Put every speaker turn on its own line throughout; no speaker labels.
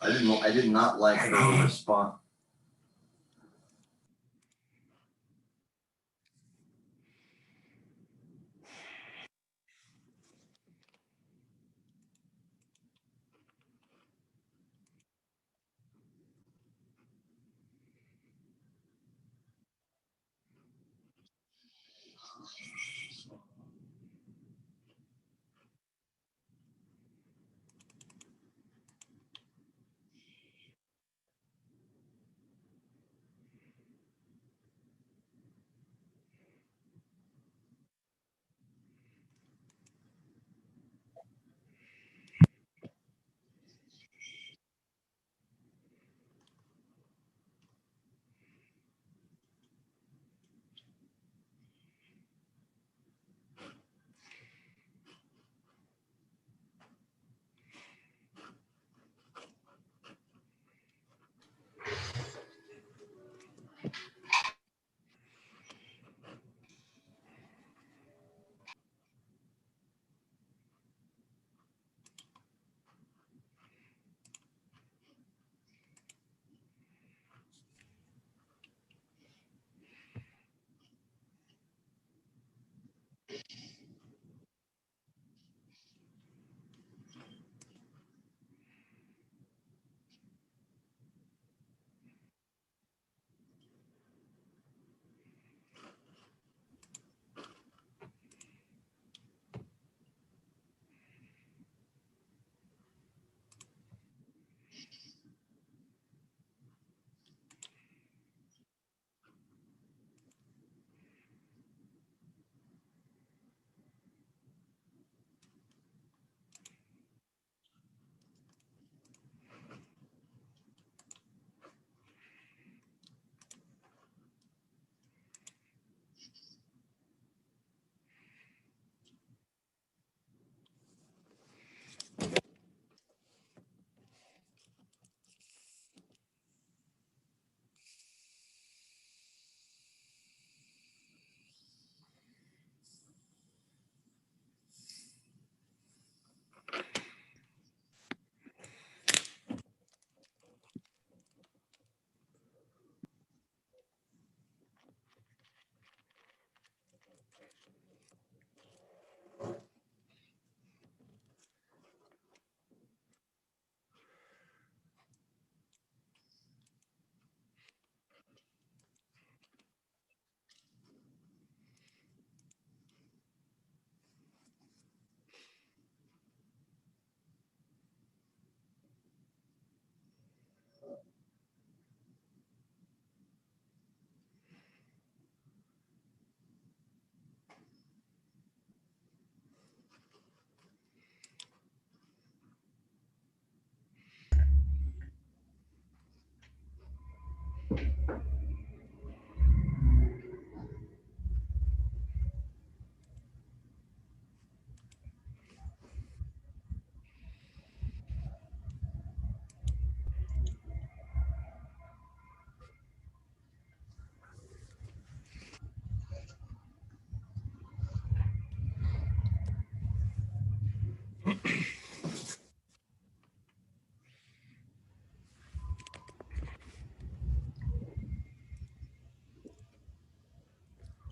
I did not like her response.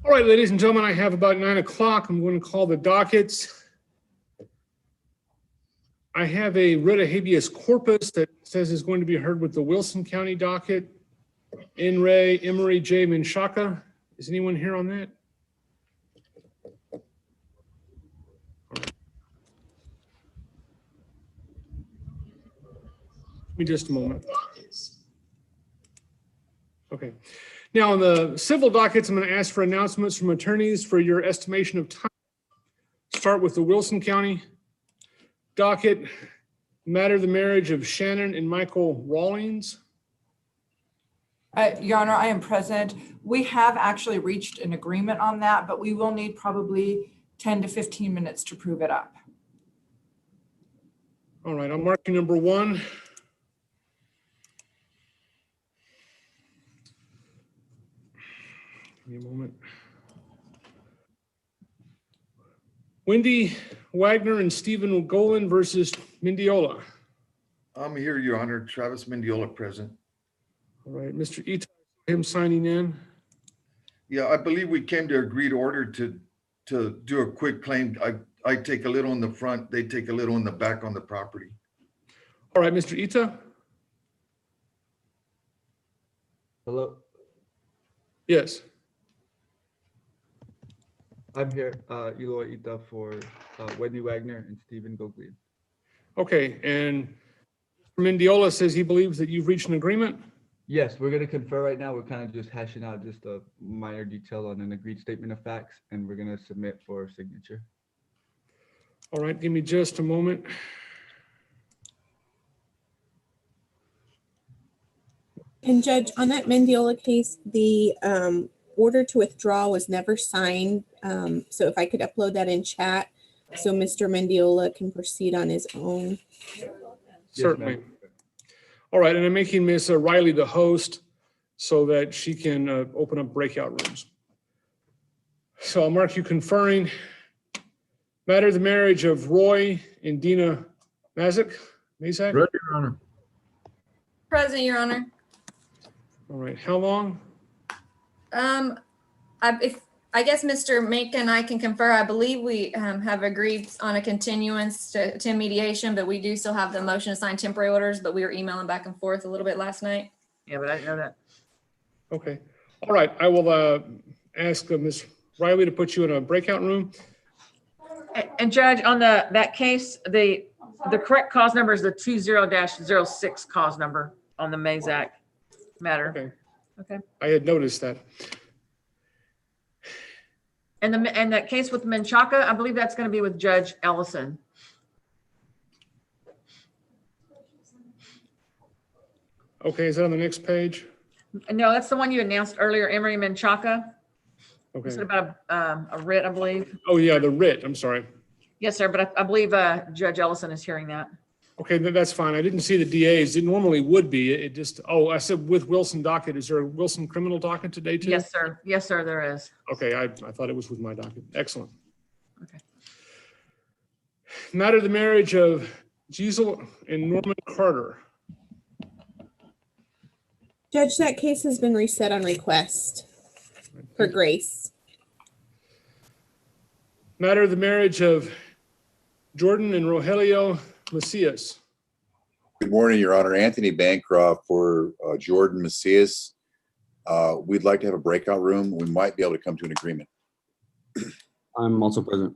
All right, ladies and gentlemen, I have about 9 o'clock. I'm going to call the dockets. I have a writ of habeas corpus that says is going to be heard with the Wilson County docket. In re Emery J. Menchaca. Is anyone here on that? Give me just a moment. Okay. Now, on the civil dockets, I'm going to ask for announcements from attorneys for your estimation of time. Start with the Wilson County docket. Matter of the marriage of Shannon and Michael Rawlings.
Your Honor, I am present. We have actually reached an agreement on that, but we will need probably 10 to 15 minutes to prove it up.
All right, I'm marking number 1. Give me a moment. Wendy Wagner and Stephen Golan versus Mendiola.
I'm here, Your Honor. Travis Mendiola present.
All right, Mr. Ito, him signing in.
Yeah, I believe we came to agreed order to do a quick claim. I take a little in the front, they take a little in the back on the property.
All right, Mr. Ito?
Hello,
Yes.
I'm here, Eloy Ita for Wendy Wagner and Stephen Goglian.
Okay, and Mendiola says he believes that you've reached an agreement?
Yes, we're gonna confer right now. We're kind of just hashing out just a minor detail on an agreed statement of facts, and we're gonna submit for signature.
All right, give me just a moment.
And Judge, on that Mendiola case, the order to withdraw was never signed. So if I could upload that in chat so Mr. Mendiola can proceed on his own.
Certainly.
ma'am.
All right, and I'm making Ms. Riley the host so that she can open up breakout rooms. So I'll mark you conferring. Matter of the marriage of Roy and Dina Mazak.
Ready, Your Honor.
Present, Your Honor.
All right, how long?
I guess Mr. Mink and I can confer. I believe we have agreed on a continuance to mediation, but we do still have the motion to sign temporary orders, but we were emailing back and forth a little bit last night.
Yeah, but I didn't know that.
Okay, all right, I will ask Ms. Riley to put you in a breakout room.
And Judge, on that case, the correct cause number is the 20-06 cause number on the Mazak matter.
Okay.
Okay.
I had noticed that.
And that case with Menchaca, I believe that's going to be with Judge Ellison.
Okay, is that on the next page?
No, that's the one you announced earlier, Emery Menchaca.
Okay.
It's about a writ, I believe.
Oh, yeah, the writ, I'm sorry.
Yes, sir, but I believe Judge Ellison is hearing that.
Okay, that's fine. I didn't see the DAs. It normally would be. It just, oh, I said with Wilson docket. Is there a Wilson criminal docket today too?
Yes, sir. Yes, sir, there is.
Okay, I thought it was with my docket. Excellent.
Okay.
Matter of the marriage of Giselle and Norman Carter.
Judge, that case has been reset on request for grace.
Matter of the marriage of Jordan and Rogelio Macias.
Good morning, Your Honor. Anthony Bancroft for Jordan Macias. We'd like to have a breakout room. We might be able to come to an agreement.
I'm also present.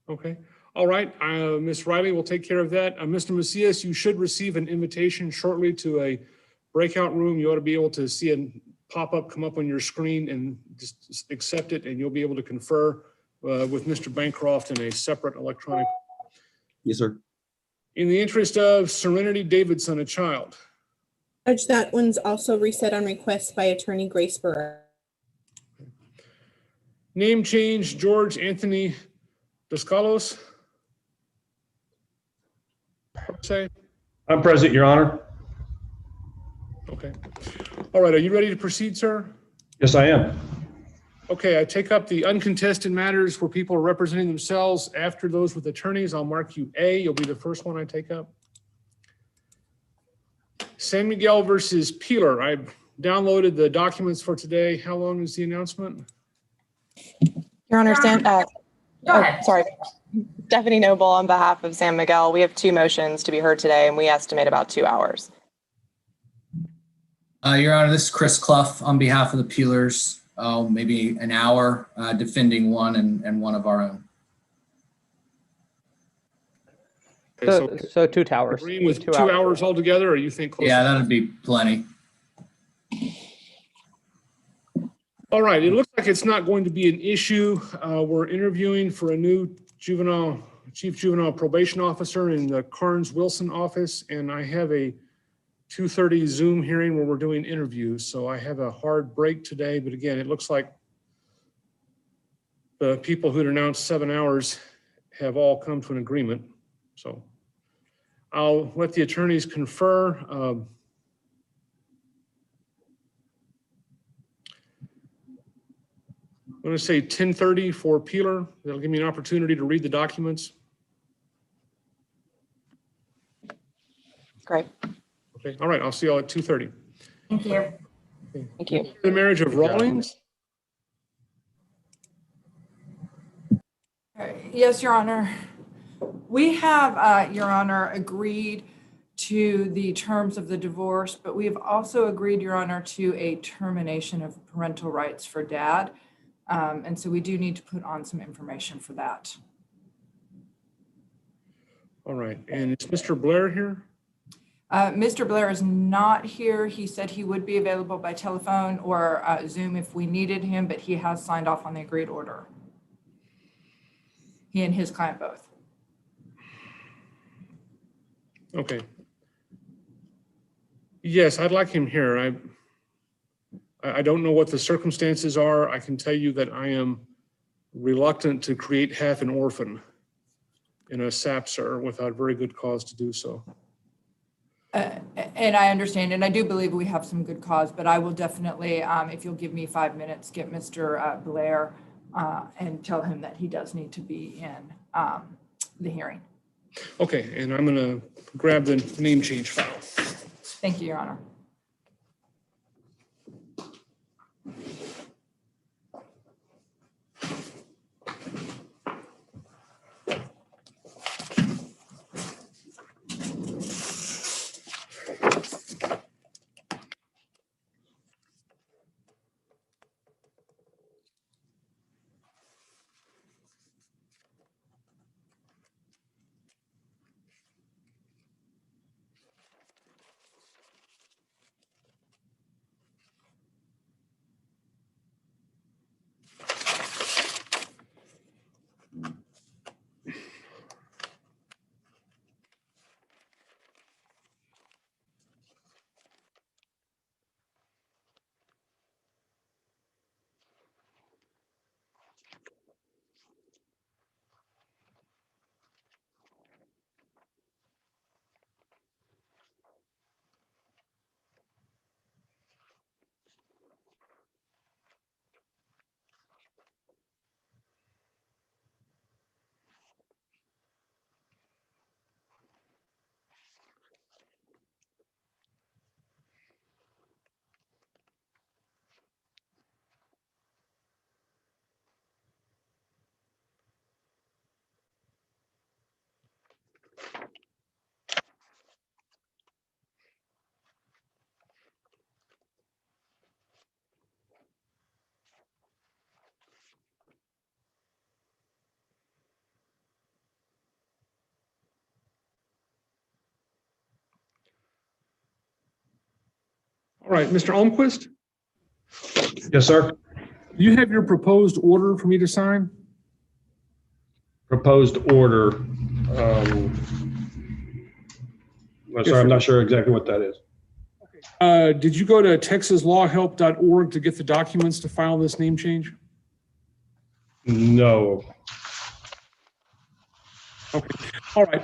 Okay, all right. Ms. Riley will take care of that. Mr. Macias, you should receive an invitation shortly to a breakout room. You ought to be able to see a pop-up come up on your screen and just accept it, and you'll be able to confer with Mr. Bancroft in a separate electronic.
Yes, sir.
In the interest of Serenity Davidson, a child.
Judge, that one's also reset on request by Attorney Grace Burr.
Name change, George Anthony Descalos. Say,
I'm present, Your Honor.
okay. All right, are you ready to proceed, sir?
Yes, I am.
Okay, I take up the uncontested matters where people are representing themselves. After those with attorneys, I'll mark you A. You'll be the first one I take up. San Miguel versus Peeler. I downloaded the documents for today. How long is the announcement?
Your Honor, sorry. Stephanie Noble on behalf of San Miguel. We have two motions to be heard today, and we estimate about 2 hours.
Your Honor, this is Chris Clough on behalf of the Peelers. Maybe an hour defending one and one of our own.
Okay,
so 2 towers.
Agreeing with 2 hours altogether, or you think closer?
Yeah, that'd be plenty.
All right, it looks like it's not going to be an issue. We're interviewing for a new chief juvenile probation officer in the Carnes-Wilson office, and I have a 2:30 Zoom hearing where we're doing interviews. So I have a hard break today, but again, it looks like the people who'd announced 7 hours have all come to an agreement. So I'll let the attorneys confer. I'm going to say 10:30 for Peeler. That'll give me an opportunity to read the documents.
Great.
Okay, all right, I'll see y'all at 2:30.
Thank you.
Thank you.
The marriage of Rawlings?
Yes, Your Honor. We have, Your Honor, agreed to the terms of the divorce, but we have also agreed, Your Honor, to a termination of parental rights for dad. And so we do need to put on some information for that.
All right, and is Mr. Blair here?
Mr. Blair is not here. He said he would be available by telephone or Zoom if we needed him, but he has signed off on the agreed order. He and his client both.
Okay. Yes, I'd like him here. I don't know what the circumstances are. I can tell you that I am reluctant to create half an orphan in a SAPSR without very good cause to do so.
And I understand, and I do believe we have some good cause, but I will definitely, if you'll give me 5 minutes, get Mr. Blair and tell him that he does need to be in the hearing.
Okay, and I'm gonna grab the name change file.
Thank you, Your Honor.
All right, Mr. Almquist,
Yes, sir.
do you have your proposed order for me to sign?
Proposed order. Sorry, I'm not sure exactly what that is.
Did you go to texaslawhelp.org to get the documents to file this name change?
No.
Okay, all right.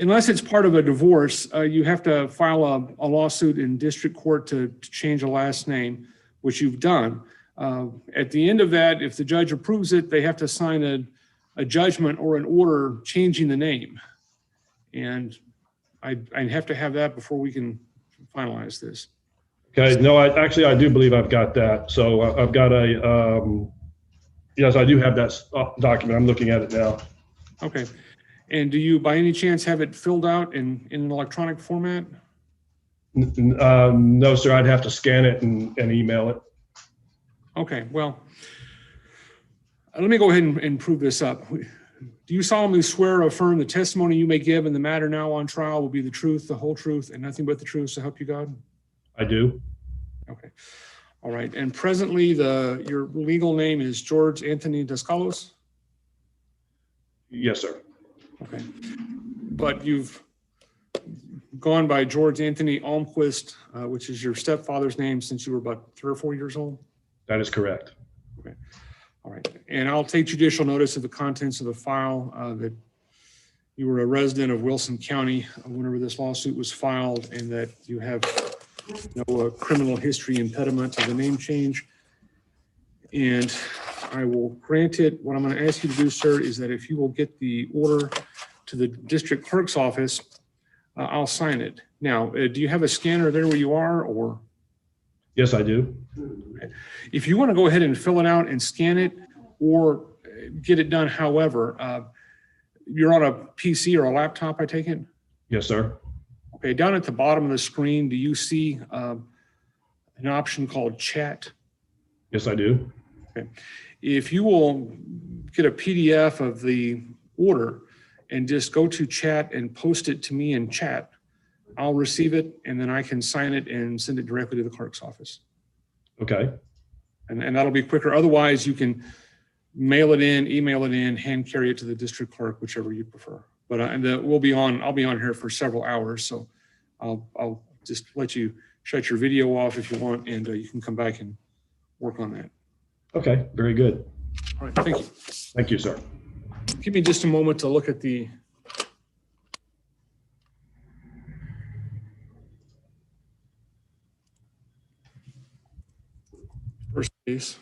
Unless it's part of a divorce, you have to file a lawsuit in district court to change a last name, which you've done. At the end of that, if the judge approves it, they have to sign a judgment or an order changing the name. And I have to have that before we can finalize this.
Okay, no, I do believe I've got that. So I've got yes, I do have that document. I'm looking at it now.
Okay. And do you, by any chance, have it filled out in an electronic format?
No, sir, I'd have to scan it and email it.
Okay, well, let me go ahead and prove this up. Do you solemnly swear or affirm the testimony you may give in the matter now on trial will be the truth, the whole truth, and nothing but the truth, so help you God?
I do.
Okay. All right. And presently, your legal name is George Anthony Descalos?
Yes, sir.
Okay. But you've gone by George Anthony Almquist, which is your stepfather's name since you were about 3 or 4 years old?
That is correct.
Okay. All right. And I'll take judicial notice of the contents of the file that you were a resident of Wilson County whenever this lawsuit was filed, and that you have no criminal history impediment to the name change. And I will grant it. What I'm going to ask you to do, sir, is that if you will get the order to the district clerk's office, I'll sign it. Now, do you have a scanner there where you are, or?
Yes, I do.
If you want to go ahead and fill it out and scan it or get it done, however, you're on a PC or a laptop, I take it?
Yes, sir.
Okay, down at the bottom of the screen, do you see an option called chat?
Yes, I do.
Okay. If you will get a PDF of the order and just go to chat and post it to me in chat, I'll receive it and then I can sign it and send it directly to the clerk's office.
Okay.
And that'll be quicker. Otherwise, you can mail it in, email it in, hand carry it to the district clerk, whichever you prefer. But I'll be on here for several hours, so I'll just let you shut your video off if you want, and you can come back and work on that.
Okay, very good.
All right, thank you.
Thank you, sir.
Give me just a moment to look at the first case.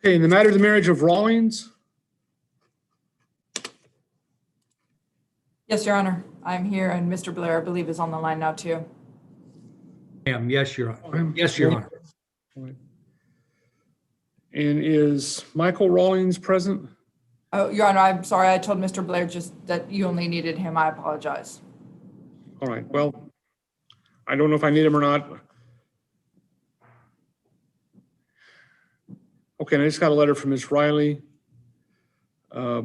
Okay, in the matter of the marriage of Rawlings,
Yes, Your Honor, I'm here, and Mr. Blair, I believe, is on the line now too.
Yes, Your Honor. Yes, Your Honor.
and is Michael Rawlings present?
Oh, Your Honor, I'm sorry. I told Mr. Blair just that you only needed him. I apologize.
All right, well, I don't know if I need him or not. Okay, and I just got a letter from Ms. Riley. A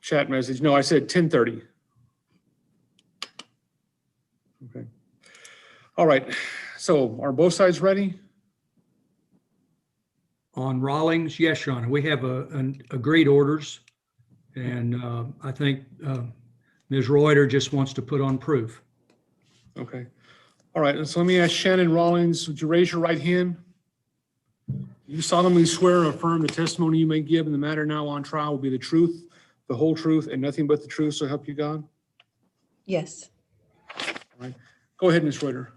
chat message. No, I said 10:30. Okay. All right, so are both sides ready?
On Rawlings, yes, Your Honor. We have agreed orders. And I think Ms. Reuter just wants to put on proof.
Okay. All right, and so let me ask Shannon Rawlings, would you raise your right hand? You solemnly swear or affirm the testimony you may give in the matter now on trial will be the truth, the whole truth, and nothing but the truth, so help you God?
Yes.
All right. Go ahead, Ms. Reuter.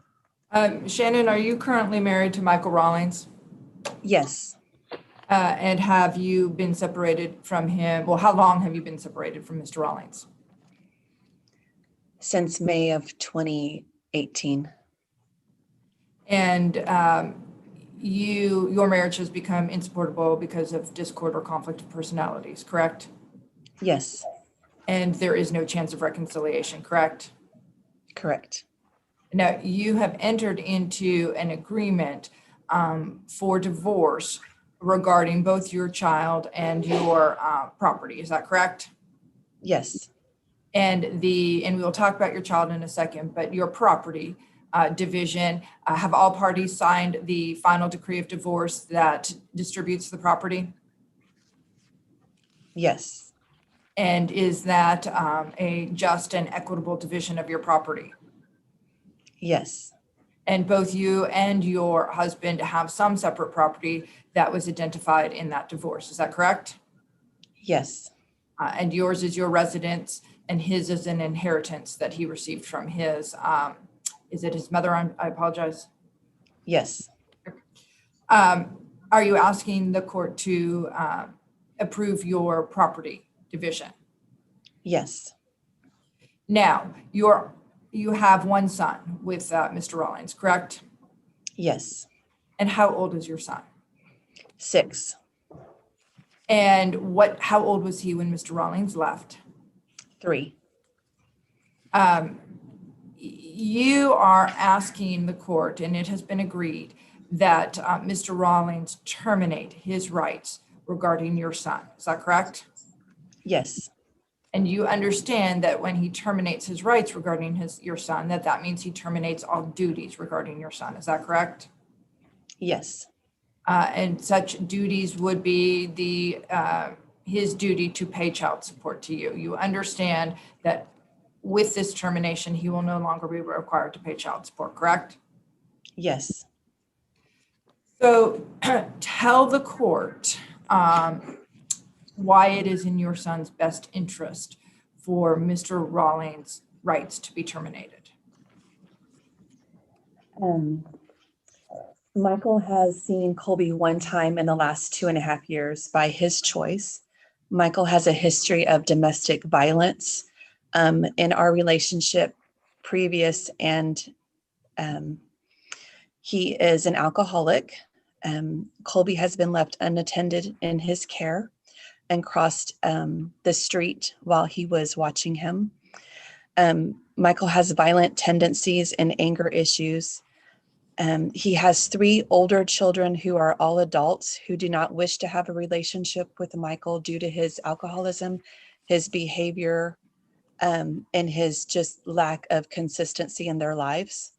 Shannon, are you currently married to Michael Rawlings?
Yes.
And have you been separated from him? Well, how long have you been separated from Mr. Rawlings?
Since May of 2018.
And your marriage has become insupportable because of discord or conflict of personalities, correct?
Yes.
And there is no chance of reconciliation, correct?
Correct.
Now, you have entered into an agreement for divorce regarding both your child and your property, is that correct?
Yes.
And we will talk about your child in a second, but your property division, have all parties signed the final decree of divorce that distributes the property?
Yes.
And is that a just and equitable division of your property?
Yes.
And both you and your husband have some separate property that was identified in that divorce, is that correct?
Yes.
And yours is your residence and his is an inheritance that he received from his, is it his mother? I apologize.
Yes.
Are you asking the court to approve your property division?
Yes.
Now, you have one son with Mr. Rawlings, correct?
Yes.
And how old is your son?
6.
And how old was he when Mr. Rawlings left?
3.
You are asking the court, and it has been agreed, that Mr. Rawlings terminate his rights regarding your son. Is that correct?
Yes.
And you understand that when he terminates his rights regarding your son, that means he terminates all duties regarding your son. Is that correct?
Yes.
And such duties would be his duty to pay child support to you. You understand that with this termination, he will no longer be required to pay child support, correct?
Yes.
So tell the court why it is in your son's best interest for Mr. Rawlings' rights to be terminated.
Michael has seen Colby one time in the last 2.5 years by his choice. Michael has a history of domestic violence in our relationship previous, and he is an alcoholic. Colby has been left unattended in his care and crossed the street while he was watching him. Michael has violent tendencies and anger issues. He has 3 older children who are all adults who do not wish to have a relationship with Michael due to his alcoholism, his behavior, and his just lack of consistency in their lives.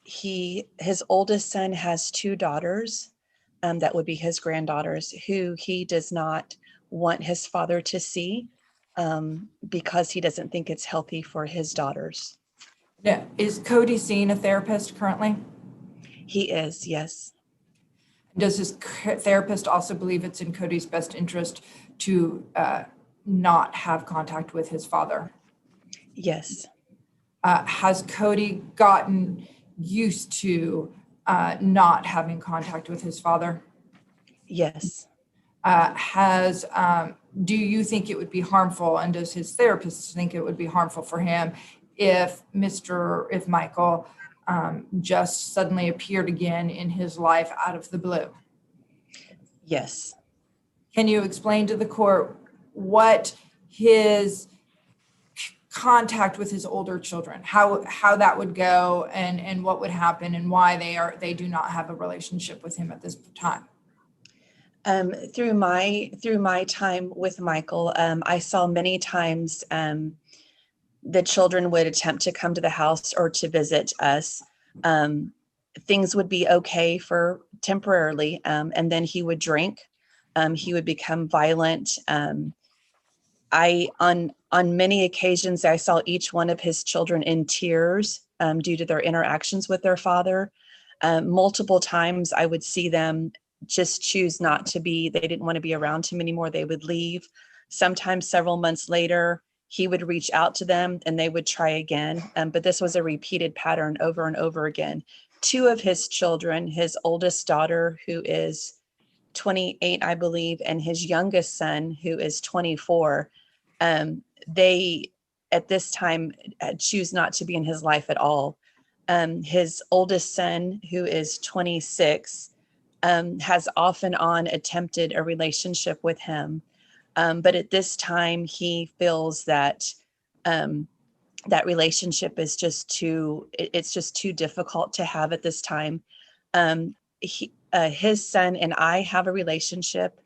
His oldest son has 2 daughters that would be his granddaughters who he does not want his father to see because he doesn't think it's healthy for his daughters.
Now, is Cody seeing a therapist currently?
He is, yes.
Does his therapist also believe it's in Cody's best interest to not have contact with his father?
Yes.
Has Cody gotten used to not having contact with his father?
Yes.
Do you think it would be harmful, and does his therapist think it would be harmful for him if Michael just suddenly appeared again in his life out of the blue?
Yes.
Can you explain to the court what his contact with his older children, how that would go, and what would happen, and why they do not have a relationship with him at this time?
Through my time with Michael, I saw many times the children would attempt to come to the house or to visit us. Things would be okay for temporarily, and then he would drink. He would become violent. On many occasions, I saw each one of his children in tears due to their interactions with their father. Multiple times I would see them just choose not to be, they didn't want to be around him anymore. They would leave. Sometimes several months later, he would reach out to them and they would try again. But this was a repeated pattern over and over again. Two of his children, his oldest daughter, who is 28, I believe, and his youngest son, who is 24, they at this time choose not to be in his life at all. His oldest son, who is 26, has off and on attempted a relationship with him. But at this time, he feels that that relationship is just too difficult to have at this time. His son and I have a relationship,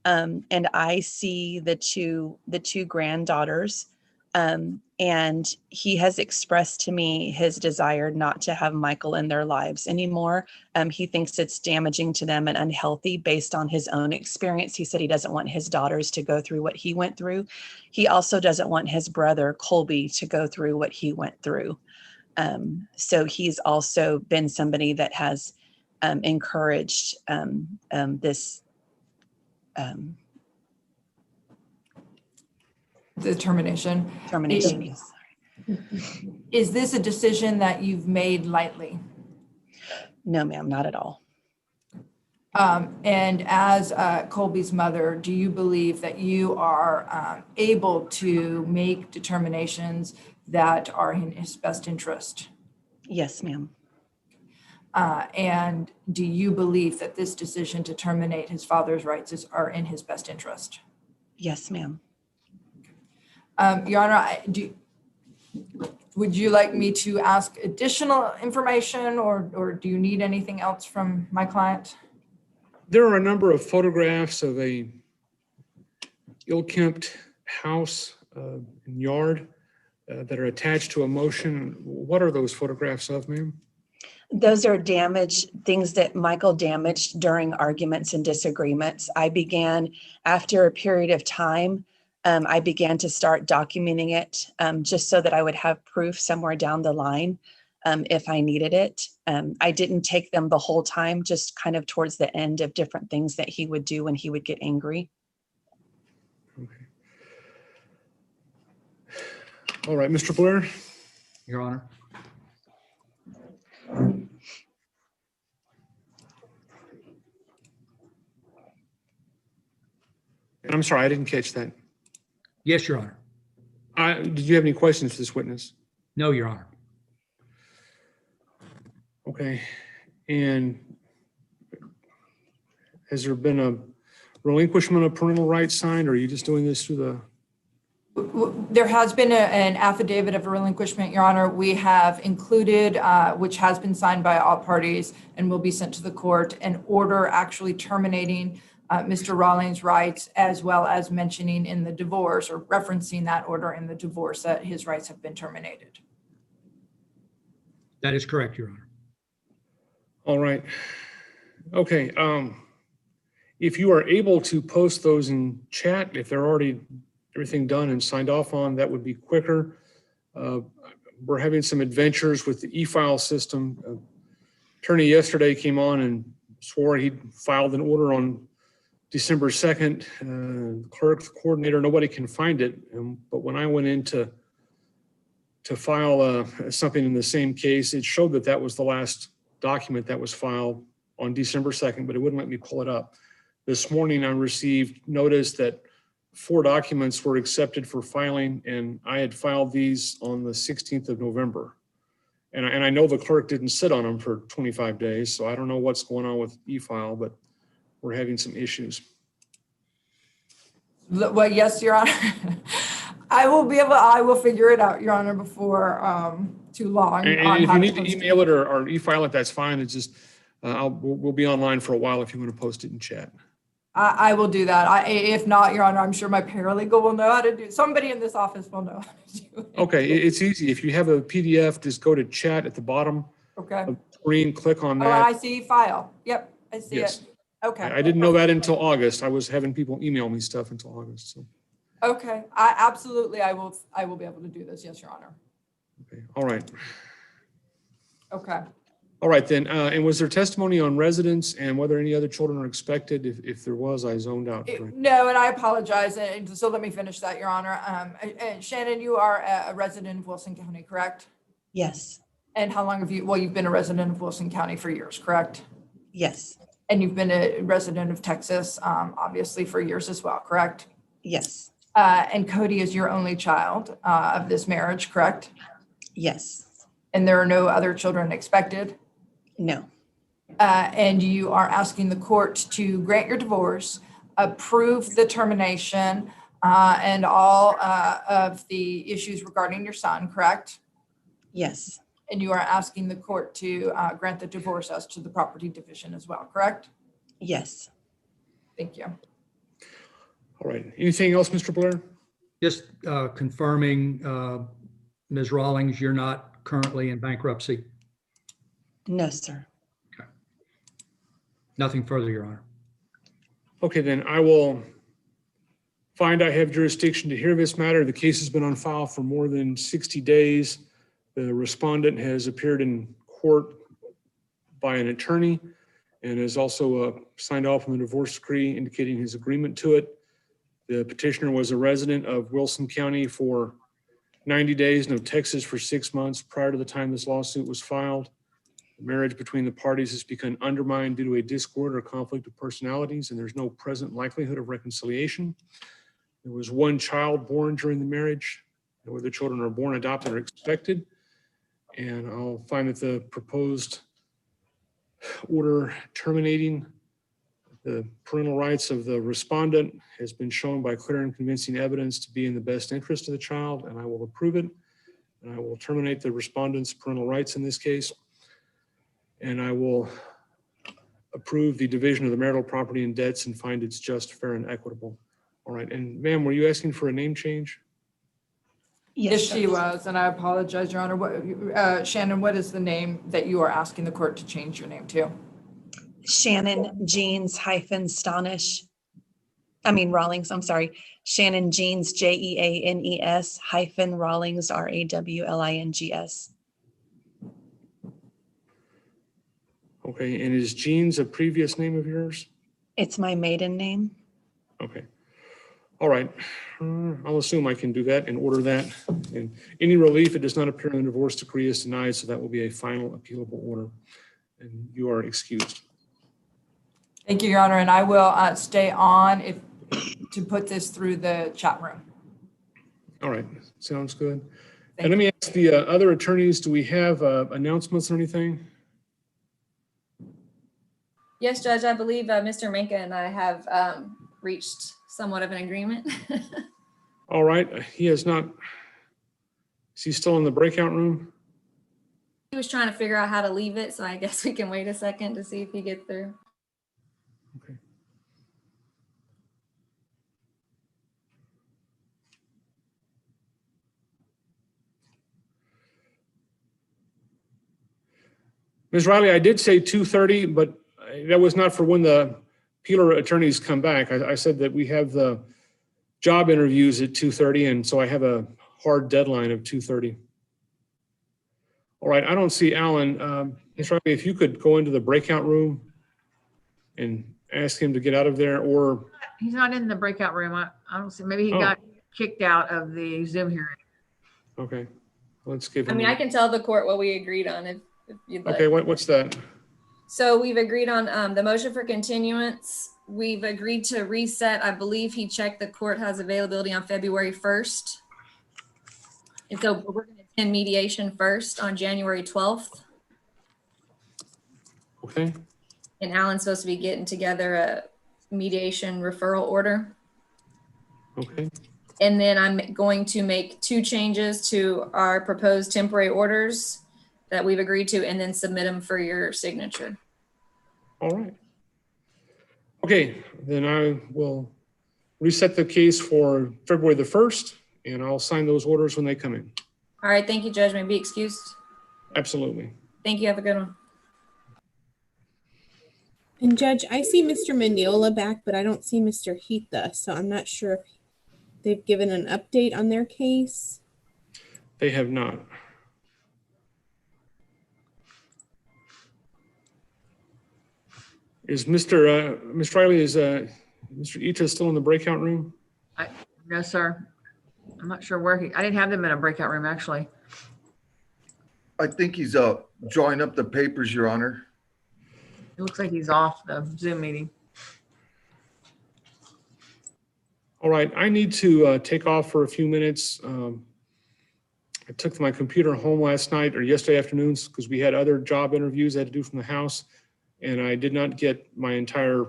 and I see the two granddaughters, and he has expressed to me his desire not to have Michael in their lives anymore. He thinks it's damaging to them and unhealthy based on his own experience. He said he doesn't want his daughters to go through what he went through. He also doesn't want his brother Colby to go through what he went through. So he's also been somebody that has encouraged this
The termination.
Termination, yes.
Is this a decision that you've made lightly?
No, ma'am, not at all.
And as Colby's mother, do you believe that you are able to make determinations that are in his best interest?
Yes, ma'am.
And do you believe that this decision to terminate his father's rights are in his best interest?
Yes, ma'am.
Your Honor, would you like me to ask additional information, or do you need anything else from my client?
There are a number of photographs of a ill-kept house and yard that are attached to a motion. What are those photographs of, ma'am?
Those are things that Michael damaged during arguments and disagreements. I began, after a period of time, I began to start documenting it just so that I would have proof somewhere down the line if I needed it. I didn't take them the whole time, just kind of towards the end of different things that he would do when he would get angry.
Okay. All right, Mr. Blair.
Your Honor.
And I'm sorry, I didn't catch that.
Yes, Your Honor.
Did you have any questions for this witness?
No, Your Honor.
Okay. And has there been a relinquishment of parental rights signed, or are you just doing this through the?
There has been an affidavit of relinquishment, Your Honor. We have included, which has been signed by all parties and will be sent to the court, an order actually terminating Mr. Rawlings' rights, as well as mentioning in the divorce, or referencing that order in the divorce, that his rights have been terminated.
That is correct, Your Honor.
All right. Okay. If you are able to post those in chat, if they're already everything done and signed off on, that would be quicker. We're having some adventures with the e-file system. Attorney yesterday came on and swore he'd filed an order on December 2nd. Clerk, coordinator, nobody can find it. But when I went in to file something in the same case, it showed that that was the last document that was filed on December 2nd, but it wouldn't let me pull it up. This morning, I received notice that 4 documents were accepted for filing, and I had filed these on the 16th of November. And I know the clerk didn't sit on them for 25 days, so I don't know what's going on with e-file, but we're having some issues.
Well, yes, Your Honor. I will figure it out, Your Honor, before too long.
And
on
if
how
you
to
need to
post it.
email it or e-file it, that's fine. It's just, we'll be online for a while if you want to post it in chat.
I will do that. If not, Your Honor, I'm sure my paralegal will know how to do it. Somebody in this office will know how to do it.
Okay, it's easy. If you have a PDF, just go to chat at the bottom
Okay.
of the screen, click on
Oh, I
that.
see file. Yep, I see
Yes.
it. Okay.
I didn't know that until August. I was having people email me stuff until August, so,
Okay, absolutely, I will be able to do this. Yes, Your Honor.
okay, all right.
Okay.
All right then, and was there testimony on residents and whether any other children are expected? If there was, I zoned out.
No, and I apologize. And so let me finish that, Your Honor. Shannon, you are a resident of Wilson County, correct?
Yes.
And how long have you, well, you've been a resident of Wilson County for years, correct?
Yes.
And you've been a resident of Texas, obviously for years as well, correct?
Yes.
And Cody is your only child of this marriage, correct?
Yes.
And there are no other children expected?
No.
And you are asking the court to grant your divorce, approve the termination, and all of the issues regarding your son, correct?
Yes.
And you are asking the court to grant the divorce as to the property division as well, correct?
Yes.
Thank you.
All right, anything else, Mr. Blair?
Just confirming, Ms. Rawlings, you're not currently in bankruptcy?
No, sir.
Okay. Nothing further, Your Honor.
Okay, then I will find I have jurisdiction to hear this matter. The case has been on file for more than 60 days. The respondent has appeared in court by an attorney and has also signed off on the divorce decree indicating his agreement to it. The petitioner was a resident of Wilson County for 90 days and of Texas for 6 months prior to the time this lawsuit was filed. The marriage between the parties has become undermined due to a discord or conflict of personalities, and there's no present likelihood of reconciliation. There was 1 child born during the marriage. No other children are born, adopted, or expected. And I'll find that the proposed order terminating the parental rights of the respondent has been shown by clear and convincing evidence to be in the best interest of the child, and I will approve it. And I will terminate the respondent's parental rights in this case. And I will approve the division of the marital property and debts and find it's just, fair, and equitable. All right, and ma'am, were you asking for a name change?
Yes, she was, and I apologize, Your Honor. What, Shannon, what is the name that you are asking the court to change your name to?
Shannon Jeans Rawlings, I'm sorry. Shannon Jeans, JEANES Rawlings, RAWLINGS.
Okay, and is Jean's a previous name of yours?
It's my maiden name.
Okay. All right. I'll assume I can do that and order that. And any relief, it does not appear in the divorce decree is denied, so that will be a final appealable order. And you are excused.
Thank you, Your Honor, and I will stay on to put this through the chat room.
All right, sounds good. And let me ask the other attorneys, do we have announcements or anything?
Yes, Judge, I believe Mr. Minka and I have reached somewhat of an agreement.
All right, he has not, is he still in the breakout room?
He was trying to figure out how to leave it, so I guess we can wait a second to see if he gets through.
Okay. Ms. Riley, I did say 2:30, but that was not for when the Peeler attorneys come back. I said that we have the job interviews at 2:30, and so I have a hard deadline of 2:30. All right, I don't see Alan. Ms. Riley, if you could go into the breakout room and ask him to get out of there, or...
He's not in the breakout room. I don't see, maybe he got kicked out of the Zoom hearing.
Okay, let's give him...
I mean, I can tell the court what we agreed on if you'd like.
Okay, what's that?
So we've agreed on the motion for continuance. We've agreed to reset. I believe he checked the court has availability on February 1st. And so we're going to attend mediation first on January 12th.
Okay,
And Alan's supposed to be getting together a mediation referral order.
okay,
And then I'm going to make 2 changes to our proposed temporary orders that we've agreed to, and then submit them for your signature.
all right. Okay, then I will reset the case for February the 1st, and I'll sign those orders when they come in.
All right, thank you, Judge. May I be excused.
Absolutely.
Thank you. Have a good one.
And Judge, I see Mr. Mendiola back, but I don't see Mr. Heatha, so I'm not sure if they've given an update on their case.
They have not. Is Ms. Riley, is Mr. Ita still in the breakout room?
No, sir. I'm not sure where I didn't have them in a breakout room, actually.
I think he's drawing up the papers, Your Honor.
It looks like he's off the Zoom meeting.
All right, I need to take off for a few minutes. I took my computer home last night or yesterday afternoons because we had other job interviews I had to do from the house, and I did not get my entire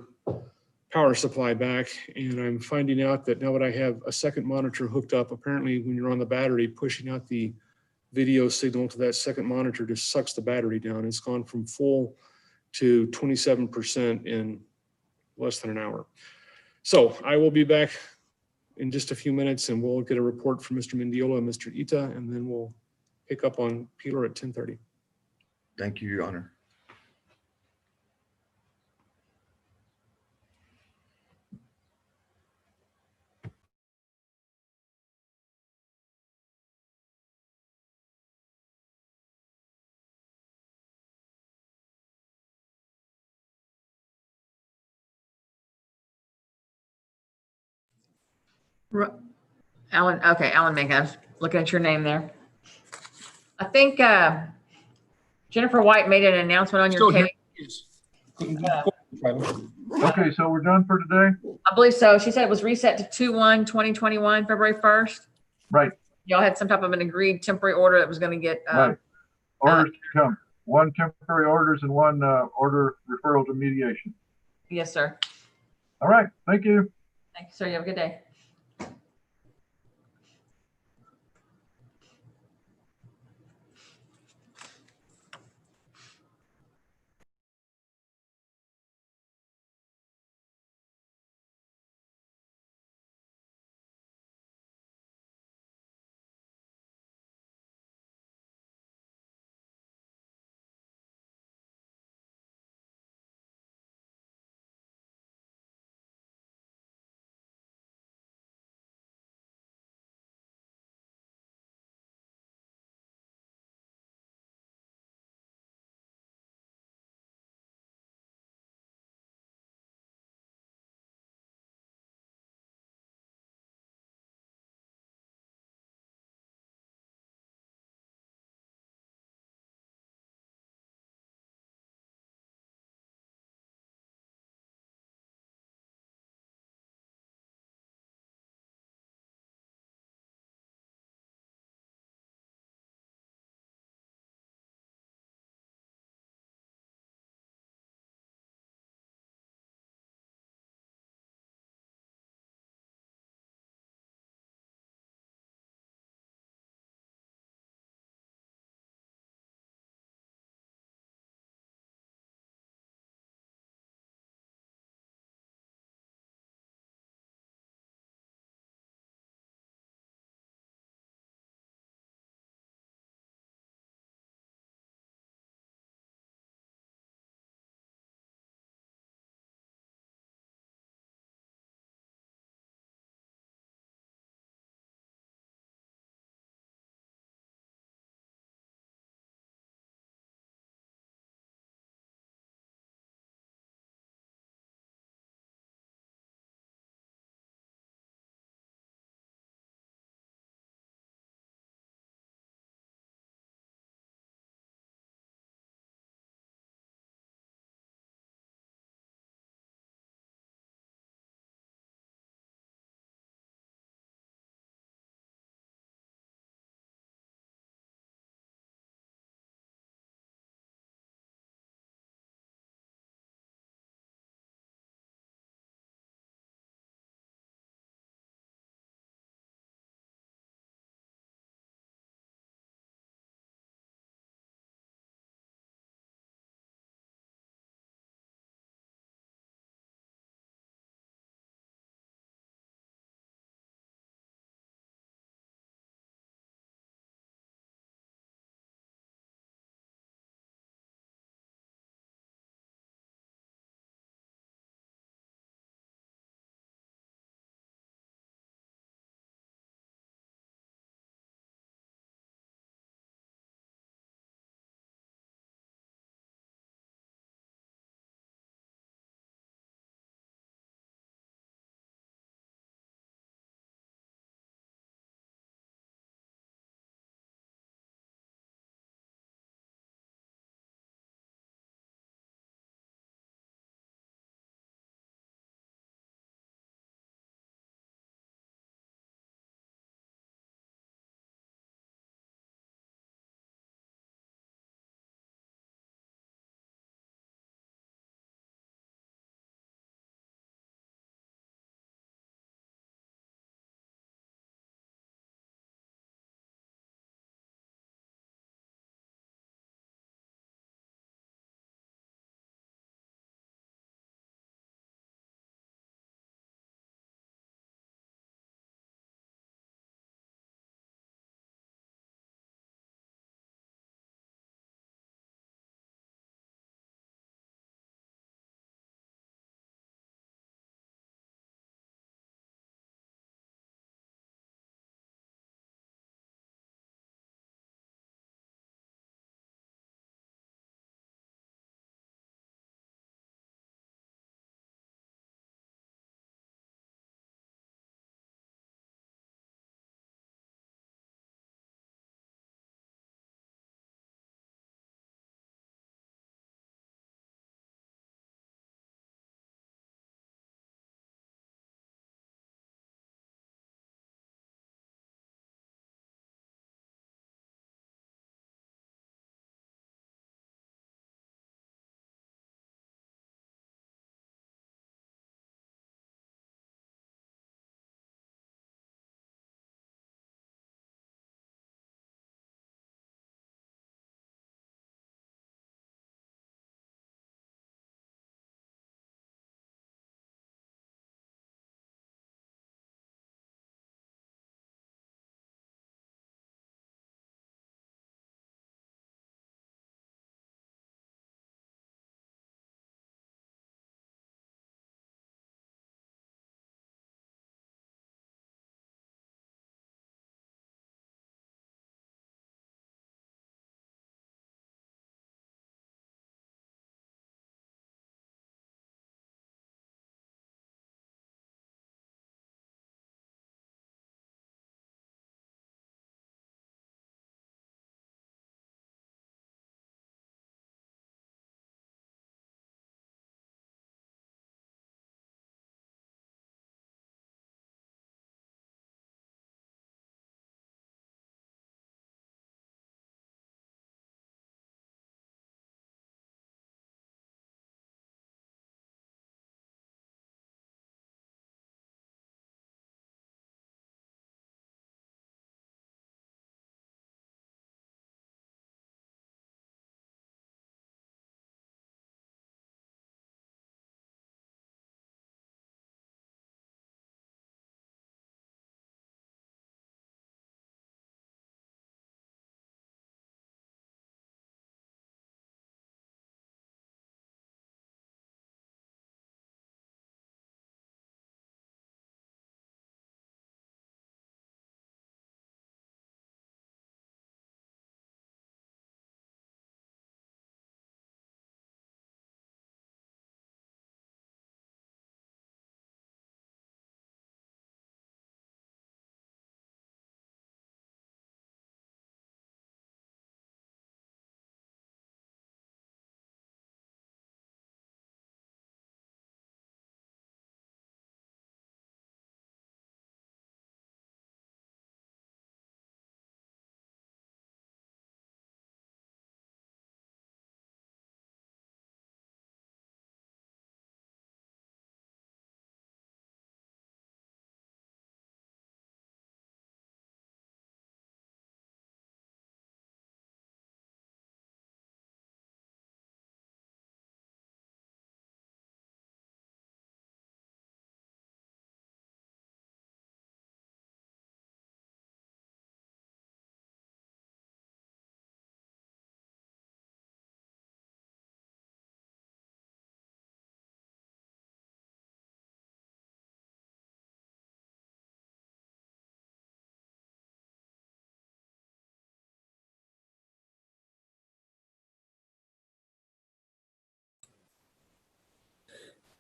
power supply back. And I'm finding out that now that I have a second monitor hooked up, apparently when you're on the battery, pushing out the video signal to that second monitor just sucks the battery down. It's gone from full to 27% in less than an hour. So I will be back in just a few minutes, and we'll get a report from Mr. Mendiola and Mr. Ita, and then we'll pick up on Peeler at 10:30.
Thank you, Your Honor.
Alan, okay, Alan Minka, looking at your name there. I think Jennifer White made an announcement on your
Still
case.
Okay, so we're done for today?
I believe so. She said it was reset to 2/1/2021, February 1st.
Right,
Y'all had some type of an agreed temporary order that was going to get.
right. Orders to come. 1 temporary orders and 1 order referral to mediation.
Yes, sir.
All right, thank you.
Thank you, sir. You have a good day.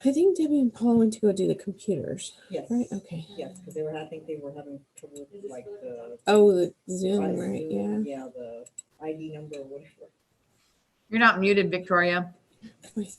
I think Debbie and Paul went to go do the computers,
Yes.
right? Okay.
Yes, because they were, I think they were having trouble with like the.
Oh, the Zoom, right? Yeah.
Yeah, the ID number or whatever.
You're not muted, Victoria.
Wait.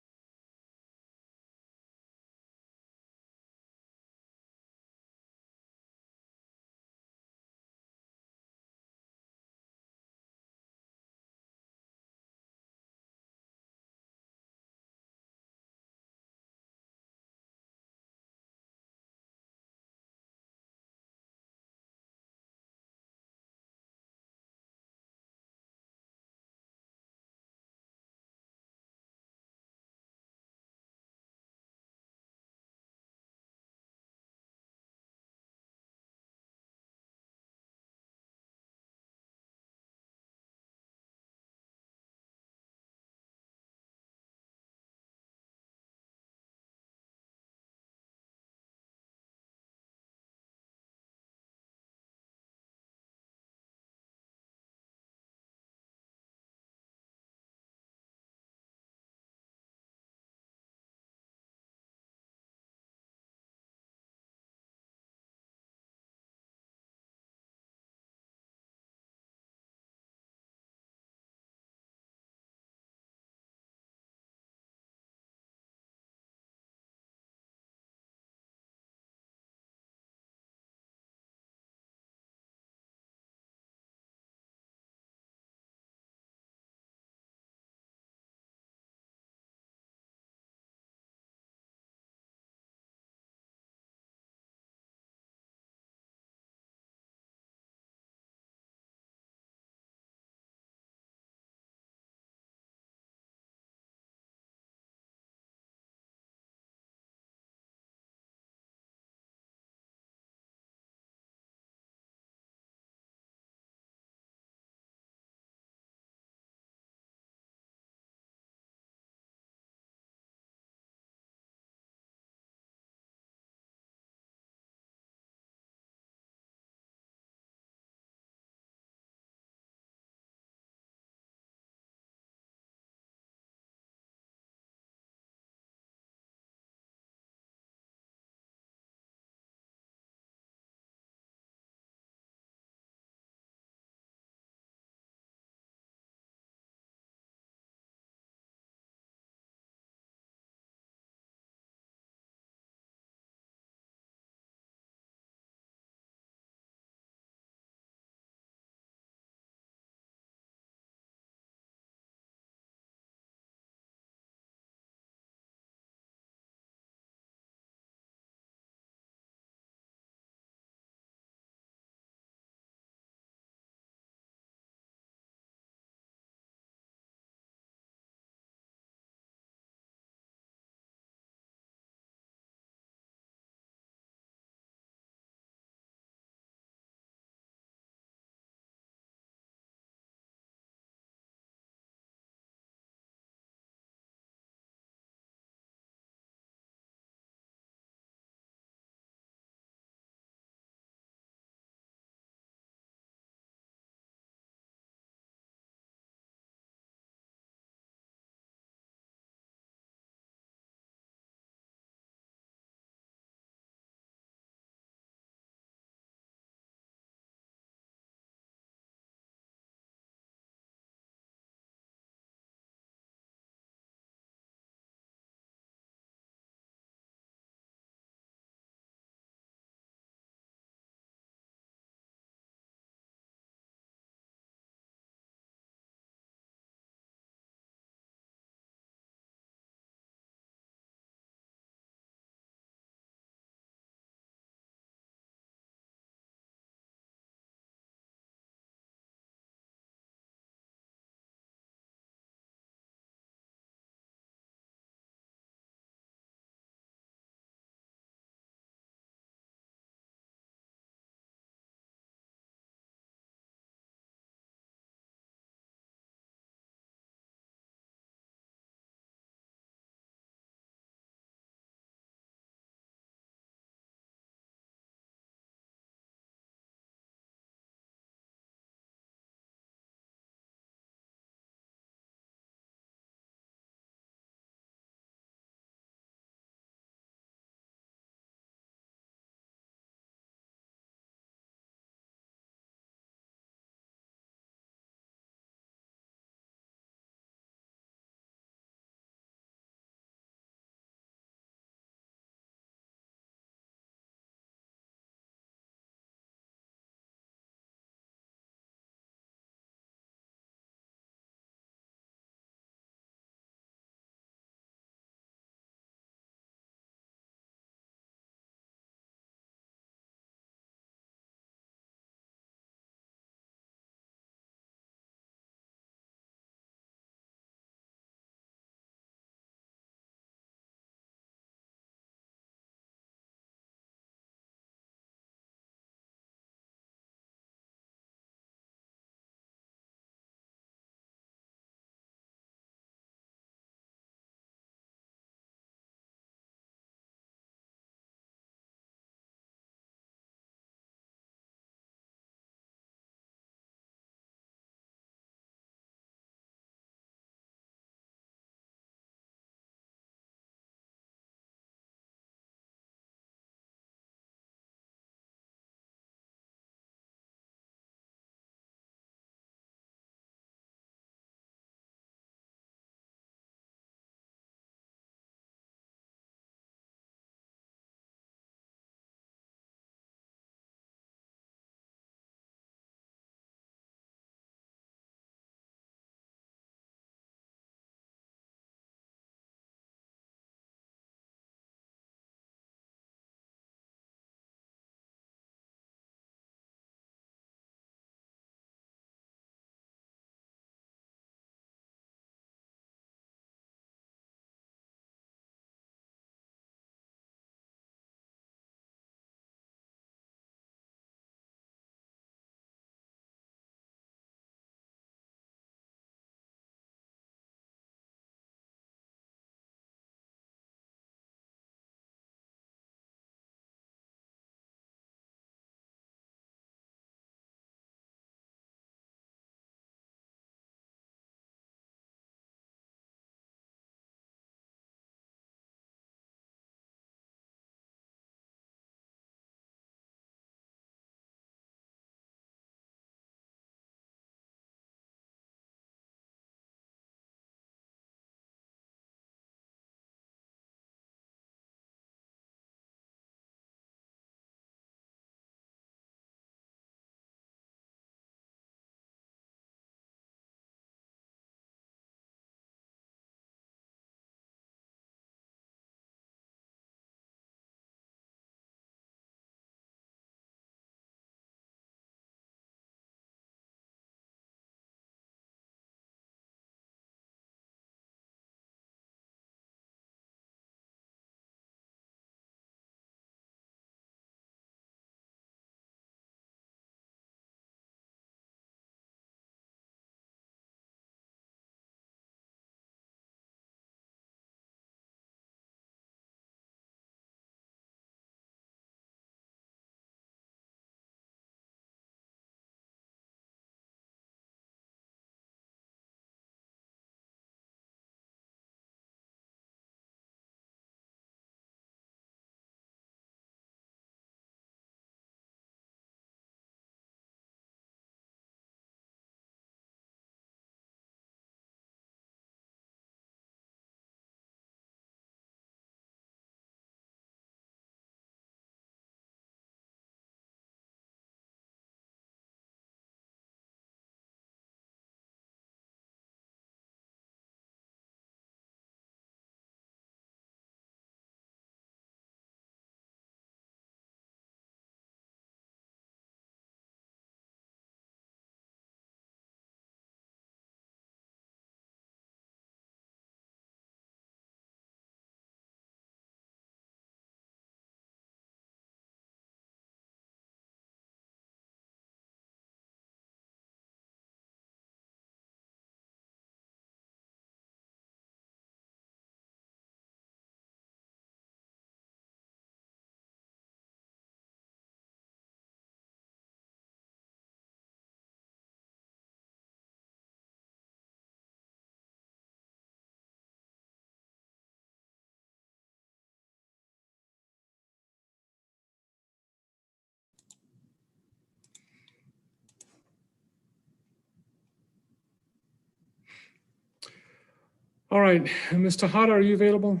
All right, Ms. Tejada, are you available?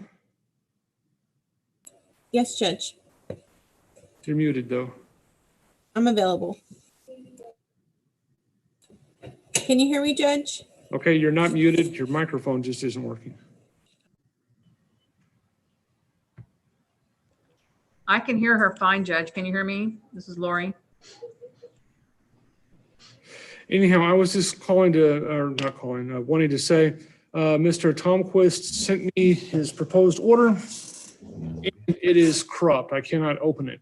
Yes, Judge,
You're muted, though.
I'm available. Can you hear me, Judge?
Okay, you're not muted. Your microphone just isn't working.
I can hear her fine, Judge. Can you hear me? This is Lori.
Anyhow, I was just calling to, or not calling, wanting to say, Mr. Tomquist sent me his proposed order. And it is corrupt. I cannot open it.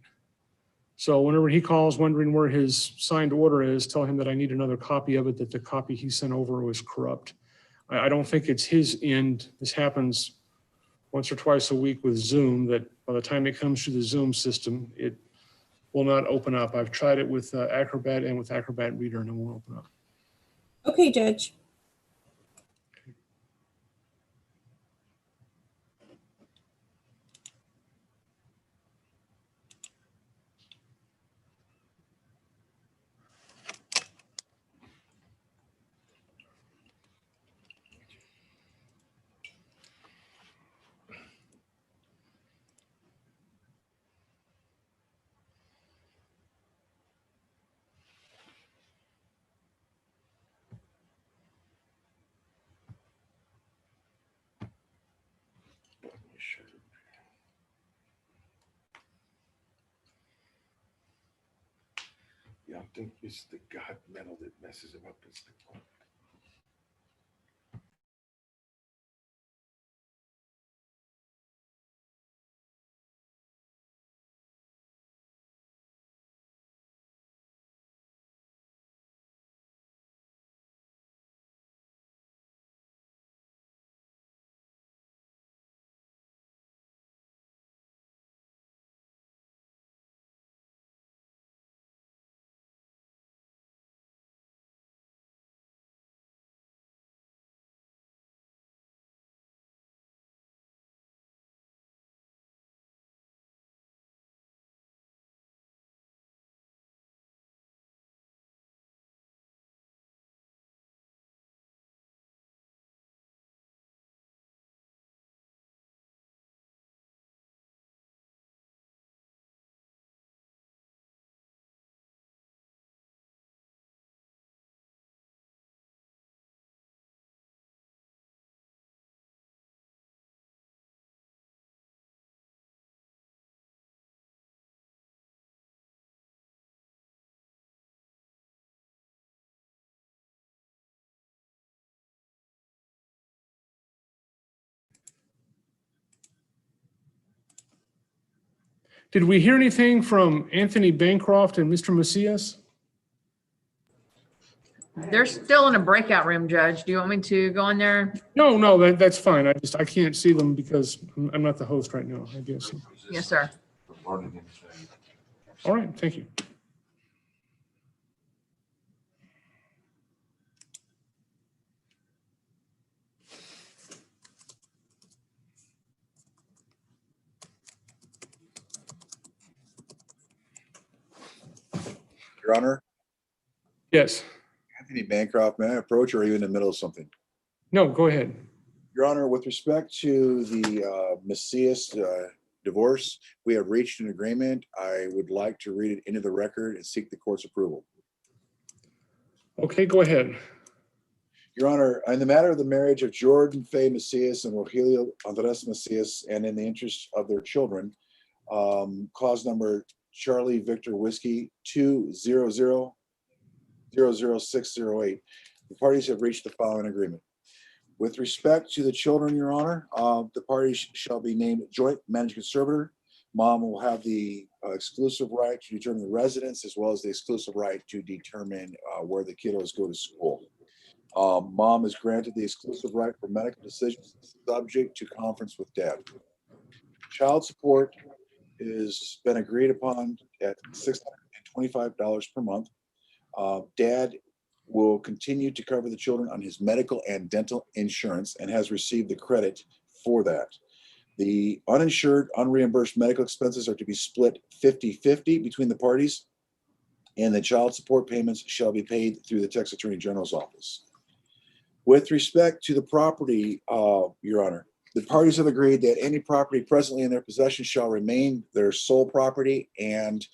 So whenever he calls wondering where his signed order is, tell him that I need another copy of it, that the copy he sent over was corrupt. I don't think it's his end. This happens once or twice a week with Zoom, that by the time it comes through the Zoom system, it will not open up. I've tried it with Acrobat and with Acrobat Reader, and it won't open up.
Okay, Judge.
Yeah, I think it's the God metal that messes him up. It's the
Did we hear anything from Anthony Bancroft and Mr. Macias?
They're still in a breakout room, Judge. Do you want me to go in there?
No, that's fine. I can't see them because I'm not the host right now, I guess.
Yes, sir.
All right, thank you.
Your Honor,
Yes.
Anthony Bancroft, may I approach, or are you in the middle of something?
No, go ahead.
Your Honor, with respect to the Macias divorce, we have reached an agreement. I would like to read it into the record and seek the court's approval.
Okay, go ahead.
Your Honor, in the matter of the marriage of Jordan Faye Macias and Rogelio Andres Macias, and in the interest of their children, clause number Charlie Victor Whiskey 200-00608, the parties have reached the following agreement. With respect to the children, Your Honor, the parties shall be named joint managing conservator. Mom will have the exclusive right to determine the residence, as well as the exclusive right to determine where the kiddos go to school. Mom is granted the exclusive right for medical decisions subject to conference with dad. Child support has been agreed upon at $625 per month. Dad will continue to cover the children on his medical and dental insurance and has received the credit for that. The uninsured, unreimbursed medical expenses are to be split 50-50 between the parties, and the child support payments shall be paid through the Texas Attorney General's office. With respect to the property, Your Honor, the parties have agreed that any property presently in their possession shall remain their sole property and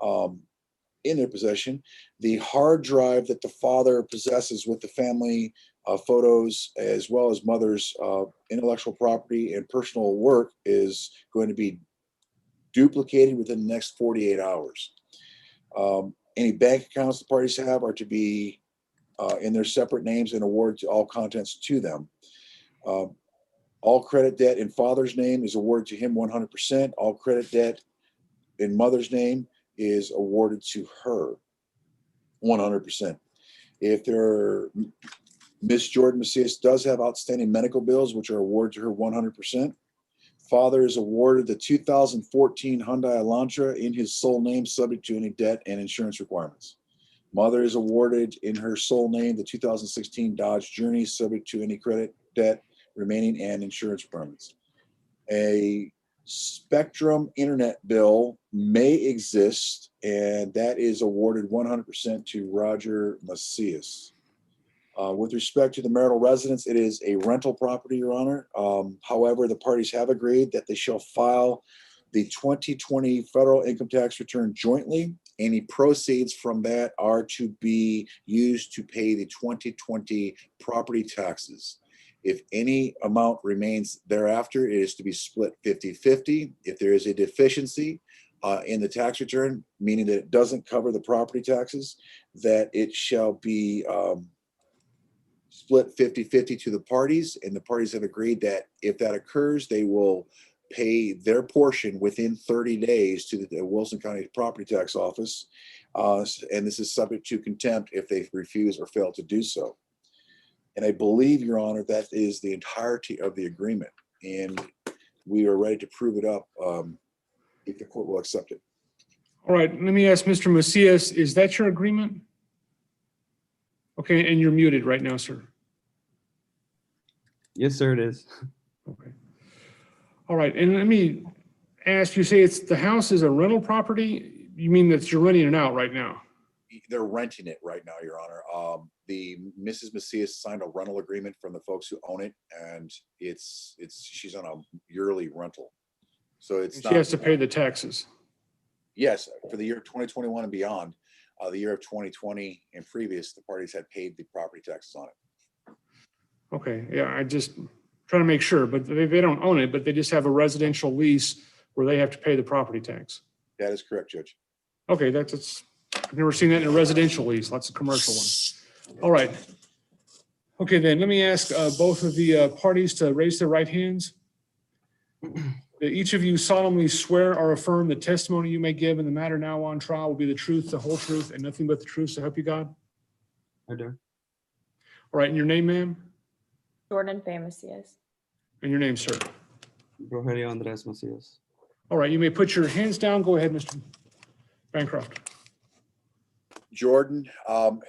in their possession. The hard drive that the father possesses with the family photos, as well as mother's intellectual property and personal work, is going to be duplicated within the next 48 hours. Any bank accounts the parties have are to be in their separate names and awarded to all contents to them. All credit debt in father's name is awarded to him 100%. All credit debt in mother's name is awarded to her 100%. If Miss Jordan Macias does have outstanding medical bills, which are awarded to her 100%. Father is awarded the 2014 Hyundai Elantra in his sole name, subject to any debt and insurance requirements. Mother is awarded in her sole name the 2016 Dodge Journey, subject to any credit, debt remaining, and insurance requirements. A Spectrum internet bill may exist, and that is awarded 100% to Roger Macias. With respect to the marital residence, it is a rental property, Your Honor. However, the parties have agreed that they shall file the 2020 federal income tax return jointly. Any proceeds from that are to be used to pay the 2020 property taxes. If any amount remains thereafter, it is to be split 50-50. If there is a deficiency in the tax return, meaning that it doesn't cover the property taxes, that it shall be split 50-50 to the parties, and the parties have agreed that if that occurs, they will pay their portion within 30 days to the Wilson County Property Tax Office, and this is subject to contempt if they refuse or fail to do so. And I believe, Your Honor, that is the entirety of the agreement, and we are ready to prove it up if the court will accept it.
All right, let me ask Mr. Macias, is that your agreement? Okay, and you're muted right now, sir.
Yes, sir, it is.
Okay. All right, and let me ask, you say it's the house is a rental property? You mean that you're renting it out right now?
They're renting it right now, Your Honor. The Mrs. Macias signed a rental agreement from the folks who own it, and she's on a yearly rental. So it's
She has to pay the taxes.
Yes, for the year 2021 and beyond. The year of 2020 and previous, the parties had paid the property taxes on it.
Okay, yeah, I just trying to make sure, but they don't own it, but they just have a residential lease where they have to pay the property tax.
That is correct, Judge.
Okay, that's I've never seen that in a residential lease. Lots of commercial ones. All right. Okay, then let me ask both of the parties to raise their right hands. That each of you solemnly swear or affirm the testimony you may give in the matter now on trial will be the truth, the whole truth, and nothing but the truth, so help you God?
I do.
All right, and your name, ma'am?
Jordan Faye Macias.
And your name, sir?
Rogelio Andres Macias.
All right, you may put your hands down. Go ahead, Mr. Bancroft.
Jordan,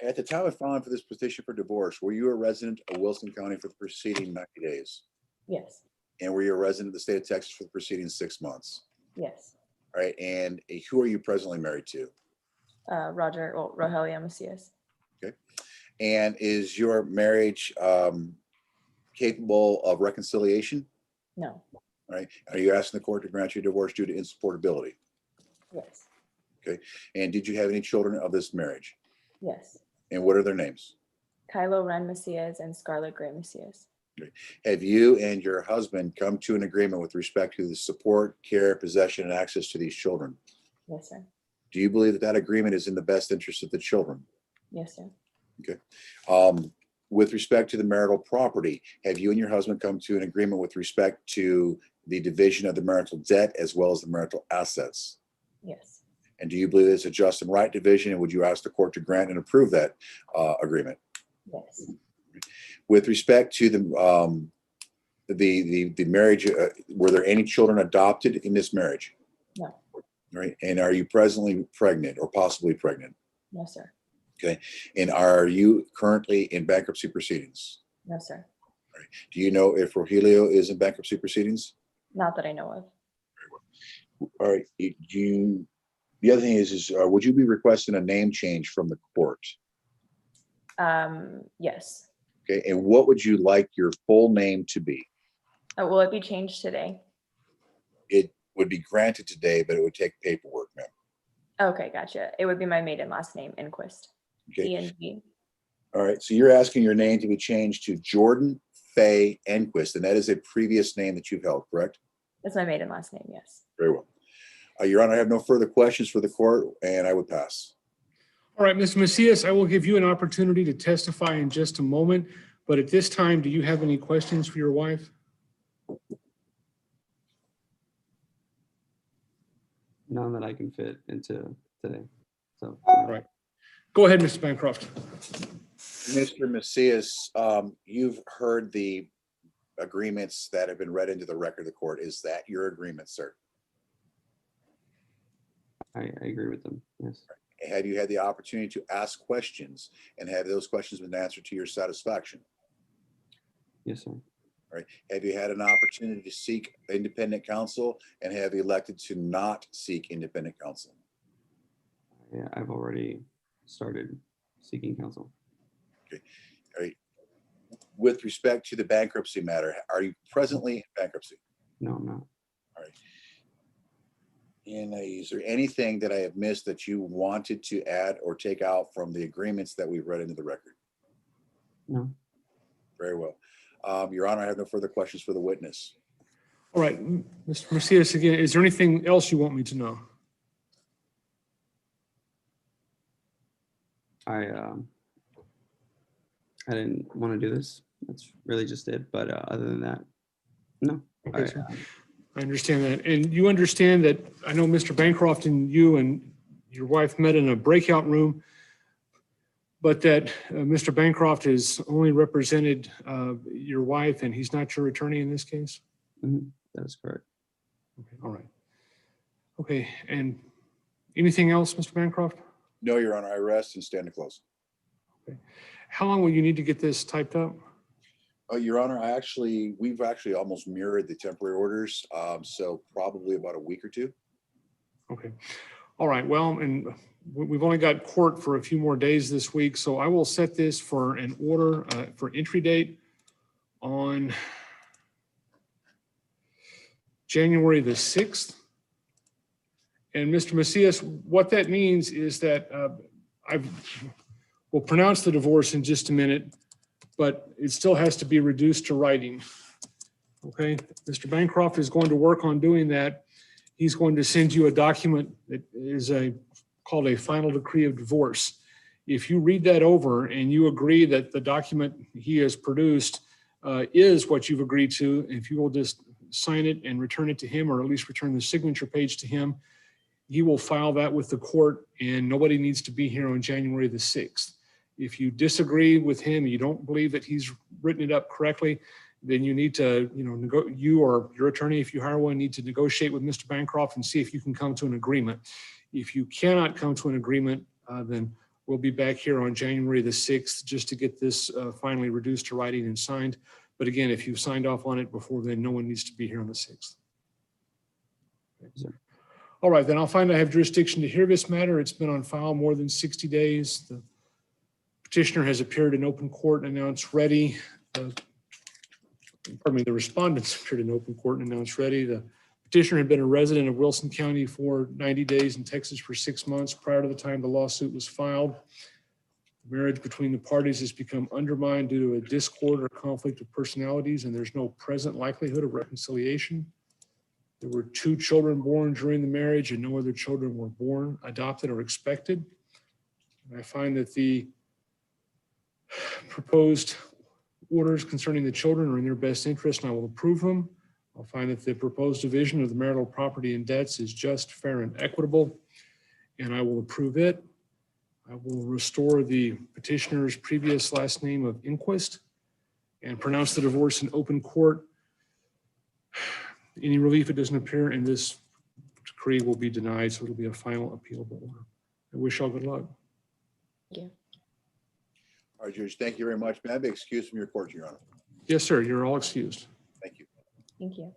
at the time of filing for this petition for divorce, were you a resident of Wilson County for the preceding 90 days?
Yes.
And were you a resident of the state of Texas for the preceding 6 months?
Yes.
All right, and who are you presently married to?
Rogelio Macias.
Okay. And is your marriage capable of reconciliation?
No.
All right. Are you asking the court to grant you a divorce due to insupportability?
Yes.
Okay. And did you have any children of this marriage?
Yes.
And what are their names?
Kylo Ren Macias and Scarlett Gray Macias.
Okay. Have you and your husband come to an agreement with respect to the support, care, possession, and access to these children?
Yes, sir.
Do you believe that that agreement is in the best interest of the children?
Yes, sir.
Okay. With respect to the marital property, have you and your husband come to an agreement with respect to the division of the marital debt as well as the marital assets?
Yes.
And do you believe it's a just and right division? And would you ask the court to grant and approve that agreement?
Yes.
With respect to the marriage, were there any children adopted in this marriage?
No.
Right. And are you presently pregnant or possibly pregnant?
No, sir.
Okay. And are you currently in bankruptcy proceedings?
No, sir.
Right. Do you know if Rogelio is in bankruptcy proceedings?
Not that I know of.
All right. The other thing is would you be requesting a name change from the court?
Yes.
Okay, and what would you like your full name to be?
Will it be changed today?
It would be granted today, but it would take paperwork, ma'am.
Okay, gotcha. It would be my maiden last name, Inquist.
Okay.
E-N-G.
All right, so you're asking your name to be changed to Jordan Faye Enquist, and that is a previous name that you've held, correct?
That's my maiden last name, yes.
Very well. Your Honor, I have no further questions for the court, and I would pass.
All right, Mr. Macias, I will give you an opportunity to testify in just a moment, but at this time, do you have any questions for your wife?
None that I can fit into today. So.
All right. Go ahead, Mr. Bancroft.
Mr. Macias, you've heard the agreements that have been read into the record of the court. Is that your agreement, sir?
I agree with them, yes.
Have you had the opportunity to ask questions and have those questions been answered to your satisfaction?
Yes, sir.
All right. Have you had an opportunity to seek independent counsel and have elected to not seek independent counsel?
Yeah, I've already started seeking counsel.
Okay. All right. With respect to the bankruptcy matter, are you presently in bankruptcy?
No, I'm not.
All right. And is there anything that I have missed that you wanted to add or take out from the agreements that we've read into the record?
No.
Very well. Your Honor, I have no further questions for the witness.
All right, Mr. Macias, again, is there anything else you want me to know?
I didn't want to do this. That's really just it. But other than that, no.
Okay, sir. I understand that. And you understand that I know Mr. Bancroft and you and your wife met in a breakout room, but that Mr. Bancroft has only represented your wife and he's not your attorney in this case?
Mm-hmm. That is correct.
Okay, all right. Okay, and anything else, Mr. Bancroft?
No, Your Honor, I rest and stand to close.
Okay. How long will you need to get this typed up?
Your Honor, we've actually almost mirrored the temporary orders, so probably about a week or two.
Okay. All right. Well, and we've only got court for a few more days this week, so I will set this for an order for entry date on January the 6th. And Mr. Macias, what that means is that we'll pronounce the divorce in just a minute, but it still has to be reduced to writing. Okay, Mr. Bancroft is going to work on doing that. He's going to send you a document that is called a final decree of divorce. If you read that over and you agree that the document he has produced is what you've agreed to, if you will just sign it and return it to him, or at least return the signature page to him, he will file that with the court and nobody needs to be here on January the 6th. If you disagree with him, you don't believe that he's written it up correctly, then you need to, you or your attorney, if you hire one, need to negotiate with Mr. Bancroft and see if you can come to an agreement. If you cannot come to an agreement, then we'll be back here on January the 6th just to get this finally reduced to writing and signed. But again, if you've signed off on it before then, no one needs to be here on the 6th.
Yes,
all right, then I'll find I have jurisdiction to hear this matter. It's been on file more than 60 days. The petitioner has appeared in open court and announced ready. The respondents appeared in open court and announced ready. The petitioner had been a resident of Wilson County for 90 days and Texas for 6 months prior to the time the lawsuit was filed. The marriage between the parties has become undermined due to a discord or conflict of personalities, and there's no present likelihood of reconciliation. There were 2 children born during the marriage and no other children were born, adopted, or expected. And I find that the proposed orders concerning the children are in their best interest and I will approve them. I'll find that the proposed division of the marital property and debts is just, fair, and equitable, and I will approve it. I will restore the petitioner's previous last name of Inquist and pronounce the divorce in open court. Any relief that doesn't appear in this decree will be denied, so it'll be a final appealable order. I wish y'all good luck.
Thank you.
All right, Judge, thank you very much. May I be excused from your court, Your Honor?
Yes, sir. You're all excused.
Thank you.
Thank you.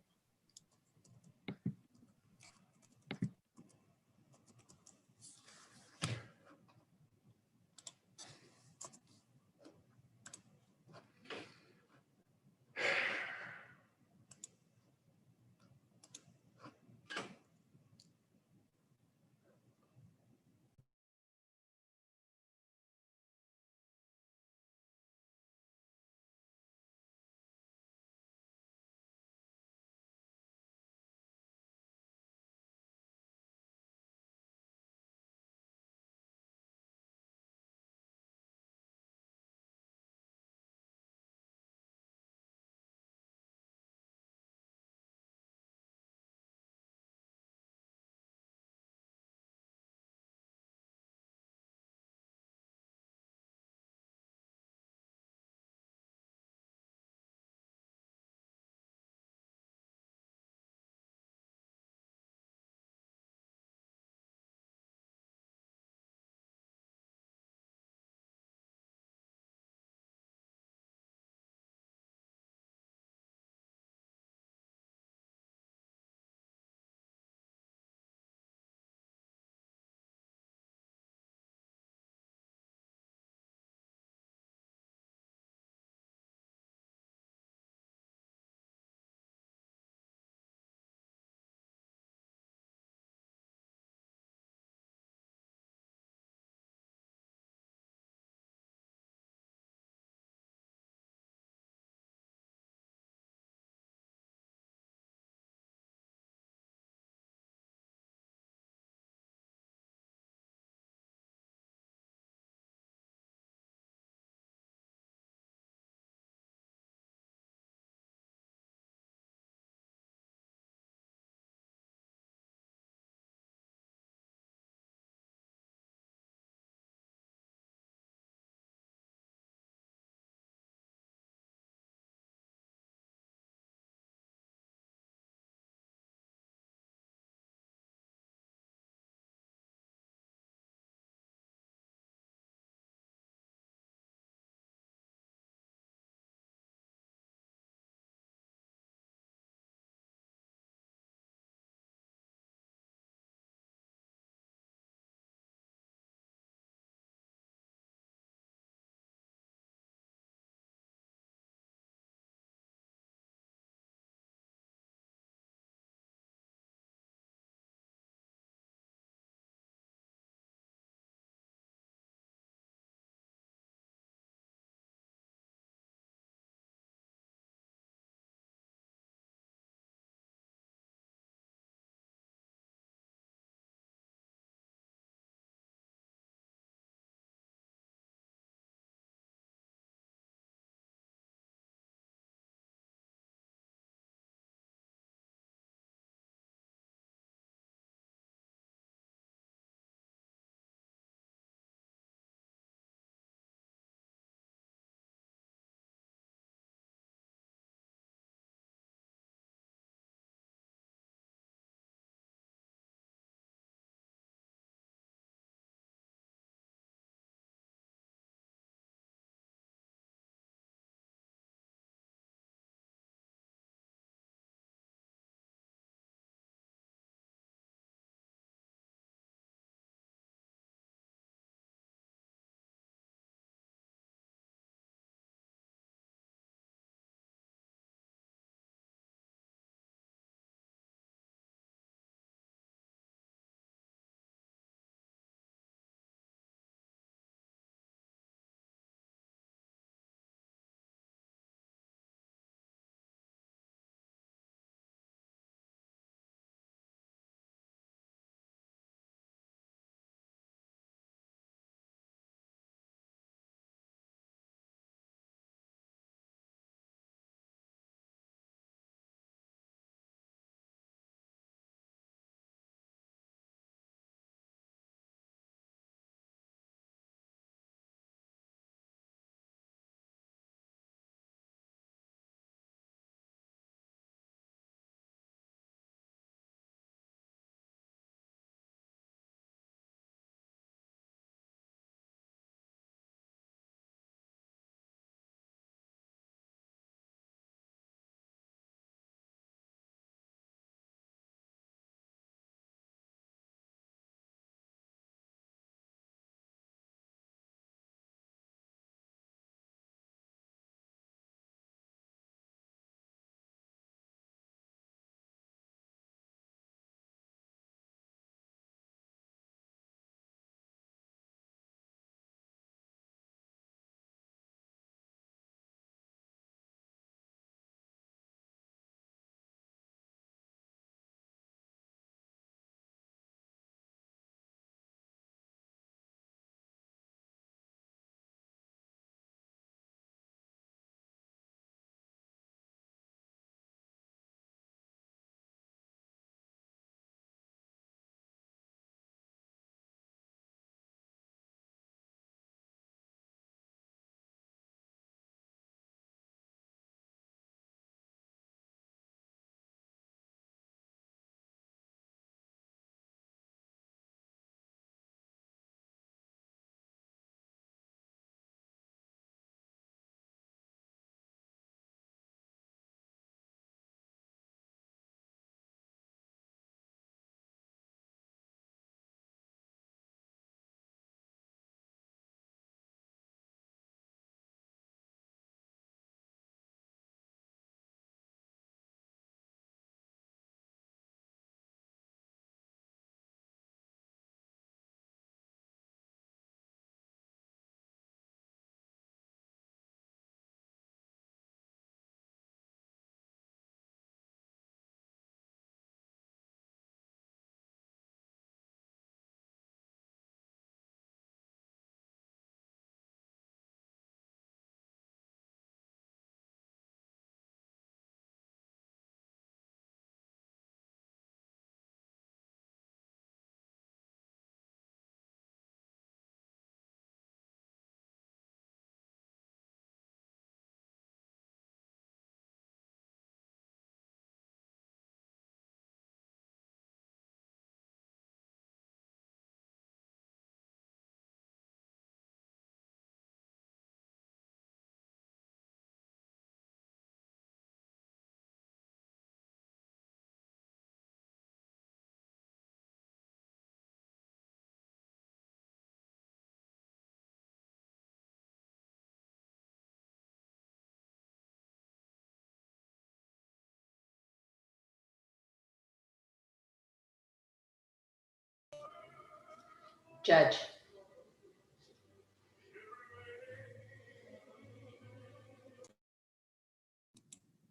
Judge.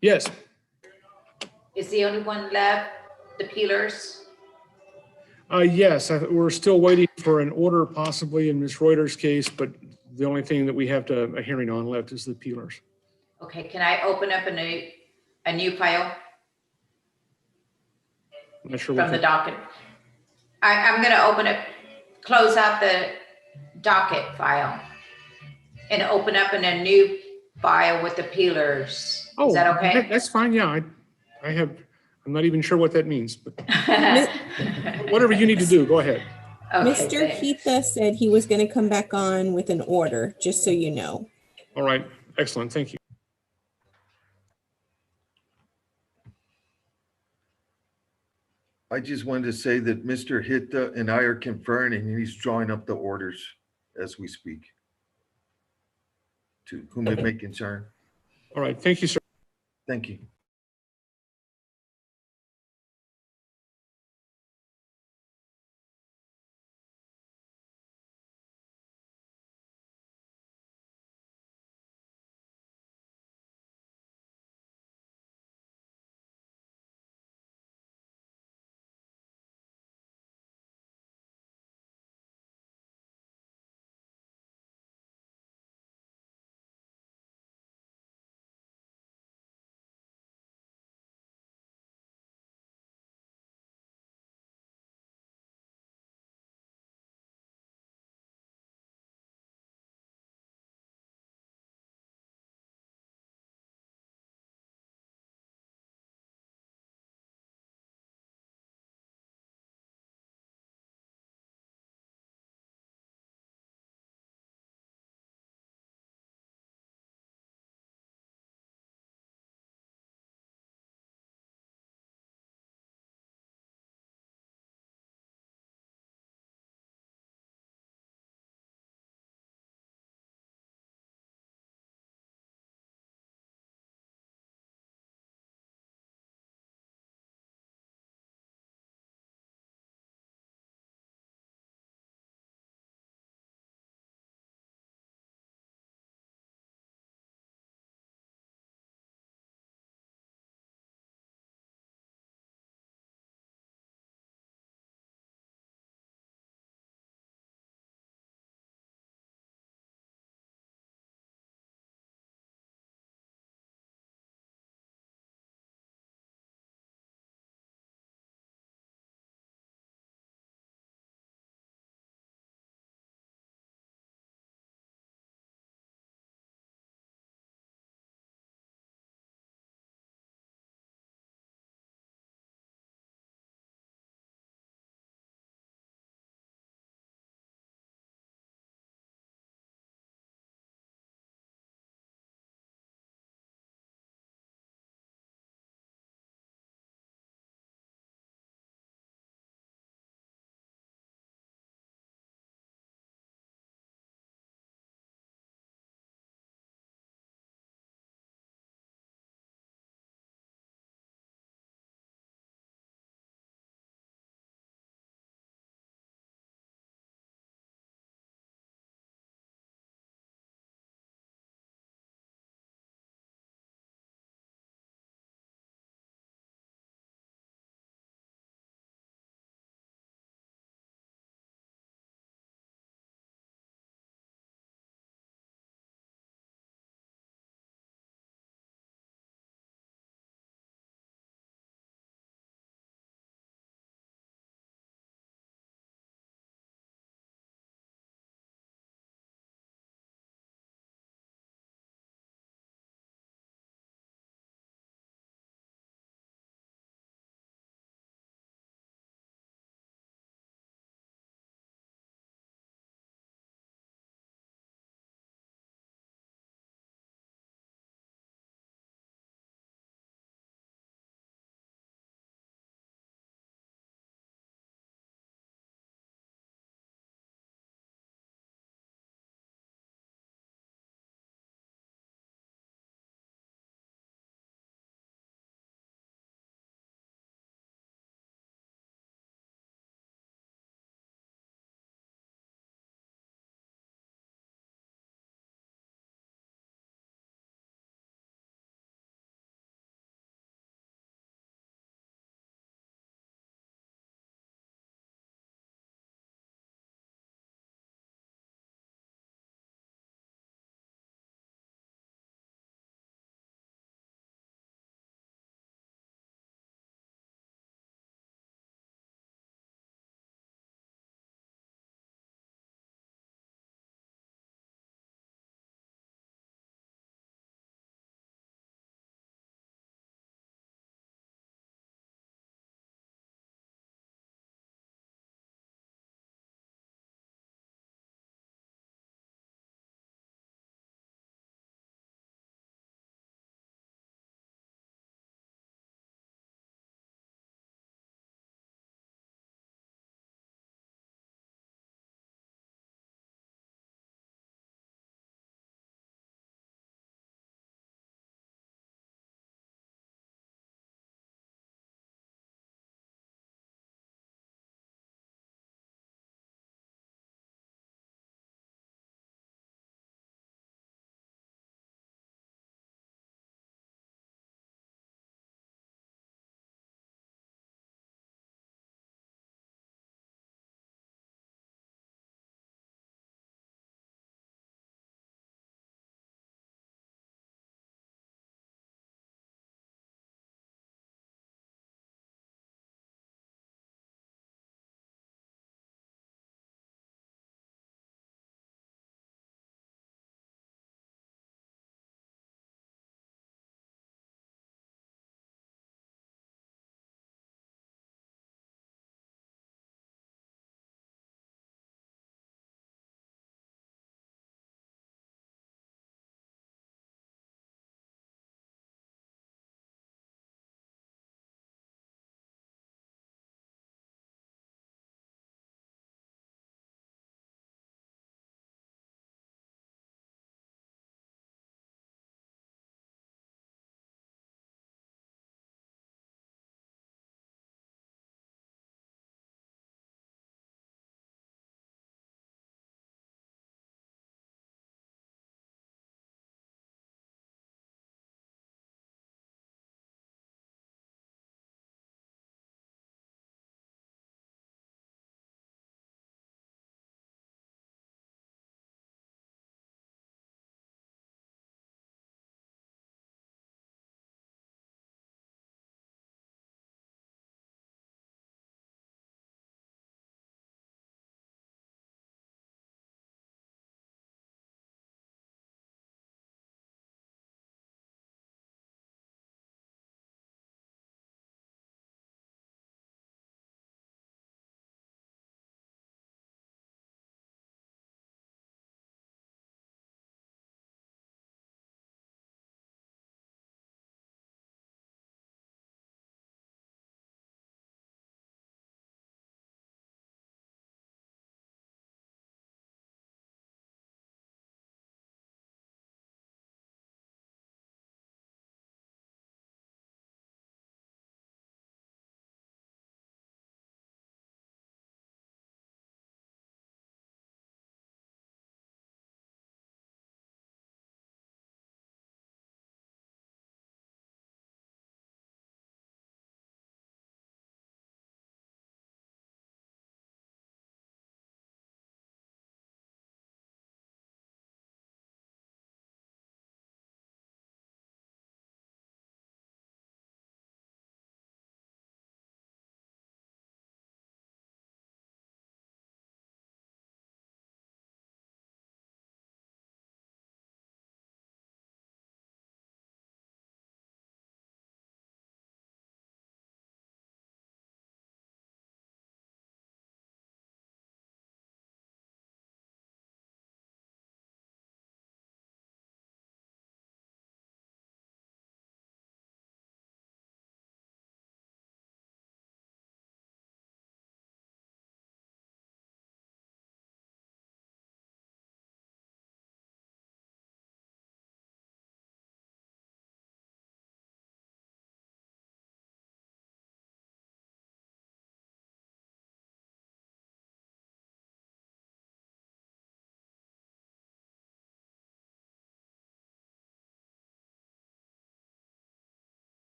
Yes.
Is the only one left the peelers?
Yes, we're still waiting for an order possibly in Ms. Reuter's case, but the only thing that we have a hearing on left is the peelers.
Okay, can I open up a new file
I'm not sure
from
what
the
that,
docket? I'm gonna close out the docket file and open up in a new file with the peelers.
oh,
Is that okay?
that's fine. Yeah, I'm not even sure what that means, but whatever you need to do, go ahead.
Okay,
Mr.
thanks.
Keitha said he was going to come back on with an order, just so you know.
All right, excellent. Thank you.
I just wanted to say that Mr. Hitta and I are conferring and he's drawing up the orders as we speak. To whom it may concern.
All right, thank you, sir.
Thank you.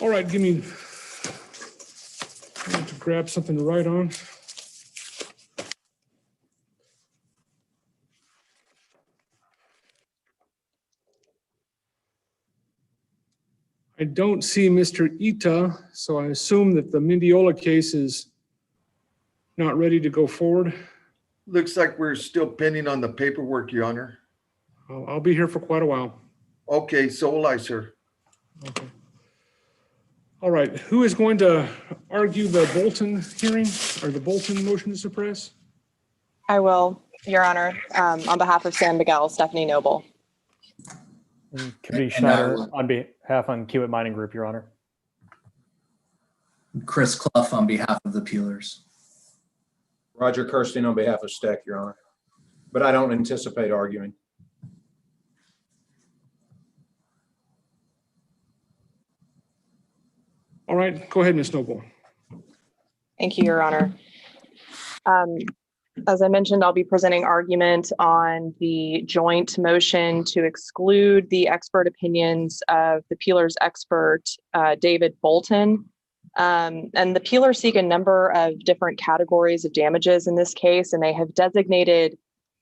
All right, give me, I need to grab something to write on. I don't see Mr. Ita, so I assume that the Mendiola case is not ready to go forward.
Looks like we're still pending on the paperwork, Your Honor.
I'll be here for quite a while.
Okay, so will I, sir.
Okay. All right, who is going to argue the Bolton hearing or the Bolton motion to suppress?
I will, Your Honor, on behalf of San Miguel, Stephanie Noble.
Cody Schneider on behalf on Kiewit Mining Group, Your Honor.
Chris Clough on behalf of the Peelers.
Roger Kirstein on behalf of Steck, Your Honor. But I don't anticipate arguing.
All right, go ahead, Ms. Noble.
Thank you, Your Honor. As I mentioned, I'll be presenting argument on the joint motion to exclude the expert opinions of the Peelers expert, David Bolton. And the Peelers seek a number of different categories of damages in this case, and they have designated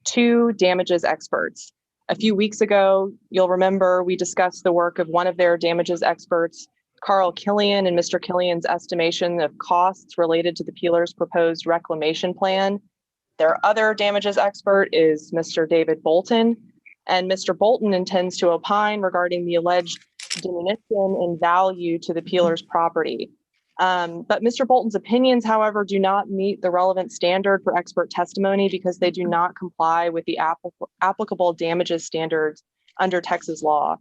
2 damages experts. A few weeks ago, you'll remember we discussed the work of one of their damages experts, Carl Killian, and Mr. Killian's estimation of costs related to the Peelers' proposed reclamation plan. Their other damages expert is Mr. David Bolton, and Mr. Bolton intends to opine regarding the alleged diminution in value to the Peelers' property. But Mr. Bolton's opinions, however, do not meet the relevant standard for expert testimony because they do not comply with the applicable damages standards under Texas law.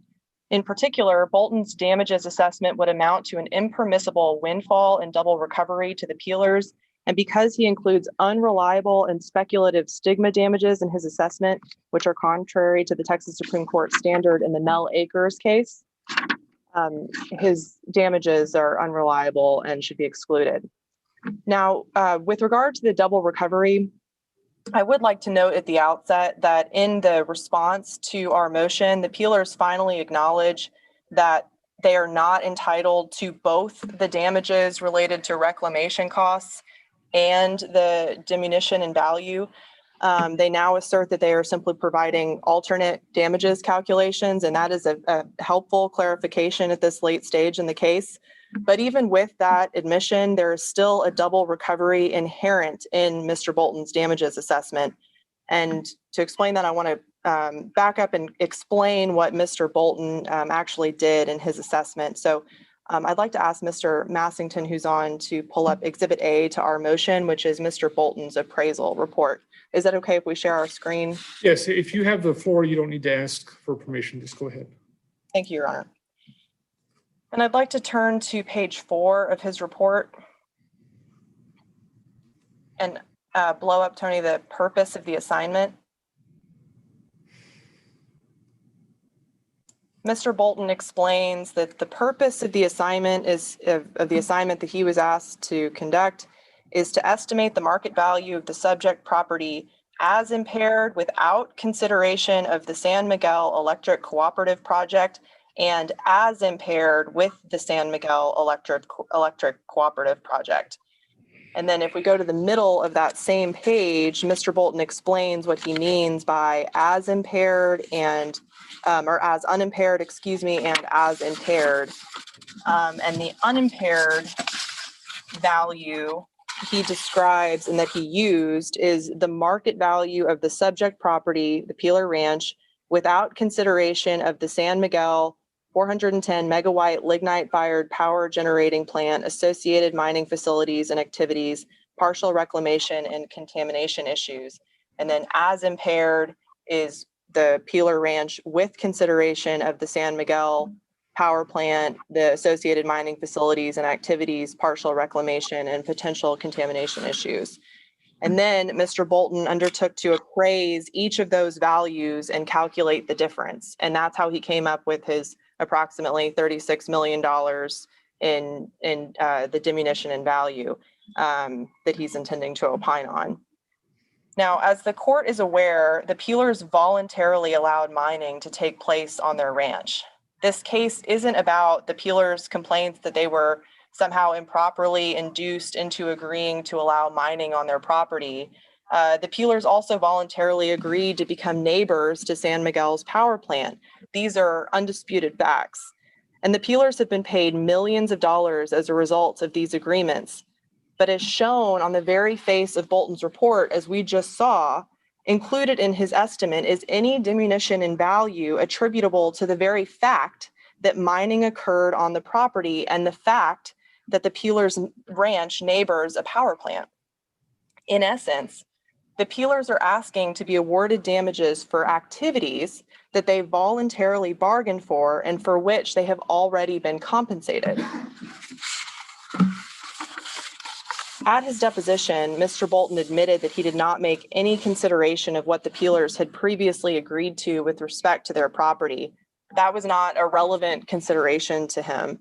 In particular, Bolton's damages assessment would amount to an impermissible windfall and double recovery to the Peelers. And because he includes unreliable and speculative stigma damages in his assessment, which are contrary to the Texas Supreme Court standard in the Mel Akers case, his damages are unreliable and should be excluded. Now, with regard to the double recovery, I would like to note at the outset that in the response to our motion, the Peelers finally acknowledge that they are not entitled to both the damages related to reclamation costs and the diminution in value. They now assert that they are simply providing alternate damages calculations, and that is a helpful clarification at this late stage in the case. But even with that admission, there is still a double recovery inherent in Mr. Bolton's damages assessment. And to explain that, I want to back up and explain what Mr. Bolton actually did in his assessment. So I'd like to ask Mr. Massington, who's on, to pull up Exhibit A to our motion, which is Mr. Bolton's appraisal report. Is that okay if we share our screen?
Yes, if you have the floor, you don't need to ask for permission. Just go ahead.
Thank you, Your Honor. And I'd like to turn to page 4 of his report and blow up, Tony, the purpose of the assignment. Mr. Bolton explains that the purpose of the assignment that he was asked to conduct is to estimate the market value of the subject property as impaired without consideration of the San Miguel Electric Cooperative Project and as impaired with the San Miguel Electric Cooperative Project. And then if we go to the middle of that same page, Mr. Bolton explains what he means by as impaired and, or as unimpaired, excuse me, and as impaired. And the unimpaired value he describes and that he used is the market value of the subject property, the Peeler Ranch, without consideration of the San Miguel 410 megawatt lignite-fired power generating plant, associated mining facilities and activities, partial reclamation and contamination issues. And then as impaired is the Peeler Ranch with consideration of the San Miguel power plant, the associated mining facilities and activities, partial reclamation and potential contamination issues. And then Mr. Bolton undertook to appraise each of those values and calculate the difference. And that's how he came up with his approximately $36 million in the diminution in value that he's intending to opine on. Now, as the court is aware, the Peelers voluntarily allowed mining to take place on their ranch. This case isn't about the Peelers' complaints that they were somehow improperly induced into agreeing to allow mining on their property. The Peelers also voluntarily agreed to become neighbors to San Miguel's power plant. These are undisputed facts. And the Peelers have been paid millions of dollars as a result of these agreements. But as shown on the very face of Bolton's report, as we just saw, included in his estimate is any diminution in value attributable to the very fact that mining occurred on the property and the fact that the Peelers ranch neighbors a power plant. In essence, the Peelers are asking to be awarded damages for activities that they voluntarily bargained for and for which they have already been compensated. At his deposition, Mr. Bolton admitted that he did not make any consideration of what the Peelers had previously agreed to with respect to their property. That was not a relevant consideration to him.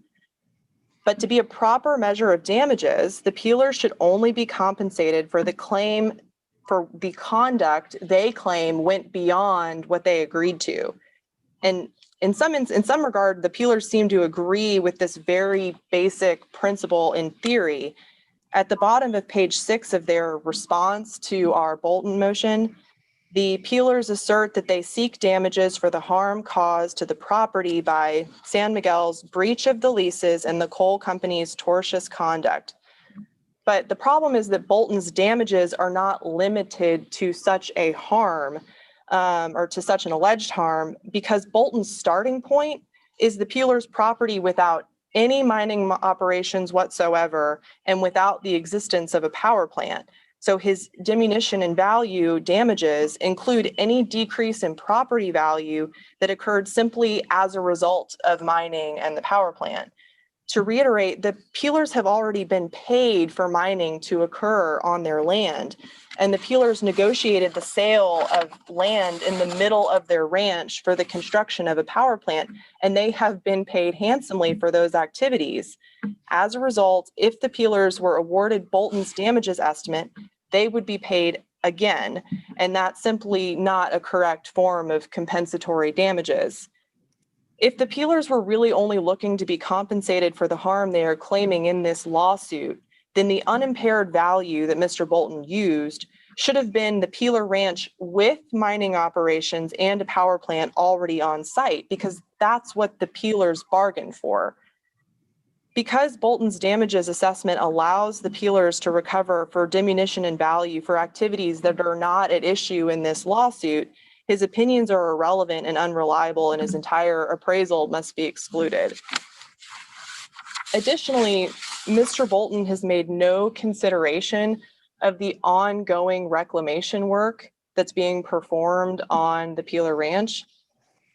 But to be a proper measure of damages, the Peelers should only be compensated for the conduct they claim went beyond what they agreed to. And in some regard, the Peelers seem to agree with this very basic principle in theory. At the bottom of page 6 of their response to our Bolton motion, the Peelers assert that they seek damages for the harm caused to the property by San Miguel's breach of the leases and the coal company's tortious conduct. But the problem is that Bolton's damages are not limited to such a harm or to such an alleged harm, because Bolton's starting point is the Peelers' property without any mining operations whatsoever and without the existence of a power plant. So his diminution in value damages include any decrease in property value that occurred simply as a result of mining and the power plant. To reiterate, the Peelers have already been paid for mining to occur on their land, and the Peelers negotiated the sale of land in the middle of their ranch for the construction of a power plant, and they have been paid handsomely for those activities. As a result, if the Peelers were awarded Bolton's damages estimate, they would be paid again, and that's simply not a correct form of compensatory damages. If the Peelers were really only looking to be compensated for the harm they are claiming in this lawsuit, then the unimpaired value that Mr. Bolton used should have been the Peeler Ranch with mining operations and a power plant already on site, because that's what the Peelers bargained for. Because Bolton's damages assessment allows the Peelers to recover for diminution in value for activities that are not at issue in this lawsuit, his opinions are irrelevant and unreliable, and his entire appraisal must be excluded. Additionally, Mr. Bolton has made no consideration of the ongoing reclamation work that's being performed on the Peeler Ranch.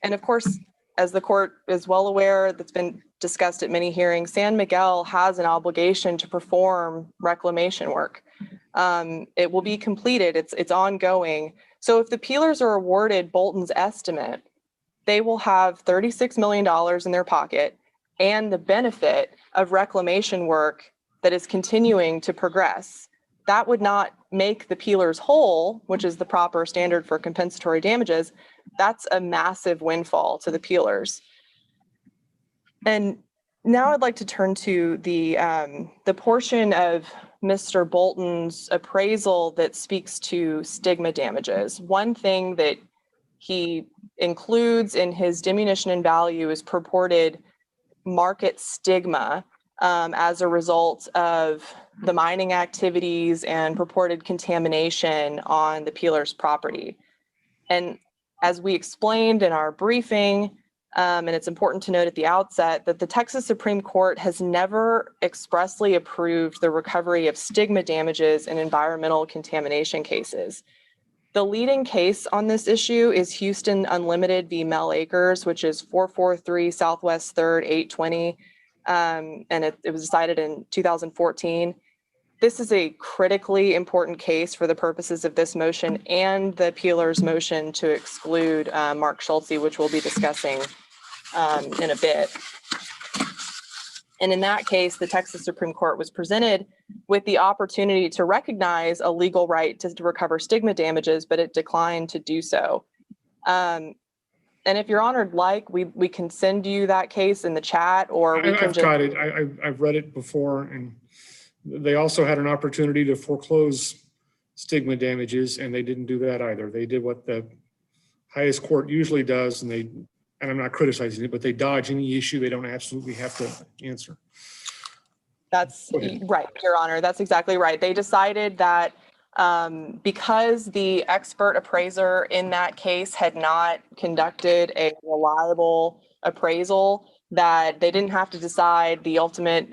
And of course, as the court is well aware, that's been discussed at many hearings, San Miguel has an obligation to perform reclamation work. It will be completed, it's ongoing. So if the Peelers are awarded Bolton's estimate, they will have $36 million in their pocket and the benefit of reclamation work that is continuing to progress. That would not make the Peelers whole, which is the proper standard for compensatory damages. That's a massive windfall to the Peelers. And now I'd like to turn to the portion of Mr. Bolton's appraisal that speaks to stigma damages. One thing that he includes in his diminution in value is purported market stigma as a result of the mining activities and purported contamination on the Peelers' property. And as we explained in our briefing, and it's important to note at the outset that the Texas Supreme Court has never expressly approved the recovery of stigma damages in environmental contamination cases. The leading case on this issue is Houston Unlimited v. Mel Acres, which is 443 Southwest 3rd 820, and it was decided in 2014. This is a critically important case for the purposes of this motion and the Peelers' motion to exclude Mark Schultze, which we'll be discussing in a bit. And in that case, the Texas Supreme Court was presented with the opportunity to recognize a legal right to recover stigma damages, but it declined to do so. And if your honor would like, we can send you that case in the chat, or we can
I've
just.
got it. I've read it before, and they also had an opportunity to foreclose stigma damages, and they didn't do that either. They did what the highest court usually does, and I'm not criticizing it, but they dodge any issue they don't absolutely have to answer.
That's right, Your Honor. That's exactly right. They decided that because the expert appraiser in that case had not conducted a reliable appraisal, that they didn't have to decide the ultimate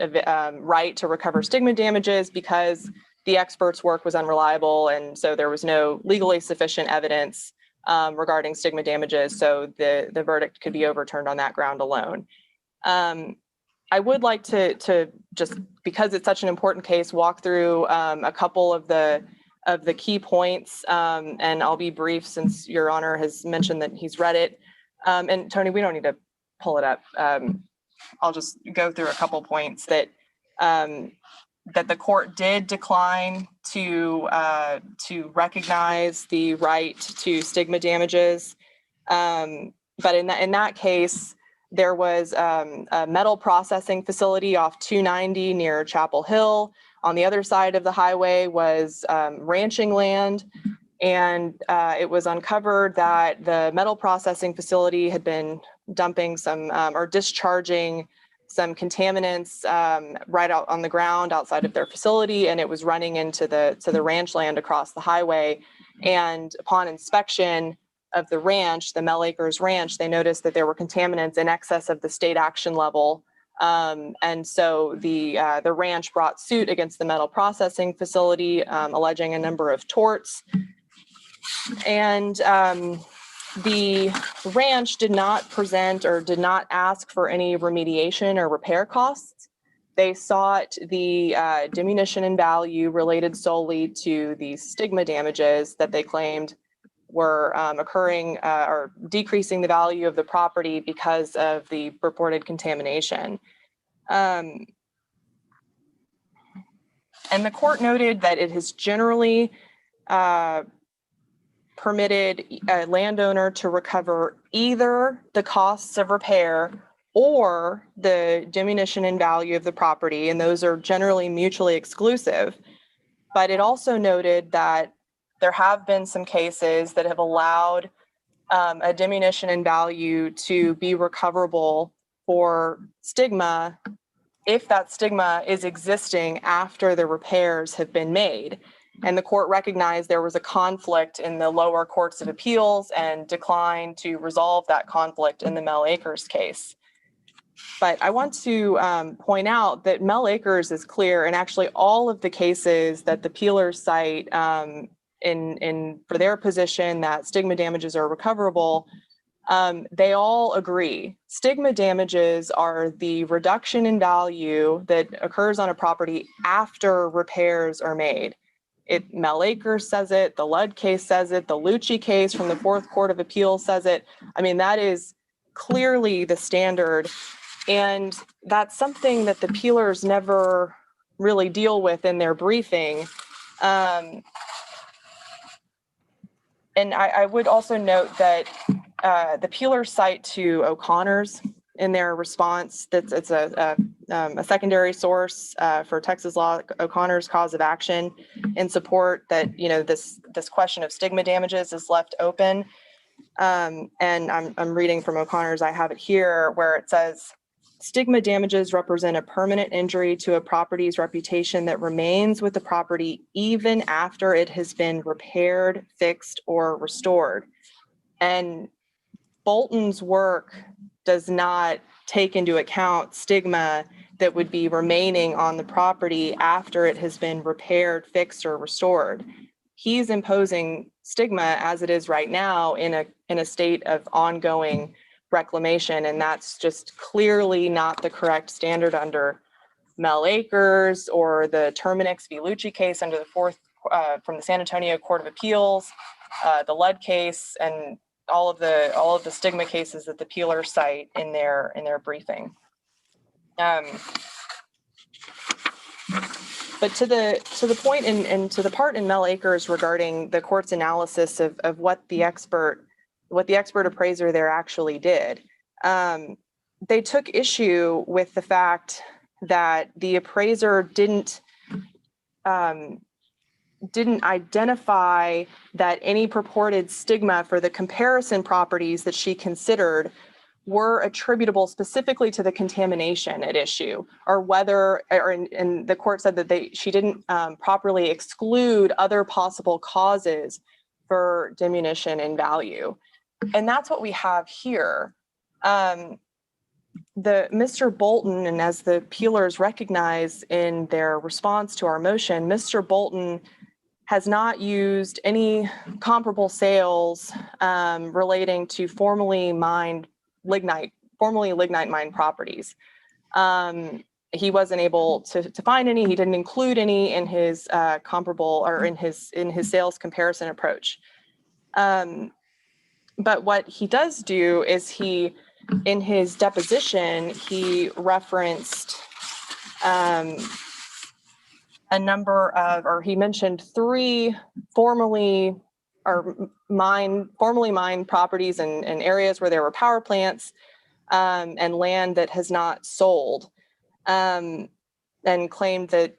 right to recover stigma damages because the expert's work was unreliable, and so there was no legally sufficient evidence regarding stigma damages, so the verdict could be overturned on that ground alone. I would like to just, because it's such an important case, walk through a couple of the key points, and I'll be brief since Your Honor has mentioned that he's read it. And Tony, we don't need to pull it up. I'll just go through a couple points that the court did decline to recognize the right to stigma damages. But in that case, there was a metal processing facility off 290 near Chapel Hill. On the other side of the highway was ranching land, and it was uncovered that the metal processing facility had been dumping some or discharging some contaminants right out on the ground outside of their facility, and it was running into the ranch land across the highway. And upon inspection of the ranch, the Mel Acres Ranch, they noticed that there were contaminants in excess of the state action level. And so the ranch brought suit against the metal processing facility, alleging a number of torts. And the ranch did not present or did not ask for any remediation or repair costs. They sought the diminution in value related solely to the stigma damages that they claimed were occurring or decreasing the value of the property because of the purported contamination. And the court noted that it has generally permitted a landowner to recover either the costs of repair or the diminution in value of the property, and those are generally mutually exclusive. But it also noted that there have been some cases that have allowed a diminution in value to be recoverable for stigma if that stigma is existing after the repairs have been made. And the court recognized there was a conflict in the lower courts of appeals and declined to resolve that conflict in the Mel Acres case. But I want to point out that Mel Acres is clear, and actually all of the cases that the Peelers cite for their position that stigma damages are recoverable, they all agree. Stigma damages are the reduction in value that occurs on a property after repairs are made. Mel Acres says it, the Ludd case says it, the Lucci case from the Fourth Court of Appeals says it. I mean, that is clearly the standard. And that's something that the Peelers never really deal with in their briefing. And I would also note that the Peelers cite to O'Connor's in their response. It's a secondary source for Texas law, O'Connor's cause of action, in support that, you know, this question of stigma damages is left open. And I'm reading from O'Connor's. I have it here, where it says, stigma damages represent a permanent injury to a property's reputation that remains with the property even after it has been repaired, fixed, or restored. And Bolton's work does not take into account stigma that would be remaining on the property after it has been repaired, fixed, or restored. He's imposing stigma as it is right now in a state of ongoing reclamation, and that's just clearly not the correct standard under Mel Acres or the Terminix v. Lucci case under the fourth from the San Antonio Court of Appeals, the Ludd case, and all of the stigma cases that the Peelers cite in their briefing. But to the point and to the part in Mel Acres regarding the court's analysis of what the expert the expert appraiser there actually did. They took issue with the fact that the appraiser didn't identify that any purported stigma for the comparison properties that she considered were attributable specifically to the contamination at issue, or whether, and the court said that she didn't properly exclude other possible causes for diminution in value. And that's what we have here. Mr. Bolton, and as the peelers recognize in their response to our motion, Mr. Bolton has not used any comparable sales relating to formerly lignite mine properties. He wasn't able to find any. He didn't include any in his comparable or in his sales comparison approach. But what he does do is in his deposition, he referenced he mentioned 3 formerly mined properties and areas where there were power plants and land that has not sold, and claimed that,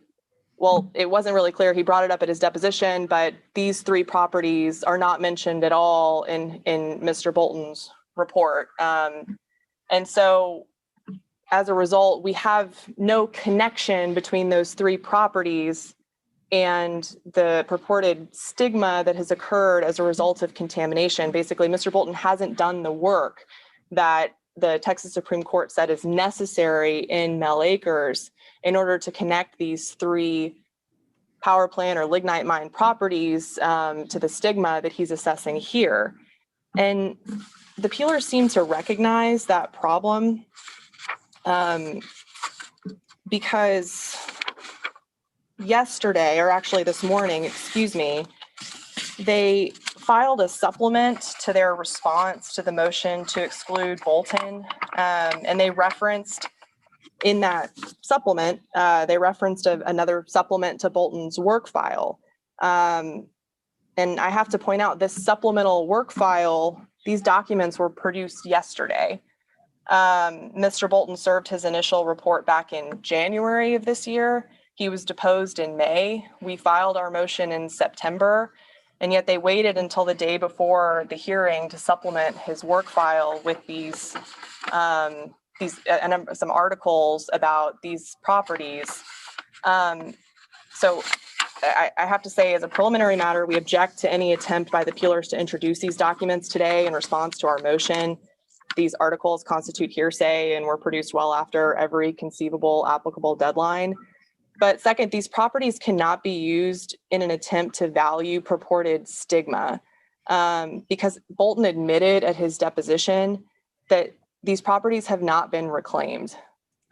well, it wasn't really clear. He brought it up at his deposition, but these 3 properties are not mentioned at all in Mr. Bolton's report. And so as a result, we have no connection between those 3 properties and the purported stigma that has occurred as a result of contamination. Basically, Mr. Bolton hasn't done the work that the Texas Supreme Court said is necessary in Mel Acres in order to connect these 3 power plant or lignite mine properties to the stigma that he's assessing here. And the peelers seem to recognize that problem because yesterday, or actually this morning, they filed a supplement to their response to the motion to exclude Bolton. And they referenced in that supplement, another supplement to Bolton's work file. And I have to point out, this supplemental work file, these documents were produced yesterday. Mr. Bolton served his initial report back in January of this year. He was deposed in May. We filed our motion in September, and yet they waited until the day before the hearing to supplement his work file with some articles about these properties. So I have to say, as a preliminary matter, we object to any attempt by the peelers to introduce these documents today in response to our motion. These articles constitute hearsay and were produced well after every conceivable applicable deadline. But second, these properties cannot be used in an attempt to value purported stigma, because Bolton admitted at his deposition that these properties have not been reclaimed.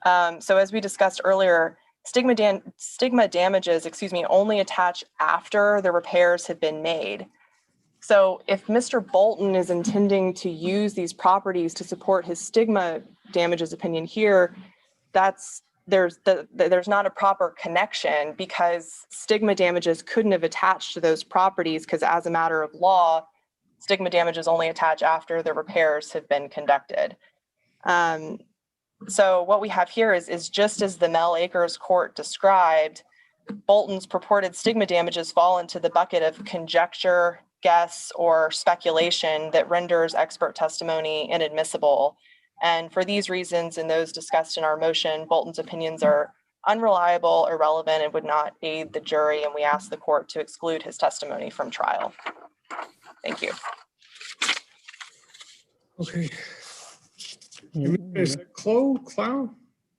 So as we discussed earlier, stigma damages, only attach after the repairs have been made. So if Mr. Bolton is intending to use these properties to support his stigma damages opinion here, there's not a proper connection, because stigma damages couldn't have attached to those properties, because as a matter of law, stigma damages only attach after the repairs have been conducted. So what we have here is just as the Mel Acres court described, Bolton's purported stigma damages fall into the bucket of conjecture, guess, or speculation that renders expert testimony inadmissible. And for these reasons and those discussed in our motion, Bolton's opinions are unreliable, irrelevant, and would not aid the jury, and we ask the court to exclude his testimony from trial. Thank you.
Okay. Is it Clow?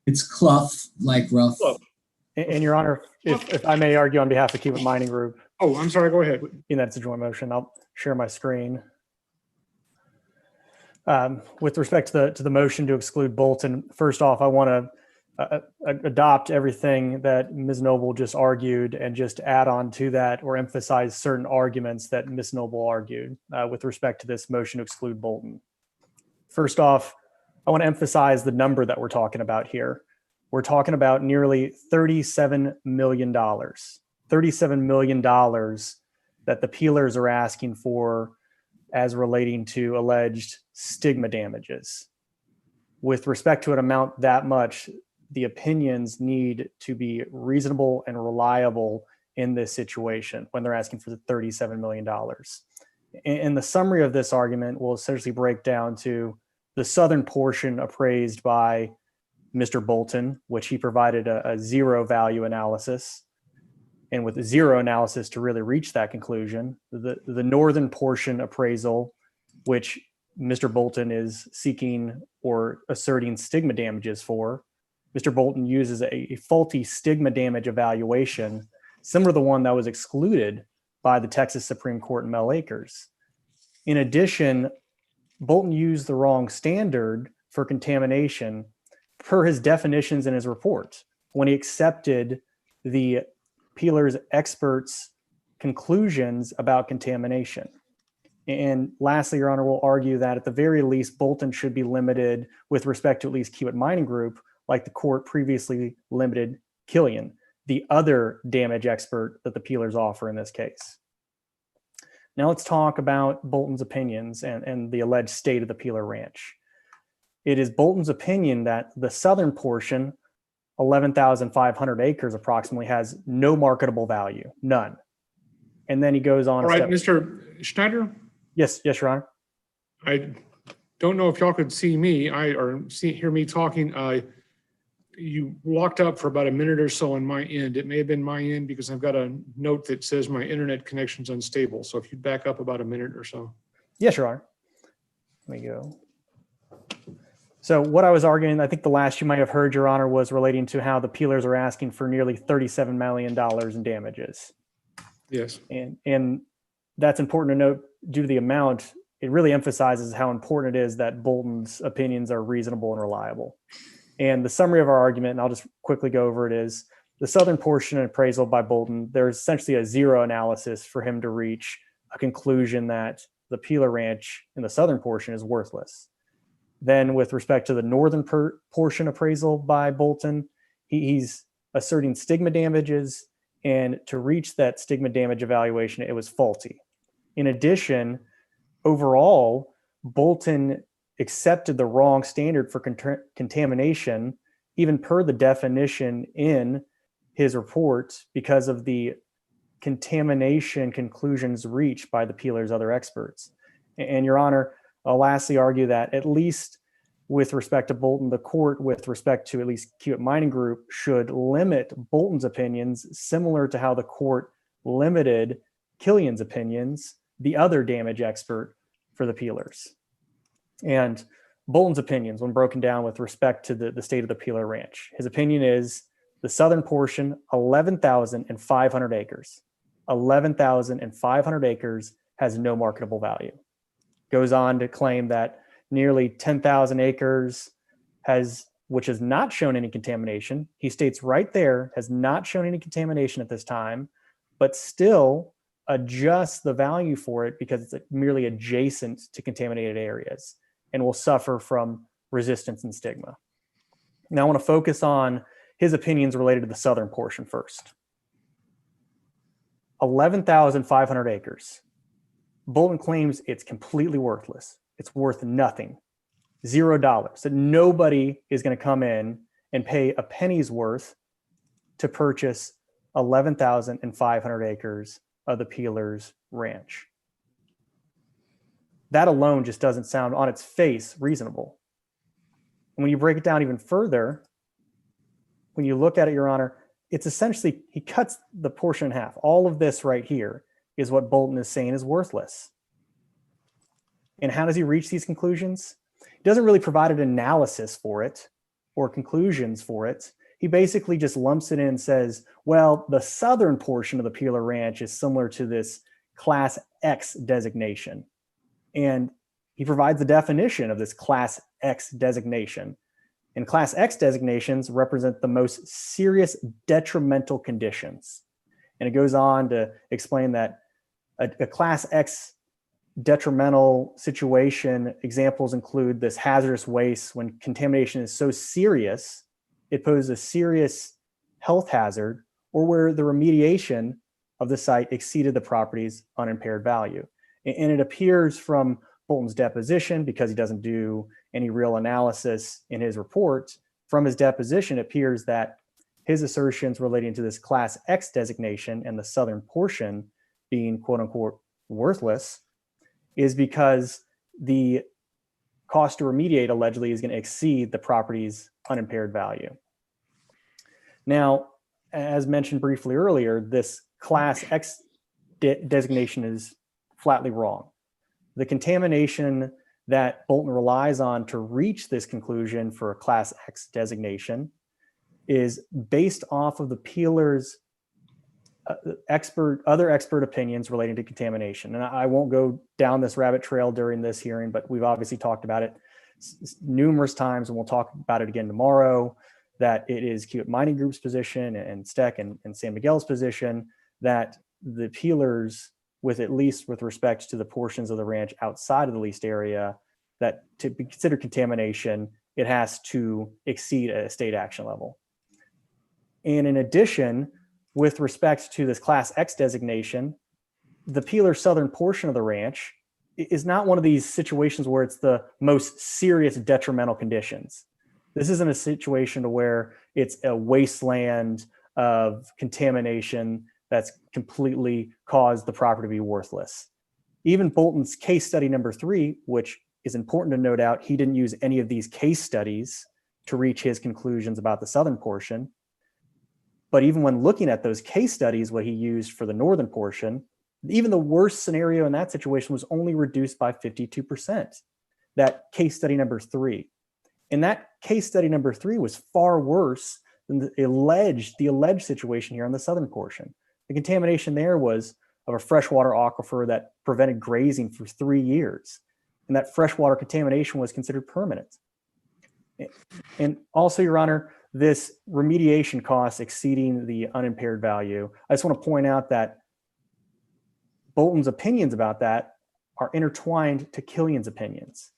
It's Clough, like rough.
And Your Honor, if I may argue on behalf of Kiewit Mining Group.
Oh, I'm sorry, go ahead.
That's a joint motion. I'll share my screen. With respect to the motion to exclude Bolton, first off, I want to adopt everything that Ms. Noble just argued and just add on to that or emphasize certain arguments that Ms. Noble argued with respect to this motion to exclude Bolton. First off, I want to emphasize the number that we're talking about here. We're talking about nearly $37 million. $37 million that the peelers are asking for as relating to alleged stigma damages. With respect to an amount that much, the opinions need to be reasonable and reliable in this situation when they're asking for the $37 million. And the summary of this argument will essentially break down to the southern portion appraised by Mr. Bolton, which he provided a zero value analysis. And with zero analysis to really reach that conclusion, the northern portion appraisal, which Mr. Bolton is seeking or asserting stigma damages for, Mr. Bolton uses a faulty stigma damage evaluation, similar to the one that was excluded by the Texas Supreme Court in Mel Acres. In addition, Bolton used the wrong standard for contamination per his definitions in his report when he accepted the peeler's experts' conclusions about contamination. And lastly, Your Honor, will argue that at the very least, Bolton should be limited with respect to at least Kiewit Mining Group, like the court previously limited Killian, the other damage expert that the peelers offer in this case. Now let's talk about Bolton's opinions and the alleged state of the Peeler Ranch. It is Bolton's opinion that the southern portion, 11,500 acres approximately, has no marketable value, none. And then he goes on.
All right, Mr. Schneider?
Yes, Your Honor.
I don't know if y'all could see me hear me talking. You locked up for about a minute or so on my end. It may have been my end because I've got a note that says my internet connection's unstable. So if you back up about a minute or so.
Yes, Your Honor. Let me go. So what I was arguing, I think the last you might have heard, Your Honor, was relating to how the peelers are asking for nearly $37 million in damages.
Yes.
And that's important to note due to the amount. It really emphasizes how important it is that Bolton's opinions are reasonable and reliable. And the summary of our argument, and I'll just quickly go over it, is the southern portion appraisal by Bolton, there's essentially a zero analysis for him to reach a conclusion that the Peeler Ranch in the southern portion is worthless. Then with respect to the northern portion appraisal by Bolton, he's asserting stigma damages, and to reach that stigma damage evaluation, it was faulty. In addition, overall, Bolton accepted the wrong standard for contamination, even per the definition in his report, because of the contamination conclusions reached by the peeler's other experts. And Your Honor, I'll lastly argue that at least with respect to Bolton, the court with respect to at least Kiewit Mining Group should limit Bolton's opinions similar to how the court limited Killian's opinions, the other damage expert for the peelers. And Bolton's opinions, when broken down with respect to the state of the Peeler Ranch, his opinion is the southern portion, 11,500 acres. 11,500 acres has no marketable value. Goes on to claim that nearly 10,000 acres which has not shown any contamination. He states right there, has not shown any contamination at this time, but still adjusts the value for it because it's merely adjacent to contaminated areas and will suffer from resistance and stigma. Now I want to focus on his opinions related to the southern portion first. 11,500 acres. Bolton claims it's completely worthless. It's worth nothing, $0. So nobody is going to come in and pay a penny's worth to purchase 11,500 acres of the Peeler's Ranch. That alone just doesn't sound on its face reasonable. And when you break it down even further, when you look at it, Your Honor, it's essentially, he cuts the portion in half. All of this right here is what Bolton is saying is worthless. And how does he reach these conclusions? He doesn't really provide an analysis for it or conclusions for it. He basically just lumps it in and says, well, the southern portion of the Peeler Ranch is similar to this Class X designation. And he provides the definition of this Class X designation. And Class X designations represent the most serious detrimental conditions. And it goes on to explain that a Class X detrimental situation examples include this hazardous waste when contamination is so serious, it poses a serious health hazard, or where the remediation of the site exceeded the property's unimpaired value. And it appears from Bolton's deposition, because he doesn't do any real analysis in his report, from his deposition, it appears that his assertions relating to this Class X designation and the southern portion being quote unquote worthless is because the cost to remediate allegedly is going to exceed the property's unimpaired value. Now, as mentioned briefly earlier, this Class X designation is flatly wrong. The contamination that Bolton relies on to reach this conclusion for a Class X designation is based off of the peeler's other expert opinions relating to contamination. And I won't go down this rabbit trail during this hearing, but we've obviously talked about it numerous times, and we'll talk about it again tomorrow, that it is Kiewit Mining Group's position and Steck and San Miguel's position that the peelers, with at least with respect to the portions of the ranch outside of the leased area, that to be considered contamination, it has to exceed a state action level. And in addition, with respect to this Class X designation, the peeler southern portion of the ranch is not one of these situations where it's the most serious detrimental conditions. This isn't a situation to where it's a wasteland of contamination that's completely caused the property to be worthless. Even Bolton's case study number 3, which is important to note out, he didn't use any of these case studies to reach his conclusions about the southern portion. But even when looking at those case studies, what he used for the northern portion, even the worst scenario in that situation was only reduced by 52%. That case study number 3. And that case study number 3 was far worse than the alleged situation here on the southern portion. The contamination there was of a freshwater aquifer that prevented grazing for 3 years. And that freshwater contamination was considered permanent. And also, Your Honor, this remediation cost exceeding the unimpaired value, I just want to point out that Bolton's opinions about that are intertwined to Killian's opinions,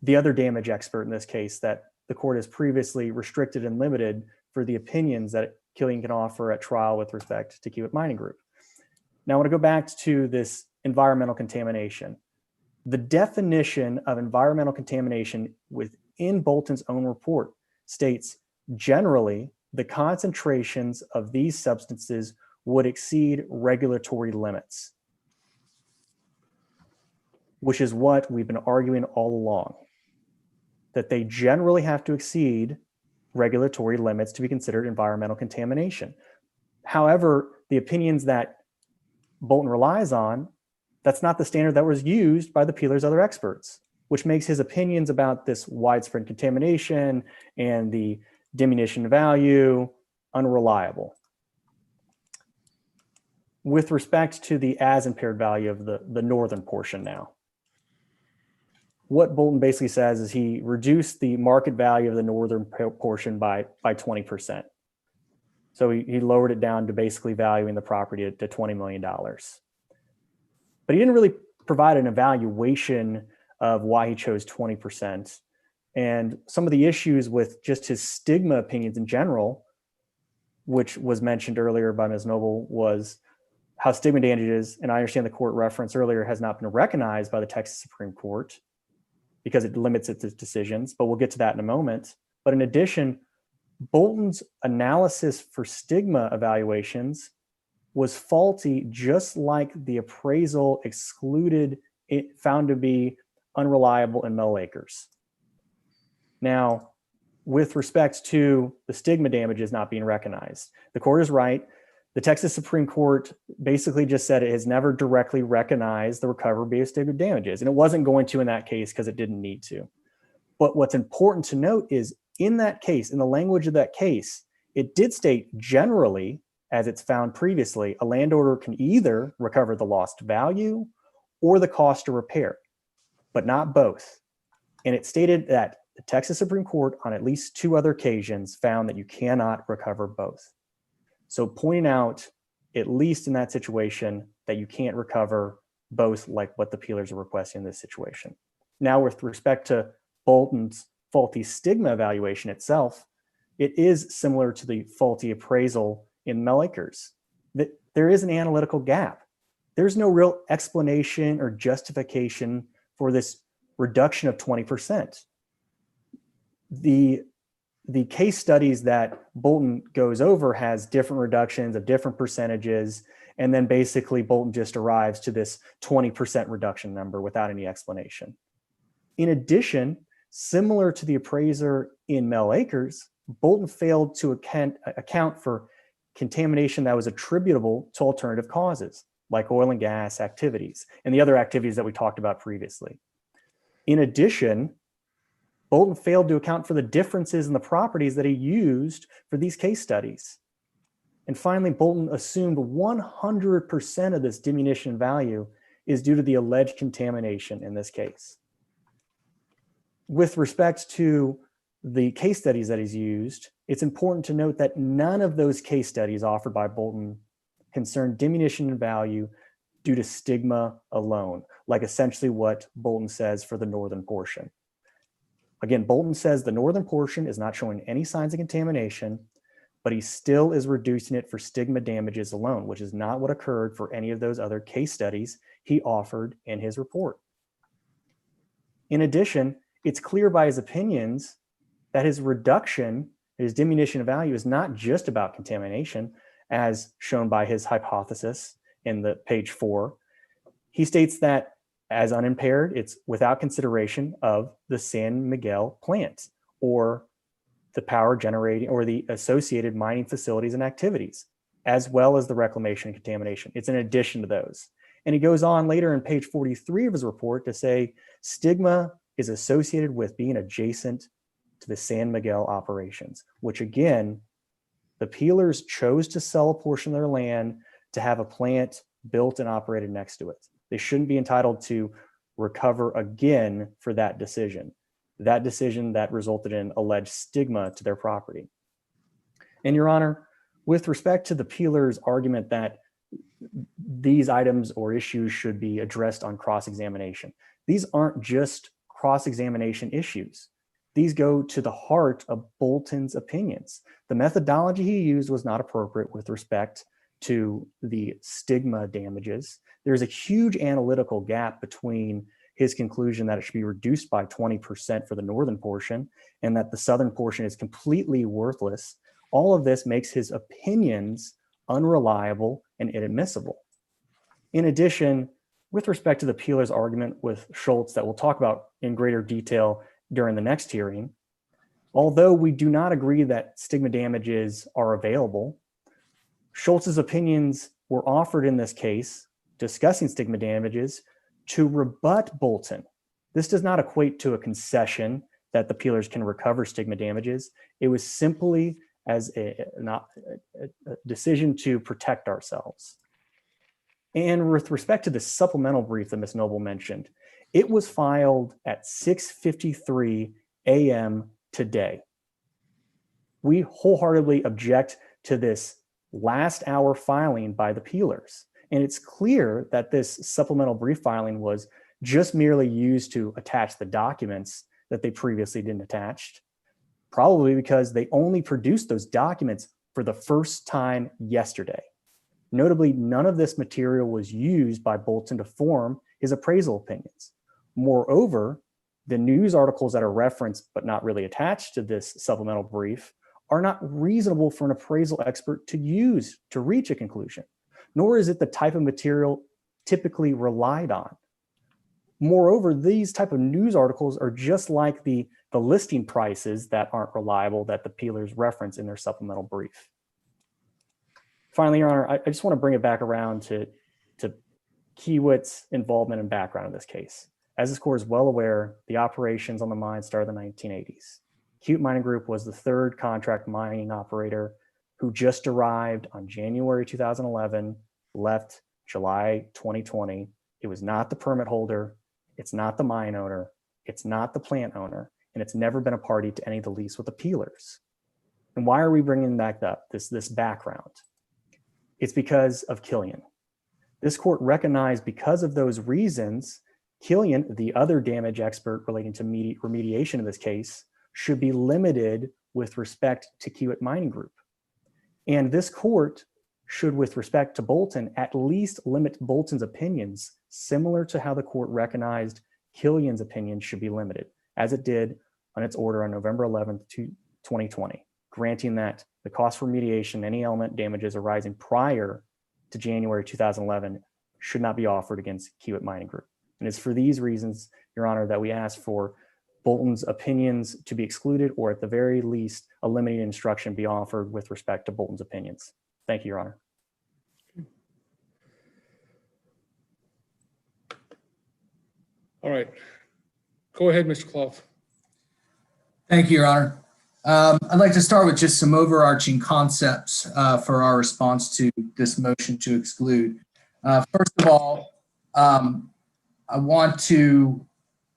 the other damage expert in this case that the court has previously restricted and limited for the opinions that Killian can offer at trial with respect to Kiewit Mining Group. Now I want to go back to this environmental contamination. The definition of environmental contamination within Bolton's own report states, generally, the concentrations of these substances would exceed regulatory limits, which is what we've been arguing all along, that they generally have to exceed regulatory limits to be considered environmental contamination. However, the opinions that Bolton relies on, that's not the standard that was used by the peeler's other experts, which makes his opinions about this widespread contamination and the diminution of value unreliable. With respect to the as impaired value of the northern portion now, what Bolton basically says is he reduced the market value of the northern portion by 20%. So he lowered it down to basically valuing the property to $20 million. But he didn't really provide an evaluation of why he chose 20%. And some of the issues with just his stigma opinions in general, which was mentioned earlier by Ms. Noble, was how stigma damages, and I understand the court reference earlier, has not been recognized by the Texas Supreme Court because it limits its decisions, but we'll get to that in a moment. But in addition, Bolton's analysis for stigma evaluations was faulty, just like the appraisal excluded it found to be unreliable in Mel Acres. Now, with respect to the stigma damages not being recognized, the court is right. The Texas Supreme Court basically just said it has never directly recognized the recoverability of stigma damages, and it wasn't going to in that case because it didn't need to. But what's important to note is in that case, in the language of that case, it did state generally, as it's found previously, a landowner can either recover the lost value or the cost to repair, but not both. And it stated that the Texas Supreme Court on at least 2 other occasions found that you cannot recover both. So pointing out, at least in that situation, that you can't recover both like what the peelers are requesting in this situation. Now, with respect to Bolton's faulty stigma evaluation itself, it is similar to the faulty appraisal in Mel Acres. That there is an analytical gap. there's no real explanation or justification for this reduction of 20%. The case studies that Bolton goes over has different reductions of different percentages, and then basically Bolton just arrives to this 20% reduction number without any explanation. In addition, similar to the appraiser in Mel Acres, Bolton failed to account for contamination that was attributable to alternative causes, like oil and gas activities and the other activities that we talked about previously. In addition, Bolton failed to account for the differences in the properties that he used for these case studies. And finally, Bolton assumed 100% of this diminution in value is due to the alleged contamination in this case. With respect to the case studies that he's used, it's important to note that none of those case studies offered by Bolton concern diminution in value due to stigma alone, like essentially what Bolton says for the northern portion. Again, Bolton says the northern portion is not showing any signs of contamination, but he still is reducing it for stigma damages alone, which is not what occurred for any of those other case studies he offered in his report. In addition, it's clear by his opinions that his reduction, his diminution of value is not just about contamination, as shown by his hypothesis in the page 4. He states that as unimpaired, it's without consideration of the San Miguel plant or the power generating or the associated mining facilities and activities, as well as the reclamation and contamination. It's in addition to those. And he goes on later in page 43 of his report to say stigma is associated with being adjacent to the San Miguel operations, which again, the Peelers chose to sell a portion of their land to have a plant built and operated next to it. They shouldn't be entitled to recover again for that decision that resulted in alleged stigma to their property. And Your Honor, with respect to the Peelers' argument that these items or issues should be addressed on cross-examination, these aren't just cross-examination issues. These go to the heart of Bolton's opinions. The methodology he used was not appropriate with respect to the stigma damages. There's a huge analytical gap between his conclusion that it should be reduced by 20% for the northern portion and that the southern portion is completely worthless. All of this makes his opinions unreliable and inadmissible. In addition, with respect to the Peelers' argument with Schultz that we'll talk about in greater detail during the next hearing, although we do not agree that stigma damages are available, Schultz's opinions were offered in this case discussing stigma damages to rebut Bolton. This does not equate to a concession that the Peelers can recover stigma damages. It was simply as a decision to protect ourselves. And with respect to the supplemental brief that Ms. Noble mentioned, it was filed at 6:53 a.m. today. We wholeheartedly object to this last hour filing by the Peelers. And it's clear that this supplemental brief filing was just merely used to attach the documents that they previously didn't attach, probably because they only produced those documents for the first time yesterday. Notably, none of this material was used by Bolton to form his appraisal opinions. Moreover, the news articles that are referenced but not really attached to this supplemental brief are not reasonable for an appraisal expert to use to reach a conclusion, nor is it the type of material typically relied on. Moreover, these type of news articles are just like the listing prices that aren't reliable that the Peelers reference in their supplemental brief. Finally, Your Honor, I just want to bring it back around to Kiewit's involvement and background in this case. As this court is well aware, the operations on the mine started in the 1980s. Kiewit Mining Group was the third contract mining operator who just arrived on January 2011, left July 2020. It was not the permit holder, it's not the mine owner, it's not the plant owner, and it's never been a party to any of the lease with the Peelers. And why are we bringing back up this background? It's because of Killian. This court recognized because of those reasons, Killian, the other damage expert relating to remediation of this case, should be limited with respect to Kiewit Mining Group. And this court should, with respect to Bolton, at least limit Bolton's opinions similar to how the court recognized Killian's opinion should be limited, as it did on its order on November 11th, 2020, granting that the cost for remediation, any element damages arising prior to January 2011 should not be offered against Kiewit Mining Group. And it's for these reasons, Your Honor, that we ask for Bolton's opinions to be excluded, or at the very least, a limiting instruction be offered with respect to Bolton's opinions. Thank you, Your Honor.
All right. Go ahead, Mr. Clough.
Thank you, Your Honor. I'd like to start with just some overarching concepts for our response to this motion to exclude. First of all, I want to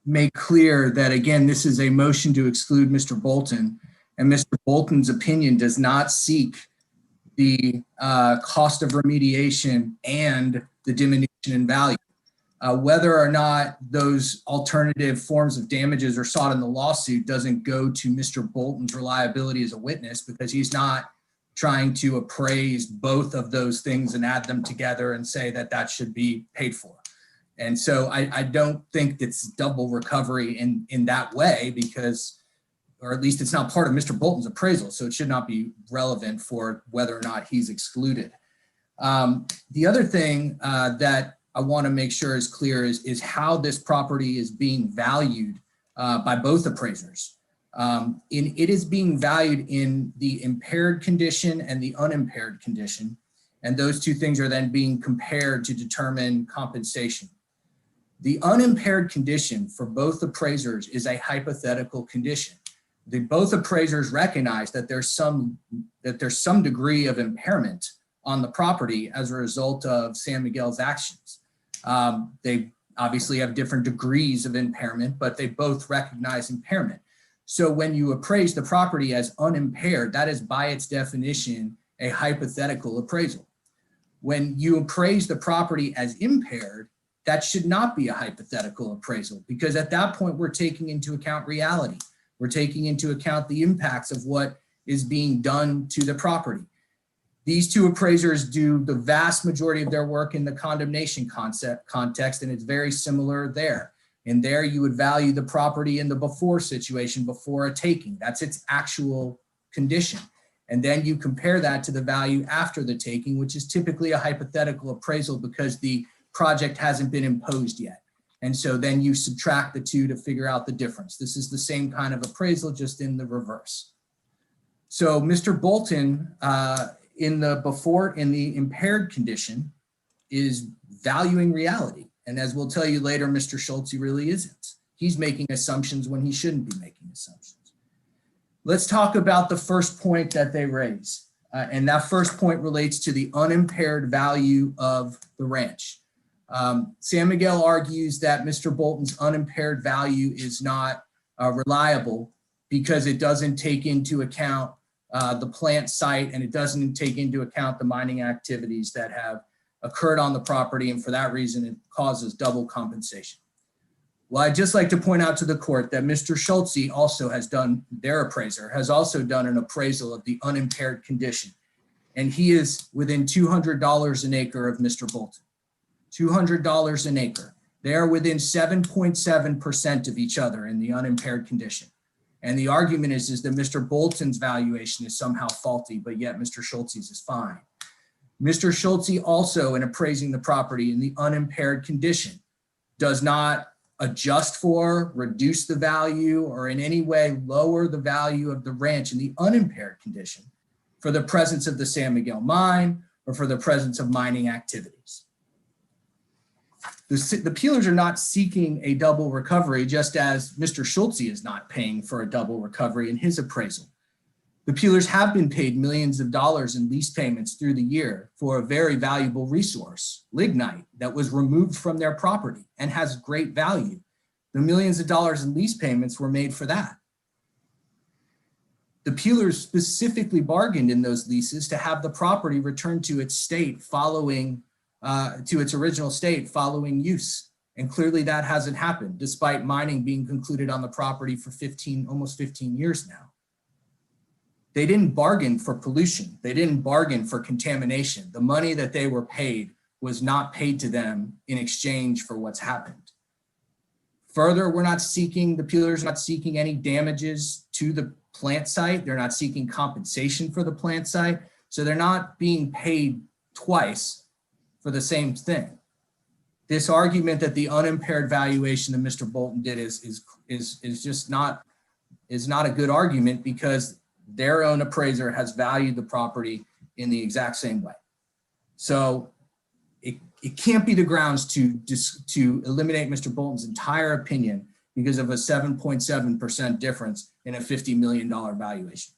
make clear that, again, this is a motion to exclude Mr. Bolton, and Mr. Bolton's opinion does not seek the cost of remediation and the diminution in value. Whether or not those alternative forms of damages are sought in the lawsuit doesn't go to Mr. Bolton's reliability as a witness, because he's not trying to appraise both of those things and add them together and say that that should be paid for. And so I don't think it's double recovery in that way, because, or at least it's not part of Mr. Bolton's appraisal, so it should not be relevant for whether or not he's excluded. The other thing that I want to make sure is clear is how this property is being valued by both appraisers. It is being valued in the impaired condition and the unimpaired condition, and those two things are then being compared to determine compensation. The unimpaired condition for both appraisers is a hypothetical condition. Both appraisers recognize that there's some degree of impairment on the property as a result of San Miguel's actions. They obviously have different degrees of impairment, but they both recognize impairment. So when you appraise the property as unimpaired, that is by its definition a hypothetical appraisal. When you appraise the property as impaired, that should not be a hypothetical appraisal, because at that point we're taking into account reality. We're taking into account the impacts of what is being done to the property. These two appraisers do the vast majority of their work in the condemnation context, and it's very similar there. And there you would value the property in the before situation, before a taking. That's its actual condition. And then you compare that to the value after the taking, which is typically a hypothetical appraisal because the project hasn't been imposed yet. And so then you subtract the two to figure out the difference. This is the same kind of appraisal, just in the reverse. So Mr. Bolton, in the impaired condition, is valuing reality. And as we'll tell you later, Mr. Schultz, he really isn't. He's making assumptions when he shouldn't be making assumptions. Let's talk about the first point that they raise. And that first point relates to the unimpaired value of the ranch. San Miguel argues that Mr. Bolton's unimpaired value is not reliable because it doesn't take into account the plant site, and it doesn't take into account the mining activities that have occurred on the property, and for that reason it causes double compensation. Well, I'd just like to point out to the court that Mr. Schultz also has done, their appraiser, has also done an appraisal of the unimpaired condition, and he is within $200 an acre of Mr. Bolton. $200 an acre. They are within 7.7% of each other in the unimpaired condition. And the argument is that Mr. Bolton's valuation is somehow faulty, but yet Mr. Schultz's is fine. Mr. Schultz also, in appraising the property in the unimpaired condition, does not adjust for, reduce the value, or in any way lower the value of the ranch in the unimpaired condition for the presence of the San Miguel mine or for the presence of mining activities. The peelers are not seeking a double recovery, just as Mr. Schultz is not paying for a double recovery in his appraisal. The peelers have been paid millions of dollars in lease payments through the year for a very valuable resource, lignite, that was removed from their property and has great value. The millions of dollars in lease payments were made for that. The peelers specifically bargained in those leases to have the property returned to its state following to its original state following use. And clearly that hasn't happened, despite mining being concluded on the property for almost 15 years now. They didn't bargain for pollution. They didn't bargain for contamination. The money that they were paid was not paid to them in exchange for what's happened. Further, the peelers are not seeking any damages to the plant site. They're not seeking compensation for the plant site. So they're not being paid twice for the same thing. This argument that the unimpaired valuation that Mr. Bolton did is just not a good argument, because their own appraiser has valued the property in the exact same way. So it can't be the grounds to eliminate Mr. Bolton's entire opinion because of a 7.7% difference in a $50 million valuation.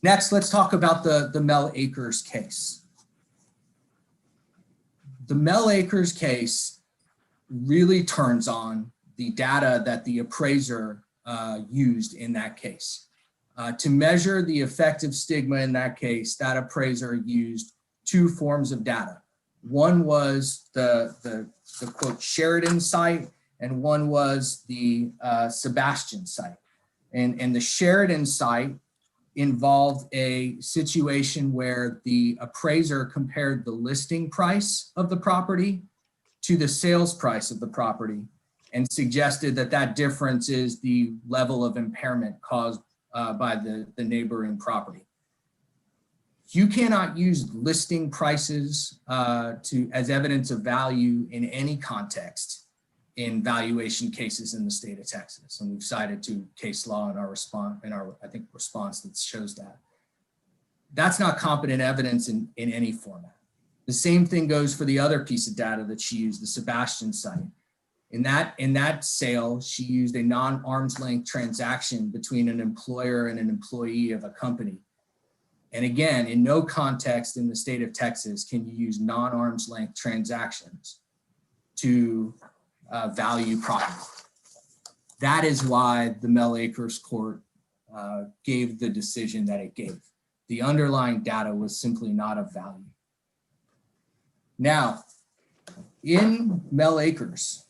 Next, let's talk about the Mel Acres case. The Mel Acres case really turns on the data that the appraiser used in that case. To measure the effective stigma in that case, that appraiser used two forms of data. One was the quote Sheridan site, and one was the Sebastian site. And the Sheridan site involved a situation where the appraiser compared the listing price of the property to the sales price of the property and suggested that that difference is the level of impairment caused by the neighboring property. You cannot use listing prices as evidence of value in any context in valuation cases in the state of Texas. And we've cited to case law in our response, response that shows that. That's not competent evidence in any format. The same thing goes for the other piece of data that she used, the Sebastian site. In that sale, she used a non-arm's length transaction between an employer and an employee of a company. And again, in no context in the state of Texas can you use non-arm's length transactions to value property. That is why the Mel Acres court gave the decision that it gave. The underlying data was simply not of value. Now, in Mel Acres,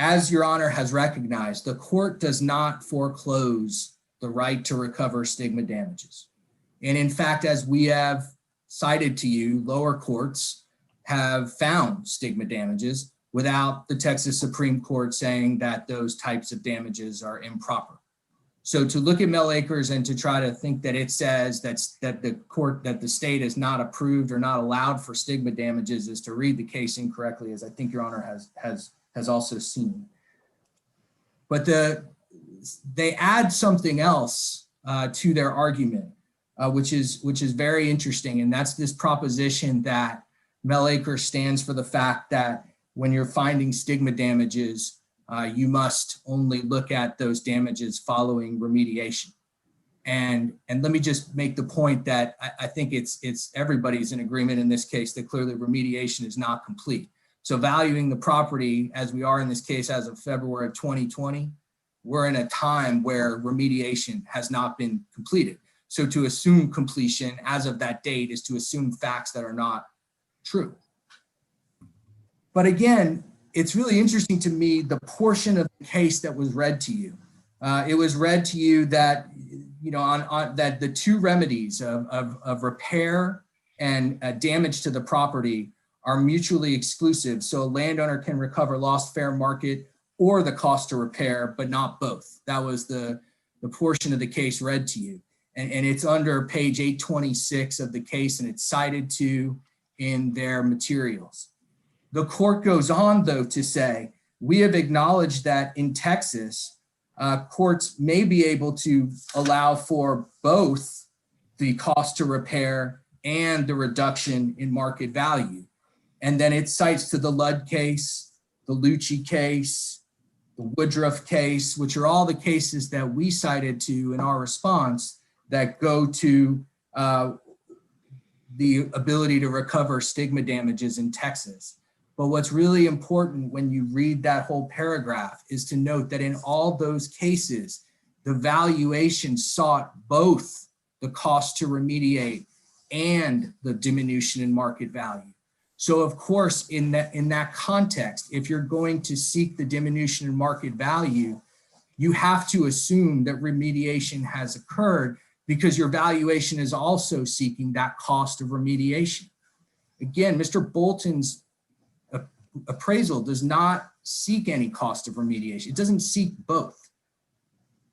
as Your Honor has recognized, the court does not foreclose the right to recover stigma damages. And in fact, as we have cited to you, lower courts have found stigma damages without the Texas Supreme Court saying that those types of damages are improper. So to look at Mel Acres and to try to think that it says that the state is not approved or not allowed for stigma damages is to read the case incorrectly, as I think Your Honor has also seen. But they add something else to their argument, which is very interesting, and that's this proposition that Mel Acres stands for the fact that when you're finding stigma damages, you must only look at those damages following remediation. And let me just make the point that I think it's everybody's in agreement in this case that clearly remediation is not complete. So valuing the property as we are in this case as of February of 2020, we're in a time where remediation has not been completed. So to assume completion as of that date is to assume facts that are not true. But again, it's really interesting to me, the portion of the case that was read to you. It was read to you that, that the two remedies of repair and damage to the property are mutually exclusive. So a landowner can recover lost fair market or the cost to repair, but not both. That was the portion of the case read to you. And it's under page 826 of the case, and it's cited to in their materials. The court goes on, though, to say, we have acknowledged that in Texas, courts may be able to allow for both the cost to repair and the reduction in market value. And then it cites to the Ludd case, the Lucci case, the Woodruff case, which are all the cases that we cited to in our response that go to the ability to recover stigma damages in Texas. But what's really important when you read that whole paragraph is to note that in all those cases, the valuation sought both the cost to remediate and the diminution in market value. So of course, in that context, if you're going to seek the diminution in market value, you have to assume that remediation has occurred because your valuation is also seeking that cost of remediation. Again, Mr. Bolton's appraisal does not seek any cost of remediation. It doesn't seek both.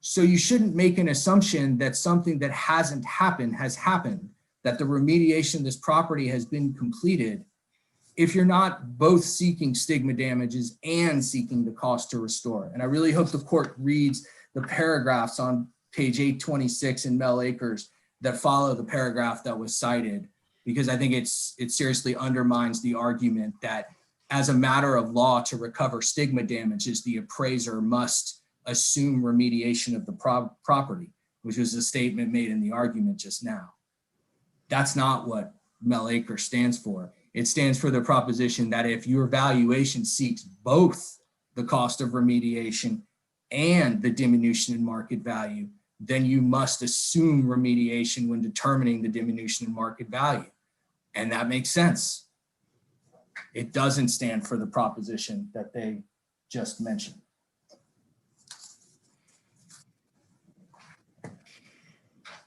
So you shouldn't make an assumption that something that hasn't happened has happened, that the remediation of this property has been completed, if you're not both seeking stigma damages and seeking the cost to restore. And I really hope the court reads the paragraphs on page 826 in Mel Akers that follow the paragraph that was cited, because I think it seriously undermines the argument that as a matter of law to recover stigma damages, the appraiser must assume remediation of the property, which was a statement made in the argument just now. That's not what Mel Akers stands for. It stands for the proposition that if your valuation seeks both the cost of remediation and the diminution in market value, then you must assume remediation when determining the diminution in market value. And that makes sense. It doesn't stand for the proposition that they just mentioned.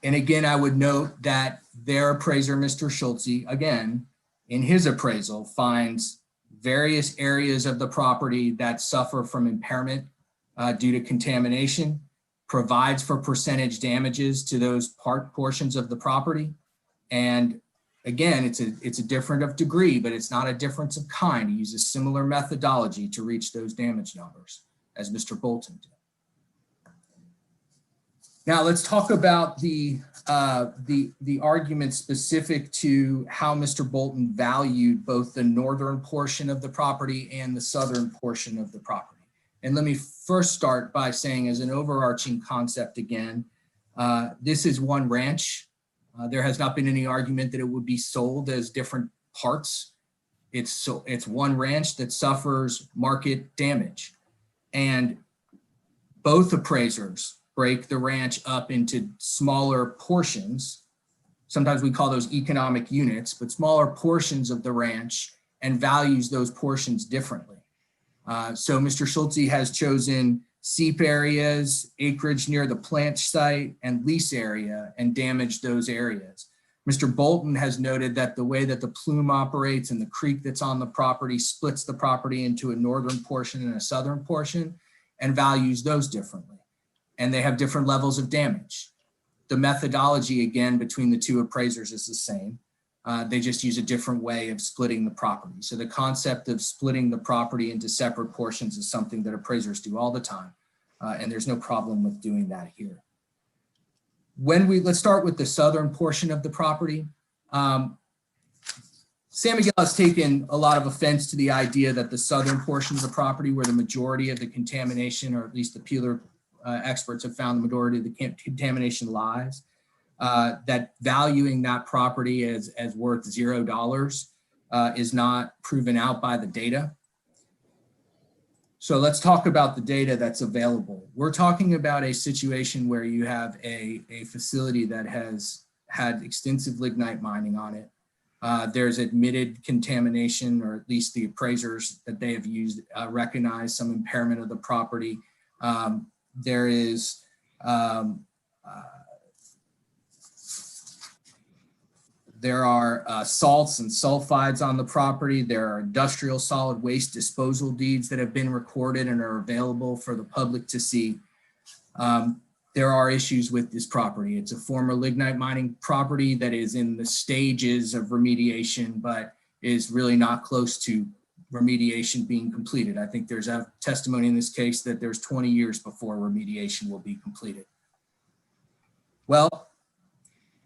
And again, I would note that their appraiser, Mr. Schulte, again, in his appraisal, finds various areas of the property that suffer from impairment due to contamination, provides for percentage damages to those portions of the property. And again, it's a difference of degree, but it's not a difference of kind. He uses similar methodology to reach those damage numbers as Mr. Bolton did. Now let's talk about the argument specific to how Mr. Bolton valued both the northern portion of the property and the southern portion of the property. And let me first start by saying, as an overarching concept again, this is one ranch. There has not been any argument that it would be sold as different parts. It's one ranch that suffers market damage. And both appraisers break the ranch up into smaller portions. Sometimes we call those economic units, but smaller portions of the ranch, and values those portions differently. So Mr. Schulte has chosen seep areas, acreage near the plant site, and lease area, and damaged those areas. Mr. Bolton has noted that the way that the plume operates and the creek that's on the property splits the property into a northern portion and a southern portion, and values those differently. And they have different levels of damage. The methodology, again, between the two appraisers is the same. They just use a different way of splitting the property. So the concept of splitting the property into separate portions is something that appraisers do all the time. And there's no problem with doing that here. Let's start with the southern portion of the property. San Miguel has taken a lot of offense to the idea that the southern portion of the property, where the majority of the contamination, or at least the peeler experts have found the majority of the contamination lies, that valuing that property as worth $0 is not proven out by the data. So let's talk about the data that's available. We're talking about a situation where you have a facility that has had extensive lignite mining on it. There's admitted contamination, or at least the appraisers that they have used recognize some impairment of the property. There are salts and sulfides on the property. There are industrial solid waste disposal deeds that have been recorded and are available for the public to see. There are issues with this property. It's a former lignite mining property that is in the stages of remediation, but is really not close to remediation being completed. I think there's a testimony in this case that there's 20 years before remediation will be completed. Well,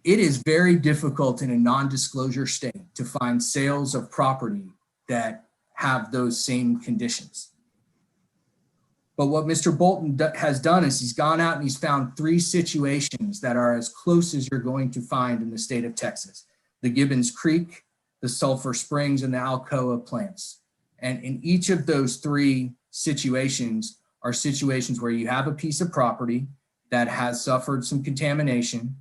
it is very difficult in a non-disclosure state to find sales of property that have those same conditions. But what Mr. Bolton has done is he's gone out and he's found 3 situations that are as close as you're going to find in the state of Texas: the Gibbons Creek, the Sulphur Springs, and the Alcoa plants. And in each of those 3 situations are situations where you have a piece of property that has suffered some contamination,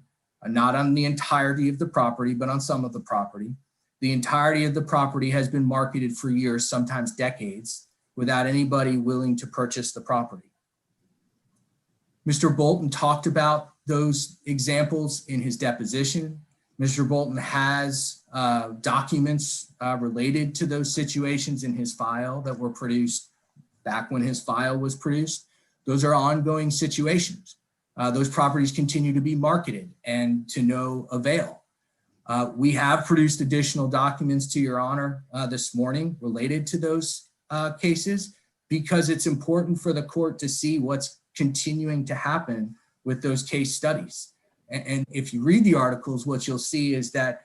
not on the entirety of the property, but on some of the property. The entirety of the property has been marketed for years, sometimes decades, without anybody willing to purchase the property. Mr. Bolton talked about those examples in his deposition. Mr. Bolton has documents related to those situations in his file that were produced back when his file was produced. Those are ongoing situations. Those properties continue to be marketed and to no avail. We have produced additional documents to your honor this morning related to those cases because it's important for the court to see what's continuing to happen with those case studies. And if you read the articles, what you'll see is that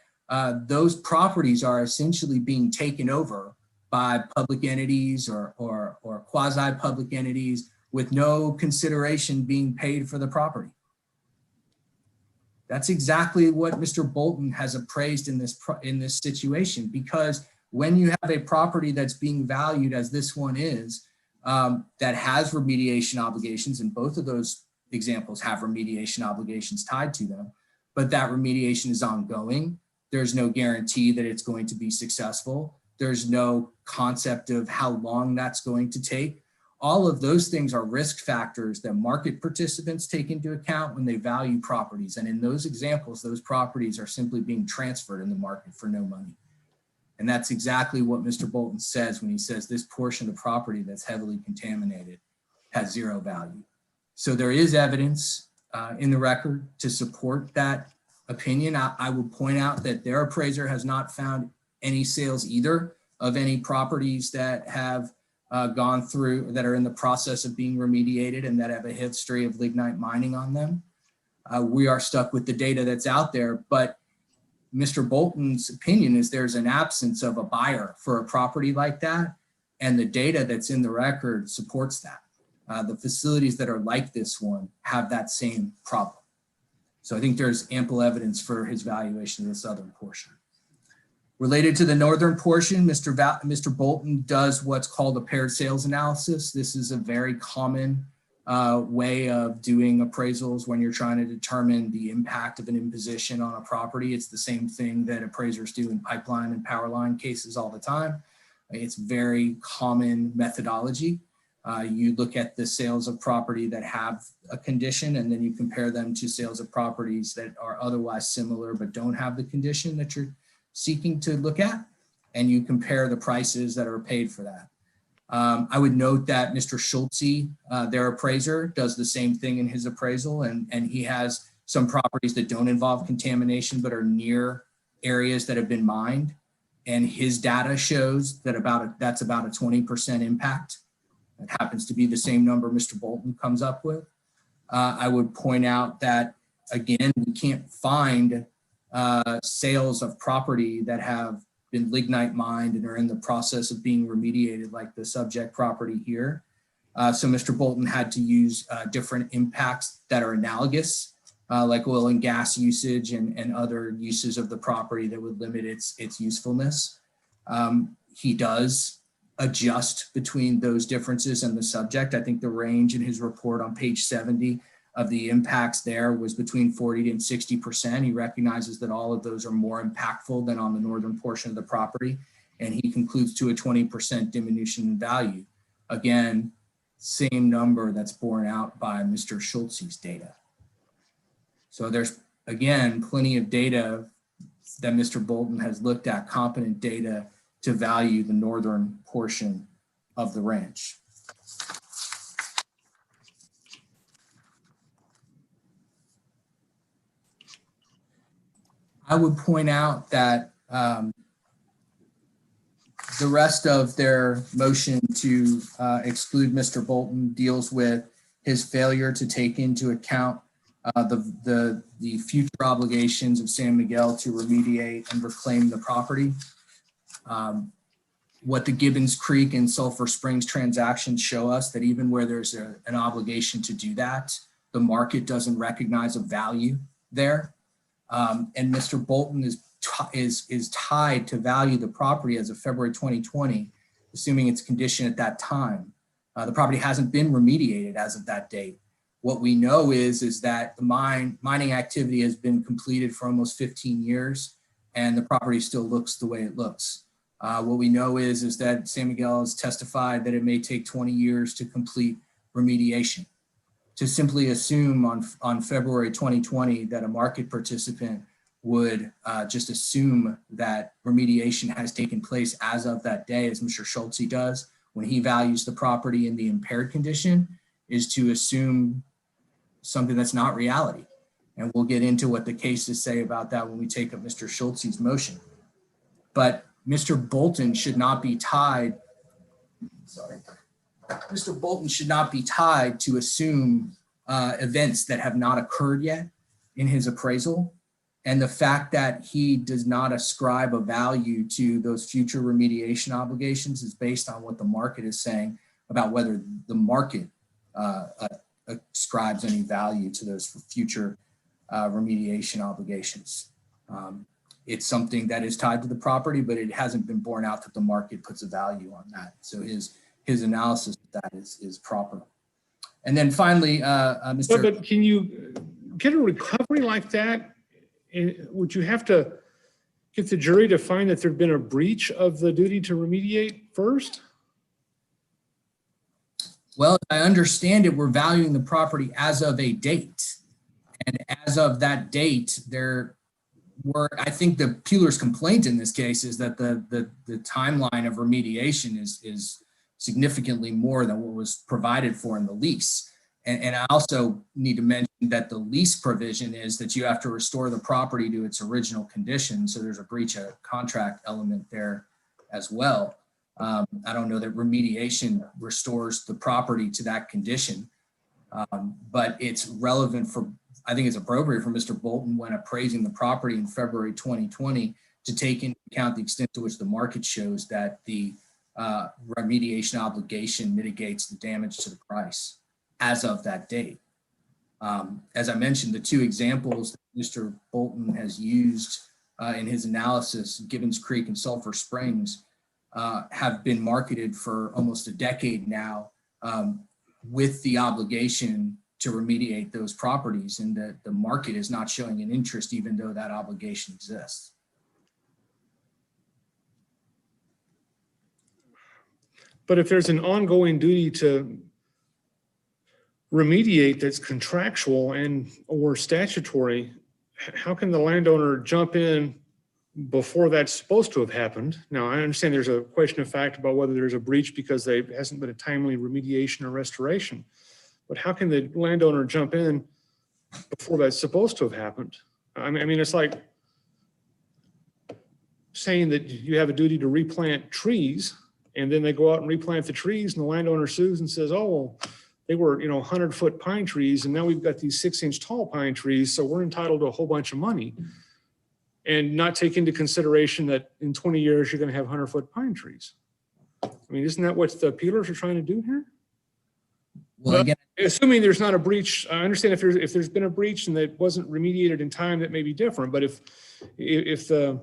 those properties are essentially being taken over by public entities or quasi-public entities with no consideration being paid for the property. That's exactly what Mr. Bolton has appraised in this situation, because when you have a property that's being valued as this one is, that has remediation obligations, and both of those examples have remediation obligations tied to them, but that remediation is ongoing. There's no guarantee that it's going to be successful. There's no concept of how long that's going to take. All of those things are risk factors that market participants take into account when they value properties. And in those examples, those properties are simply being transferred in the market for no money. And that's exactly what Mr. Bolton says when he says this portion of the property that's heavily contaminated has zero value. So there is evidence in the record to support that opinion. I would point out that their appraiser has not found any sales either of any properties that have gone through, that are in the process of being remediated and that have a history of lignite mining on them. We are stuck with the data that's out there, but Mr. Bolton's opinion is there's an absence of a buyer for a property like that, and the data that's in the record supports that. The facilities that are like this one have that same problem. So I think there's ample evidence for his valuation of the southern portion. Related to the northern portion, Mr. Bolton does what's called a paired sales analysis. This is a very common way of doing appraisals when you're trying to determine the impact of an imposition on a property. It's the same thing that appraisers do in pipeline and power line cases all the time. It's very common methodology. You look at the sales of property that have a condition, and then you compare them to sales of properties that are otherwise similar but don't have the condition that you're seeking to look at, and you compare the prices that are paid for that. I would note that Mr. Cnty, their appraiser, does the same thing in his appraisal, and he has some properties that don't involve contamination but are near areas that have been mined, and his data shows that that's about a 20% impact. It happens to be the same number Mr. Bolton comes up with. I would point out that, again, we can't find sales of property that have been lignite mined and are in the process of being remediated like the subject property here. So Mr. Bolton had to use different impacts that are analogous, like oil and gas usage and other uses of the property that would limit its usefulness. He does adjust between those differences and the subject. I think the range in his report on page 70 of the impacts there was between 40 and 60%. He recognizes that all of those are more impactful than on the northern portion of the property, and he concludes to a 20% diminution in value. Again, same number that's borne out by Mr. Cnty's data. So there's, again, plenty of data that Mr. Bolton has looked at, competent data to value the northern portion of the ranch. I would point out that the rest of their motion to exclude Mr. Bolton deals with his failure to take into account the future obligations of San Miguel to remediate and reclaim the property. What the Gibbons Creek and Sulphur Springs transactions show us that even where there's an obligation to do that, the market doesn't recognize a value there. And Mr. Bolton is tied to value the property as of February 2020, assuming its condition at that time. The property hasn't been remediated as of that date. What we know is that the mining activity has been completed for almost 15 years, and the property still looks the way it looks. What we know is that San Miguel has testified that it may take 20 years to complete remediation. To simply assume on February 2020 that a market participant would just assume that remediation has taken place as of that day, as Mr. Schulte does when he values the property in the impaired condition, is to assume something that's not reality. And we'll get into what the cases say about that when we take up Mr. Schulte's motion. But Mr. Bolton should not be tied, Mr. Bolton should not be tied to assume events that have not occurred yet in his appraisal. And the fact that he does not ascribe a value to those future remediation obligations is based on what the market is saying about whether the market ascribes any value to those future remediation obligations. It's something that is tied to the property, but it hasn't been borne out that the market puts a value on that. So his analysis of that is proper. And then finally, Mr.
But can you get a recovery like that? Would you have to get the jury to find that there'd been a breach of the duty to remediate first?
Well, I understand it. We're valuing the property as of a date. And as of that date, I think the Peeler's complaint in this case is that the timeline of remediation is significantly more than what was provided for in the lease. And I also need to mention that the lease provision is that you have to restore the property to its original condition. So there's a breach of contract element there as well. I don't know that remediation restores the property to that condition, but it's relevant for, I think it's appropriate for Mr. Bolton when appraising the property in February 2020 to take into account the extent to which the market shows that the remediation obligation mitigates the damage to the price as of that date. As I mentioned, the two examples that Mr. Bolton has used in his analysis, Gibbons Creek and Sulphur Springs, have been marketed for almost a decade now with the obligation to remediate those properties, and that the market is not showing an interest even though that obligation exists.
But if there's an ongoing duty to remediate that's contractual and or statutory, how can the landowner jump in before that's supposed to have happened? Now, I understand there's a question of fact about whether there's a breach because there hasn't been a timely remediation or restoration, but how can the landowner jump in before that's supposed to have happened? I mean, it's like saying that you have a duty to replant trees, and then they go out and replant the trees, and the landowner sues and says, oh, well, they were 100-foot pine trees, and now we've got these 6-inch tall pine trees, so we're entitled to a whole bunch of money, and not take into consideration that in 20 years you're going to have 100-foot pine trees. I mean, isn't that what the appealers are trying to do here?
Well, again,
assuming there's not a breach, I understand if there's been a breach and that wasn't remediated in time, that may be different. But if the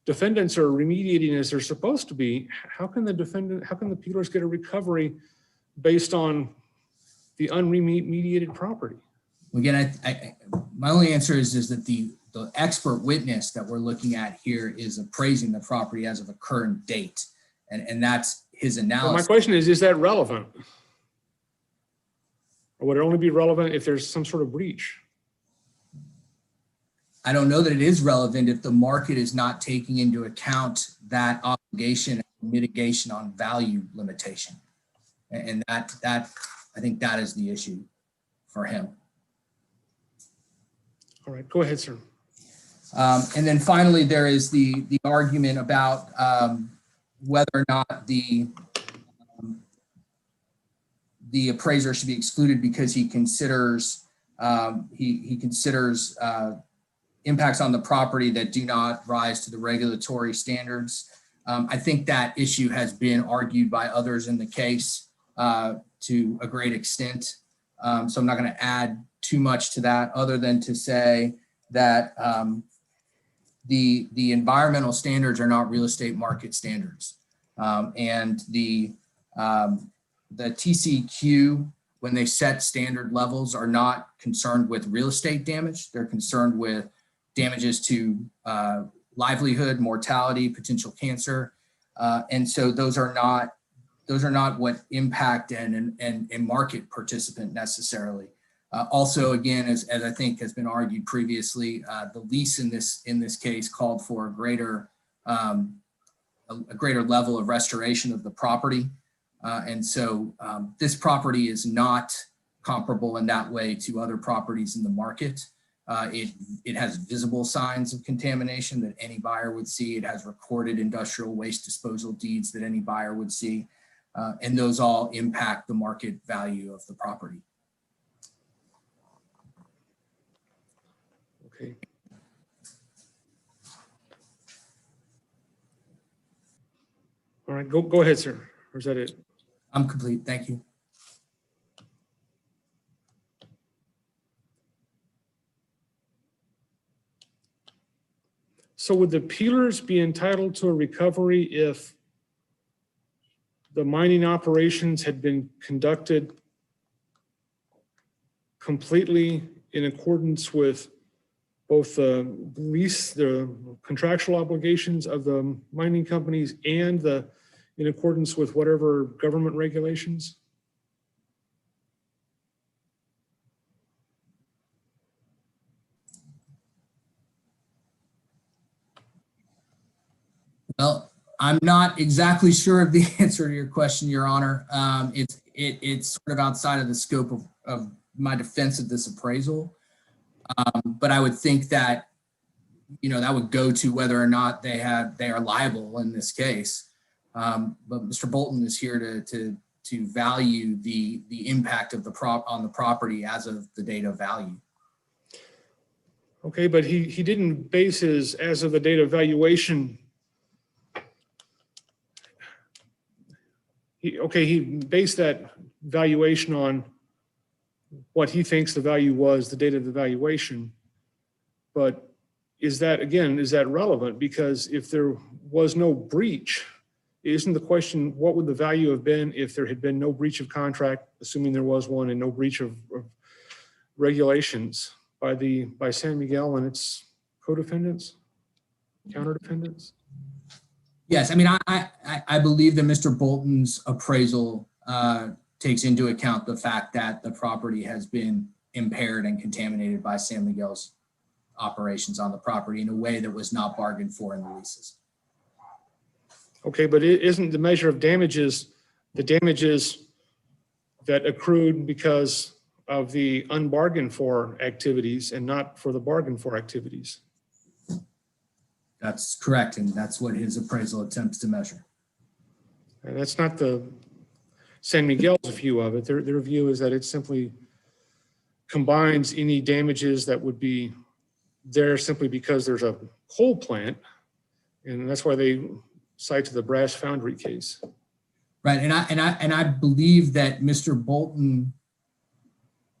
defendants are remediating as they're supposed to be, how can the appealers get a recovery based on the unremediated property?
Again, my only answer is that the expert witness that we're looking at here is appraising the property as of a current date, and that's his analysis.
Well, my question is that relevant? Or would it only be relevant if there's some sort of breach?
I don't know that it is relevant if the market is not taking into account that obligation and mitigation on value limitation. And that I think that is the issue for him.
All right, go ahead, sir.
And then finally, there is the argument about whether or not the appraiser should be excluded because he considers impacts on the property that do not rise to the regulatory standards. I think that issue has been argued by others in the case to a great extent. So I'm not going to add too much to that other than to say that the environmental standards are not real estate market standards. And the TCQ, when they set standard levels, are not concerned with real estate damage. They're concerned with damages to livelihood, mortality, potential cancer. And so those are not what impact and market participant necessarily. Also, again, as I think has been argued previously, the lease in this case called for a greater level of restoration of the property. And so this property is not comparable in that way to other properties in the market. It has visible signs of contamination that any buyer would see. It has recorded industrial waste disposal deeds that any buyer would see. And those all impact the market value of the property.
Okay. All right, go ahead, sir. Or is that it?
I'm complete. Thank you.
So would the peelers be entitled to a recovery if the mining operations had been conducted completely in accordance with both the lease, the contractual obligations of the mining companies and in accordance with whatever government regulations?
Well, I'm not exactly sure of the answer to your question, Your Honor. It's sort of outside of the scope of my defense of this appraisal. But I would think that, that would go to whether or not they are liable in this case. But Mr. Bolton is here to value the impact of on the property as of the date of value.
Okay, but he didn't base his as of the date of valuation. He based that valuation on what he thinks the value was, the date of the valuation. But is that relevant? Because if there was no breach, isn't the question, what would the value have been if there had been no breach of contract, assuming there was one, and no breach of regulations by San Miguel and its co-defendants, counter-defendants?
Yes, I mean, I believe that Mr. Bolton's appraisal takes into account the fact that the property has been impaired and contaminated by San Miguel's operations on the property in a way that was not bargained for in the leases.
Okay, but isn't the measure of damages the damages that accrued because of the unbargained for activities and not for the bargained for activities?
That's correct, and that's what his appraisal attempts to measure.
And that's not the San Miguel's view of it. Their view is that it simply combines any damages that would be there simply because there's a coal plant, and that's why they cite to the brass foundry case.
Right, and I believe that Mr. Bolton,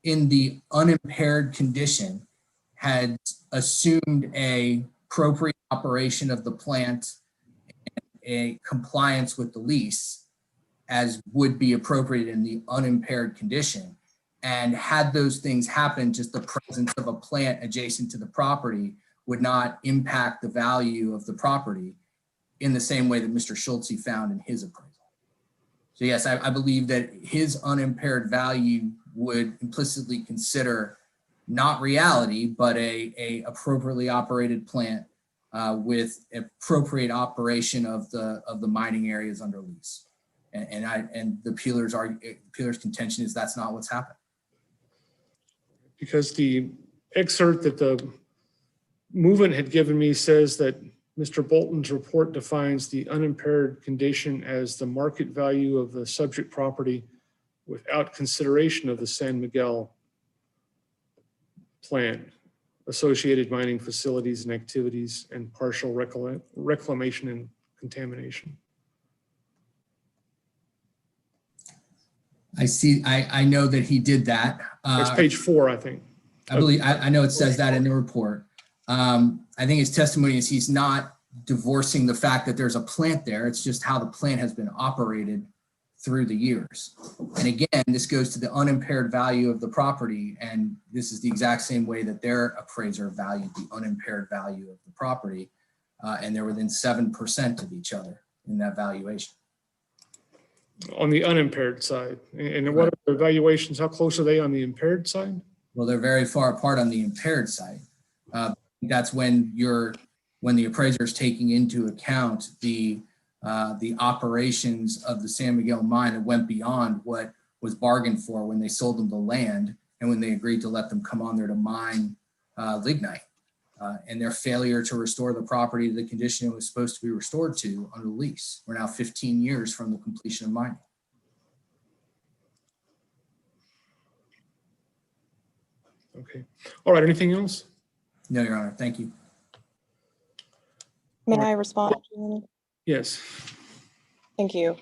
in the unimpaired condition, had assumed a appropriate operation of the plant and a compliance with the lease as would be appropriate in the unimpaired condition. And had those things happen, just the presence of a plant adjacent to the property would not impact the value of the property in the same way that Mr. Schultze found in his appraisal. So yes, I believe that his unimpaired value would implicitly consider not reality, but a appropriately operated plant with appropriate operation of the mining areas under lease. And the peeler's contention is that's not what's happened.
Because the excerpt that the movement had given me says that Mr. Bolton's report defines the unimpaired condition as the market value of the subject property without consideration of the San Miguel plant, associated mining facilities and activities, and partial reclamation and contamination.
I see. I know that he did that.
It's page 4, I think.
I believe. I know it says that in the report. I think his testimony is he's not divorcing the fact that there's a plant there. It's just how the plant has been operated through the years. And again, this goes to the unimpaired value of the property. And this is the exact same way that their appraiser valued the unimpaired value of the property. and they're within 7% of each other in that valuation.
On the unimpaired side. And what are the valuations? How close are they on the impaired side?
Well, they're very far apart on the impaired side. That's when the appraiser is taking into account the operations of the San Miguel mine that went beyond what was bargained for when they sold them the land and when they agreed to let them come on there to mine lignite. And their failure to restore the property to the condition it was supposed to be restored to under the lease. We're now 15 years from the completion of mining.
Okay. All right. Anything else?
No, Your Honor. Thank you.
May I respond?
Yes.
Thank you.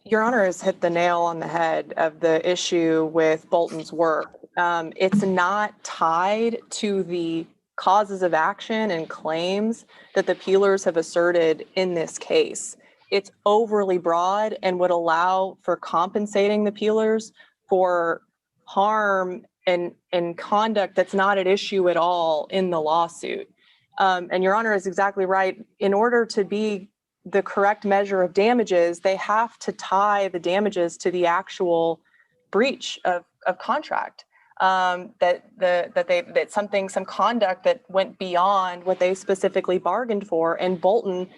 Your Honor has hit the nail on the head of the issue with Bolton's work. It's not tied to the causes of action and claims that the peelers have asserted in this case. It's overly broad and would allow for compensating the peelers for harm and conduct that's not at issue at all in the lawsuit. And Your Honor is exactly right. In order to be the correct measure of damages, they have to tie the damages to the actual breach of contract. Some conduct that went beyond what they specifically bargained for. And Bolton,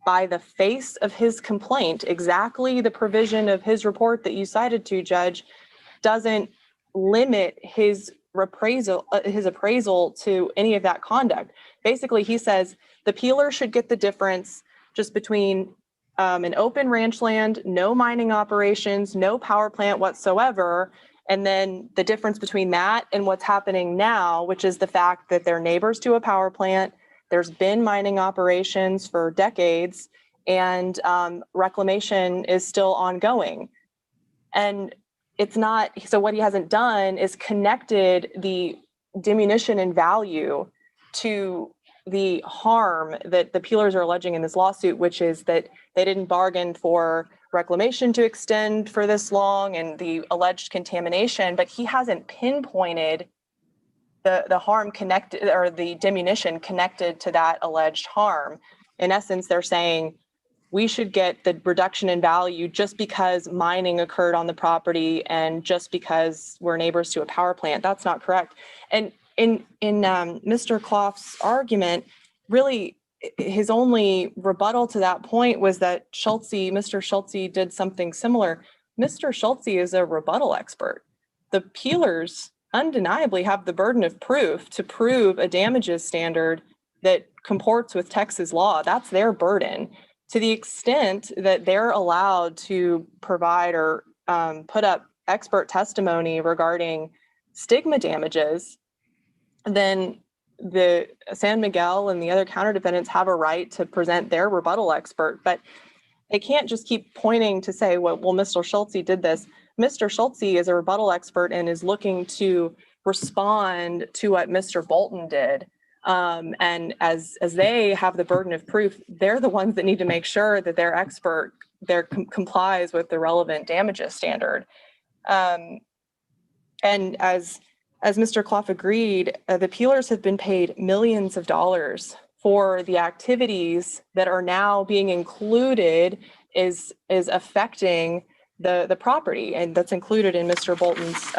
by the face of his complaint, exactly the provision of his report that you cited to, Judge, doesn't limit his appraisal to any of that conduct. Basically, he says the peeler should get the difference just between an open ranch land, no mining operations, no power plant whatsoever, and then the difference between that and what's happening now, which is the fact that they're neighbors to a power plant, there's been mining operations for decades, and reclamation is still ongoing. And it's not, so what he hasn't done is connected the diminution in value to the harm that the peelers are alleging in this lawsuit, which is that they didn't bargain for reclamation to extend for this long and the alleged contamination, but he hasn't pinpointed the harm connected or the diminution connected to that alleged harm. In essence, they're saying we should get the reduction in value just because mining occurred on the property and just because we're neighbors to a power plant. That's not correct. And in Mr. Clough's argument, really his only rebuttal to that point was that Mr. Schultze did something similar. Mr. Schultze is a rebuttal expert. The peelers undeniably have the burden of proof to prove a damages standard that comports with Texas law. That's their burden. To the extent that they're allowed to provide or put up expert testimony regarding stigma damages, then the San Miguel and the other counter defendants have a right to present their rebuttal expert, but they can't just keep pointing to say, well, Mr. Schultze did this. Mr. Schultze is a rebuttal expert and is looking to respond to what Mr. Bolton did. And as they have the burden of proof, they're the ones that need to make sure that their expert complies with the relevant damages standard. And as Mr. Clough agreed, the peelers have been paid millions of dollars for the activities that are now being included is affecting the property, and that's included in Mr. Bolton's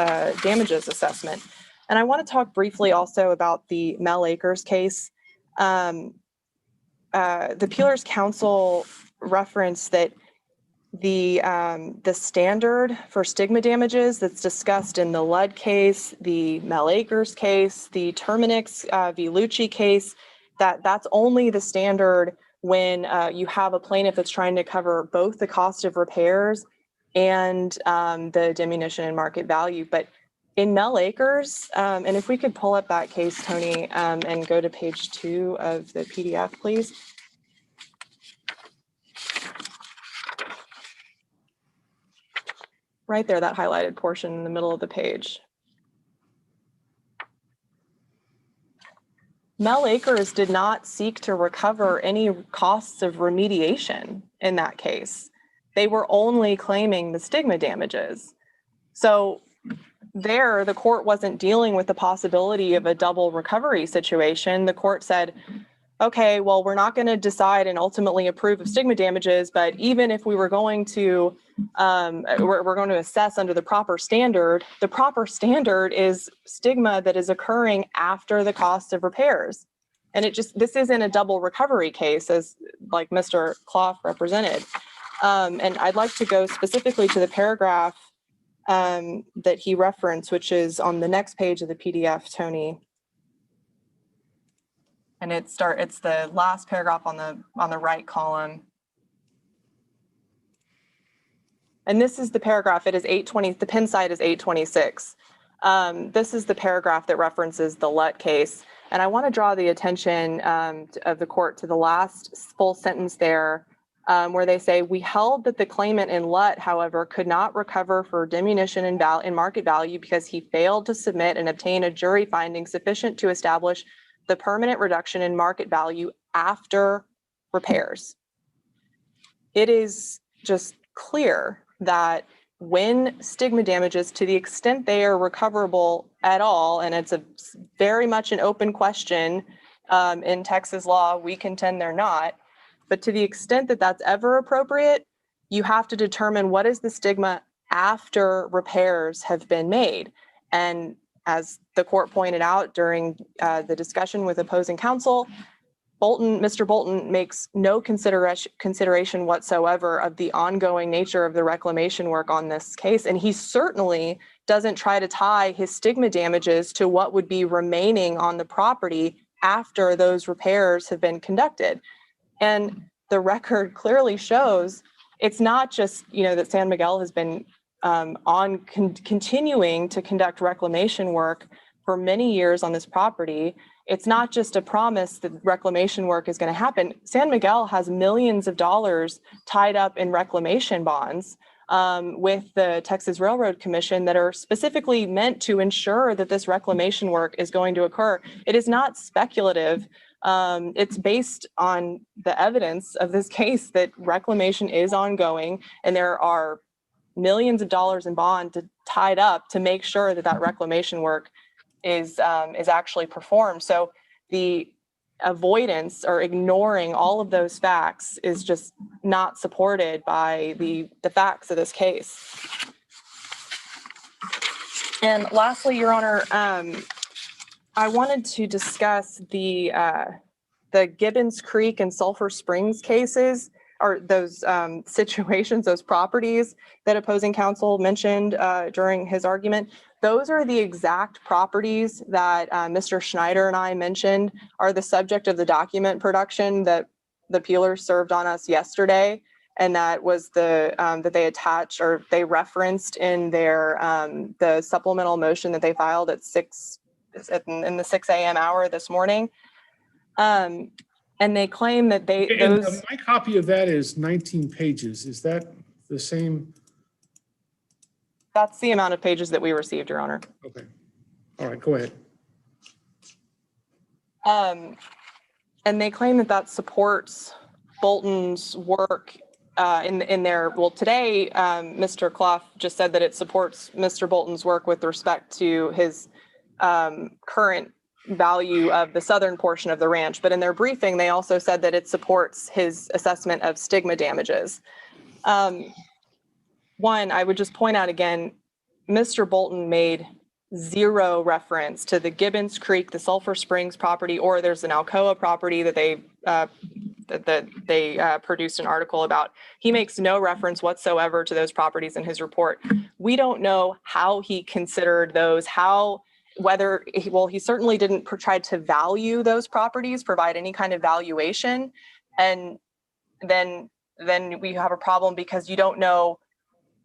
damages assessment. And I want to talk briefly also about the Mel Acres case. The Peelers Council referenced that the standard for stigma damages that's discussed in the Ludd case, the Mel Acres case, the Terminix v. Lucci case, that's only the standard when you have a plaintiff that's trying to cover both the cost of repairs and the diminution in market value. But in Mel Acres, and if we could pull up that case, Tony, and go to page 2 of the PDF, please. Right there, that highlighted portion in the middle of the page. Mel Acres did not seek to recover any costs of remediation in that case. They were only claiming the stigma damages. So the court wasn't dealing with the possibility of a double recovery situation. The court said, okay, well, we're not going to decide and ultimately approve of stigma damages, but even if we were going to, we're going to assess under the proper standard is stigma that is occurring after the cost of repairs. And this isn't a double recovery case, as like Mr. Clough represented. And I'd like to go specifically to the paragraph that he referenced, which is on the next page of the PDF, Tony. And it's the last paragraph on the right column. And this is the paragraph. It is 820. The pin side is 826. This is the paragraph that references the Lutt case. And I want to draw the attention of the court to the last full sentence there, where they say, we held that the claimant in Lutt, however, could not recover for diminution in market value because he failed to submit and obtain a jury finding sufficient to establish the permanent reduction in market value after repairs. It is just clear that when stigma damages, to the extent they are recoverable at all, and it's very much an open question in Texas law, we contend they're not, but to the extent that that's ever appropriate, you have to determine what is the stigma after repairs have been made. And as the court pointed out during the discussion with opposing counsel, Mr. Bolton makes no consideration whatsoever of the ongoing nature of the reclamation work on this case. And he certainly doesn't try to tie his stigma damages to what would be remaining on the property after those repairs have been conducted. And the record clearly shows it's not just, that San Miguel has been continuing to conduct reclamation work for many years on this property. It's not just a promise that reclamation work is going to happen. San Miguel has millions of dollars tied up in reclamation bonds with the Texas Railroad Commission that are specifically meant to ensure that this reclamation work is going to occur. It is not speculative. It's based on the evidence of this case that reclamation is ongoing, and there are millions of dollars in bond tied up to make sure that that reclamation work is actually performed. So the avoidance or ignoring all of those facts is just not supported by the facts of this case. And lastly, Your Honor, I wanted to discuss the Gibbons Creek and Sulphur Springs cases, or those situations, those properties that opposing counsel mentioned during his argument. Those are the exact properties that Mr. Schneider and I mentioned are the subject of the document production that the peelers served on us yesterday. And that was that they attached or they referenced in their the supplemental motion that they filed at in the 6 a.m. hour this morning. And they claim that
my copy of that is 19 pages. Is that the same?
That's the amount of pages that we received, Your Honor.
Okay. All right, go ahead.
And they claim that supports Bolton's work in their, well, today, Mr. Clough just said that it supports Mr. Bolton's work with respect to his current value of the southern portion of the ranch. But in their briefing, they also said that it supports his assessment of stigma damages. One, I would just point out again, Mr. Bolton made zero reference to the Gibbons Creek, the Sulphur Springs property, or there's an Alcoa property that they produced an article about. He makes no reference whatsoever to those properties in his report. We don't know how he considered those, he certainly didn't try to value those properties, provide any kind of valuation. And then we have a problem because you don't know,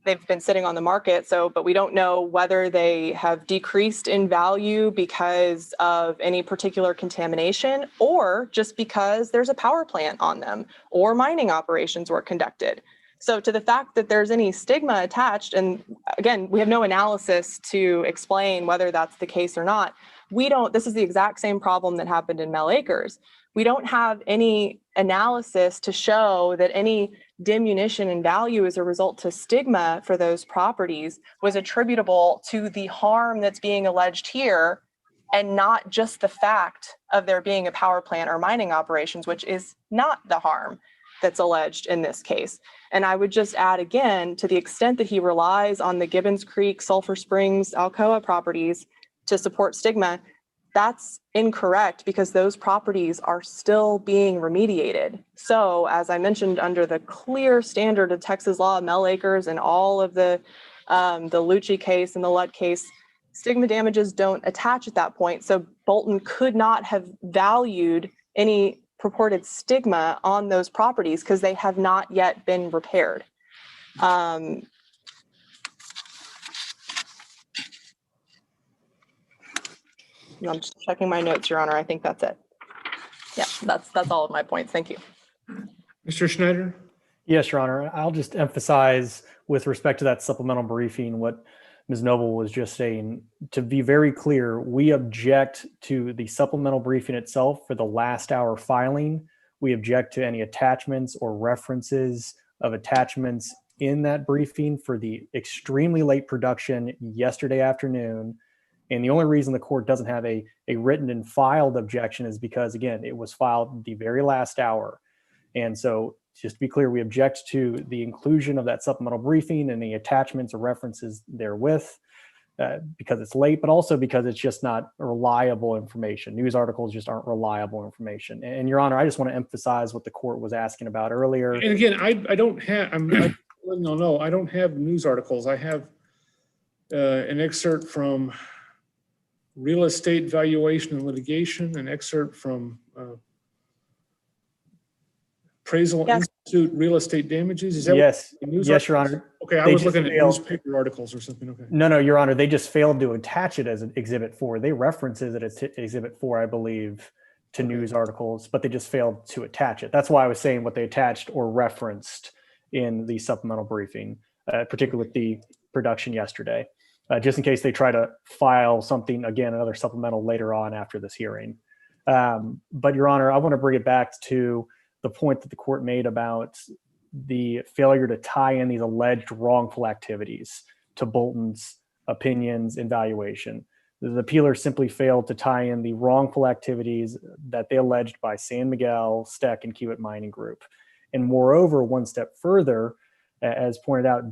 they've been sitting on the market. But we don't know whether they have decreased in value because of any particular contamination or just because there's a power plant on them or mining operations were conducted. So to the fact that there's any stigma attached, and again, we have no analysis to explain whether that's the case or not. This is the exact same problem that happened in Mel Acres. We don't have any analysis to show that any diminution in value as a result to stigma for those properties was attributable to the harm that's being alleged here. and not just the fact of there being a power plant or mining operations, which is not the harm that's alleged in this case. And I would just add again, to the extent that he relies on the Gibbons Creek, Sulphur Springs, Alcoa properties to support stigma, that's incorrect because those properties are still being remediated. So as I mentioned, under the clear standard of Texas law, Mel Acres and all of the Lucci case and the Lutt case, stigma damages don't attach at that point. So Bolton could not have valued any purported stigma on those properties because they have not yet been repaired. I'm just checking my notes, Your Honor. I think that's it. Yeah, that's all of my points. Thank you.
Mr. Schneider?
Yes, Your Honor. I'll just emphasize with respect to that supplemental briefing what Ms. Noble was just saying. To be very clear, we object to the supplemental briefing itself for the last hour filing. We object to any attachments or references of attachments in that briefing for the extremely late production yesterday afternoon. And the only reason the court doesn't have a written and filed objection is because, again, it was filed the very last hour. And so just to be clear, we object to the inclusion of that supplemental briefing and the attachments or references therewith because it's late, but also because it's just not reliable information. News articles just aren't reliable information. And Your Honor, I just want to emphasize what the court was asking about earlier.
And again, I don't have, I don't have news articles. I have an excerpt from Real Estate Valuation and Litigation, an excerpt from Appraisal Institute Real Estate Damages. Is that
yes,
news
yes, Your
articles?
Honor.
Okay, I was looking at newspaper articles or something. Okay.
No, Your Honor, they just failed to attach it as an Exhibit 4. They references it as Exhibit 4, I believe, to news articles, but they just failed to attach it. That's why I was saying what they attached or referenced in the supplemental briefing, particularly with the production yesterday, just in case they try to file something, again, another supplemental later on after this hearing. But Your Honor, I want to bring it back to the point that the court made about the failure to tie in these alleged wrongful activities to Bolton's opinions and valuation. The appealer simply failed to tie in the wrongful activities that they alleged by San Miguel, Steck, and Kiewit Mining Group. And moreover, one step further, as pointed out,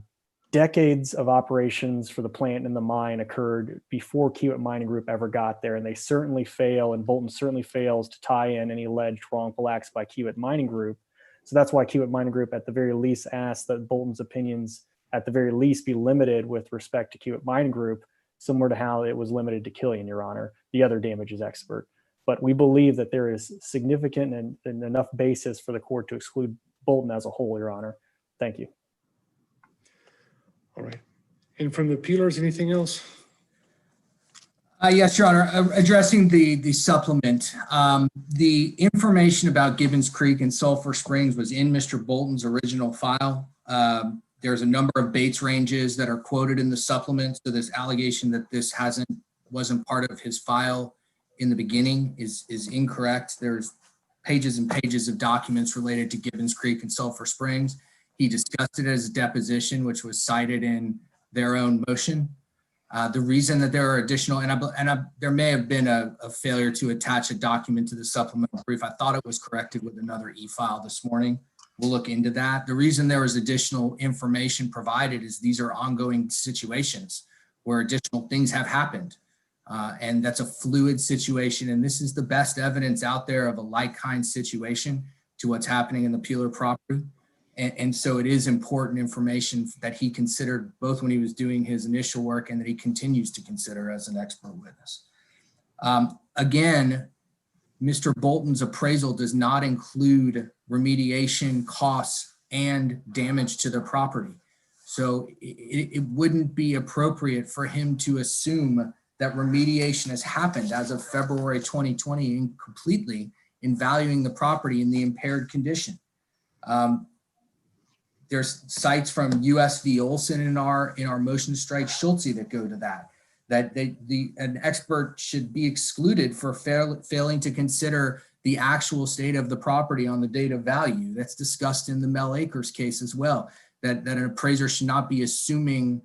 decades of operations for the plant and the mine occurred before Kiewit Mining Group ever got there, and they certainly fail, and Bolton certainly fails to tie in any alleged wrongful acts by Kiewit Mining Group. So that's why Kiewit Mining Group at the very least asked that Bolton's opinions at the very least be limited with respect to Kiewit Mining Group, similar to how it was limited to Killian, Your Honor, the other damages expert. But we believe that there is significant and enough basis for the court to exclude Bolton as a whole, Your Honor. Thank you.
All right. And from the appealers, anything else?
Yes, Your Honor. Addressing the supplement, the information about Gibbons Creek and Sulphur Springs was in Mr. Bolton's original file. There's a number of Bates ranges that are quoted in the supplement. So this allegation that this wasn't part of his file in the beginning is incorrect. There's pages and pages of documents related to Gibbons Creek and Sulphur Springs. He discussed it as a deposition, which was cited in their own motion. The reason that there are additional, there may have been a failure to attach a document to the supplemental brief. I thought it was corrected with another e-file this morning. We'll look into that. The reason there was additional information provided is these are ongoing situations where additional things have happened. And that's a fluid situation. And this is the best evidence out there of a like-kind situation to what's happening in the Peeler property. And so it is important information that he considered both when he was doing his initial work and that he continues to consider as an expert witness. Again, Mr. Bolton's appraisal does not include remediation costs and damage to the property. So it wouldn't be appropriate for him to assume that remediation has happened as of February 2020 completely in valuing the property in the impaired condition. There's sites from US v. Olson in our motion to strike Schulte that go to that an expert should be excluded for failing to consider the actual state of the property on the date of value. That's discussed in the Mel Acres case as well, that an appraiser should not be assuming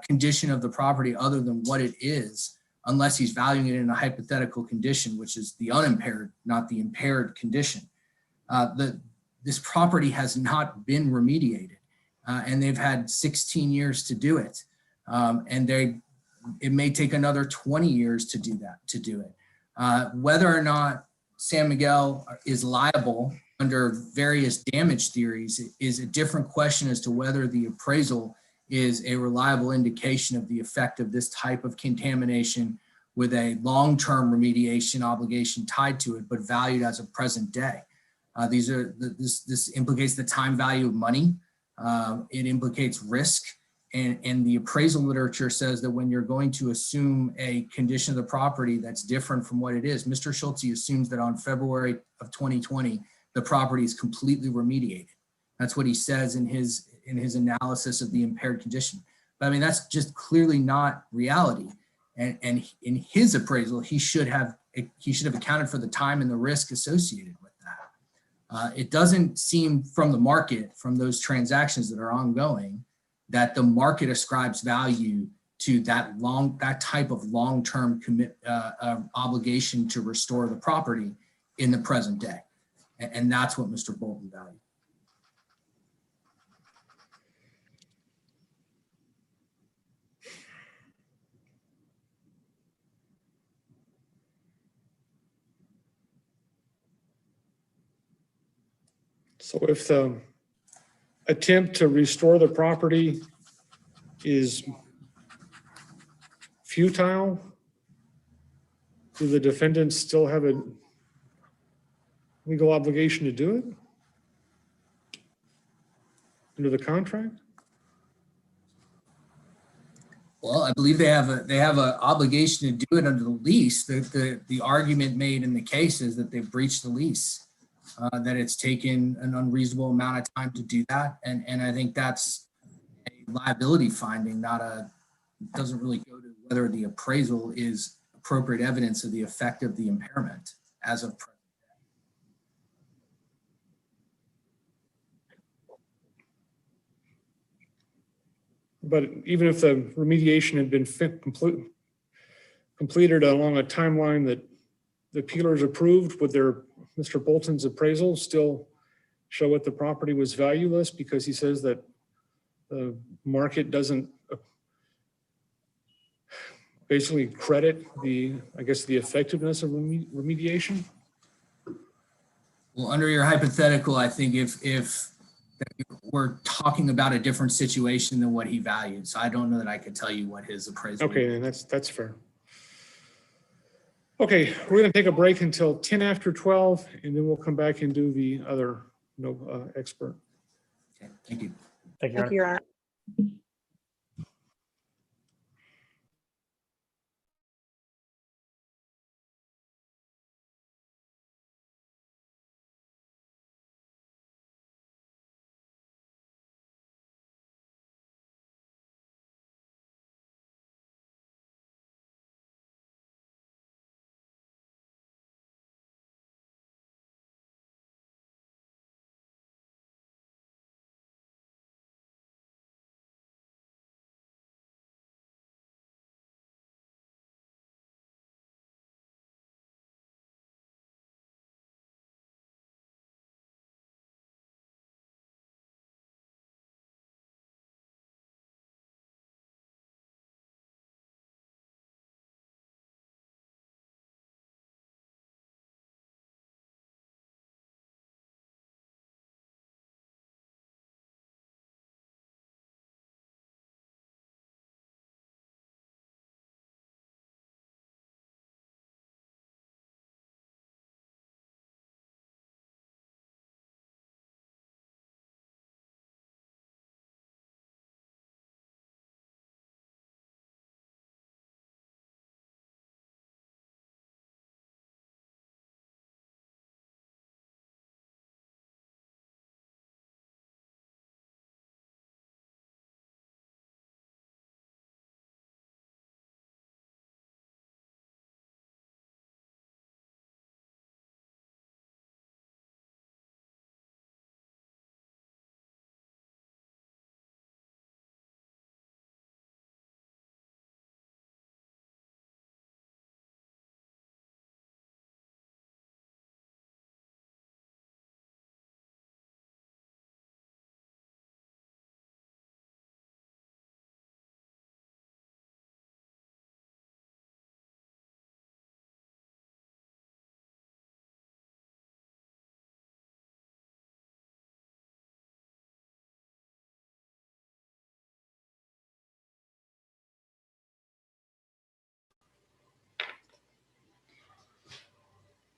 condition of the property other than what it is unless he's valuing it in a hypothetical condition, which is the unimpaired, not the impaired condition. This property has not been remediated, and they've had 16 years to do it. And it may take another 20 years to do it. Whether or not San Miguel is liable under various damage theories is a different question as to whether the appraisal is a reliable indication of the effect of this type of contamination with a long-term remediation obligation tied to it, but valued as of present day. This implicates the time value of money. It implicates risk. And the appraisal literature says that when you're going to assume a condition of the property that's different from what it is, Mr. Schulte assumes that on February of 2020, the property is completely remediated. That's what he says in his analysis of the impaired condition. But I mean, that's just clearly not reality. And in his appraisal, he should have accounted for the time and the risk associated with that. It doesn't seem from the market, from those transactions that are ongoing, that the market ascribes value to that type of long-term obligation to restore the property in the present day. And that's what Mr. Bolton valued.
So if the attempt to restore the property is futile, do the defendants still have a legal obligation to do it under the contract?
Well, I believe they have an obligation to do it under the lease. The argument made in the case is that they've breached the lease, that it's taken an unreasonable amount of time to do that. And I think that's a liability finding, doesn't really go to whether the appraisal is appropriate evidence of the effect of the impairment as of present.
But even if the remediation had been completed along a timeline that the peelers approved, would Mr. Bolton's appraisal still show what the property was valueless because he says that the market doesn't basically credit the effectiveness of remediation?
Well, under your hypothetical, I think if we're talking about a different situation than what he valued. So I don't know that I could tell you what his appraisal.
Okay, and that's fair. Okay, we're going to take a break until 10 after 12, and then we'll come back and do the other expert.
Okay, thank you.
Thank you,
Thank you, Your Honor.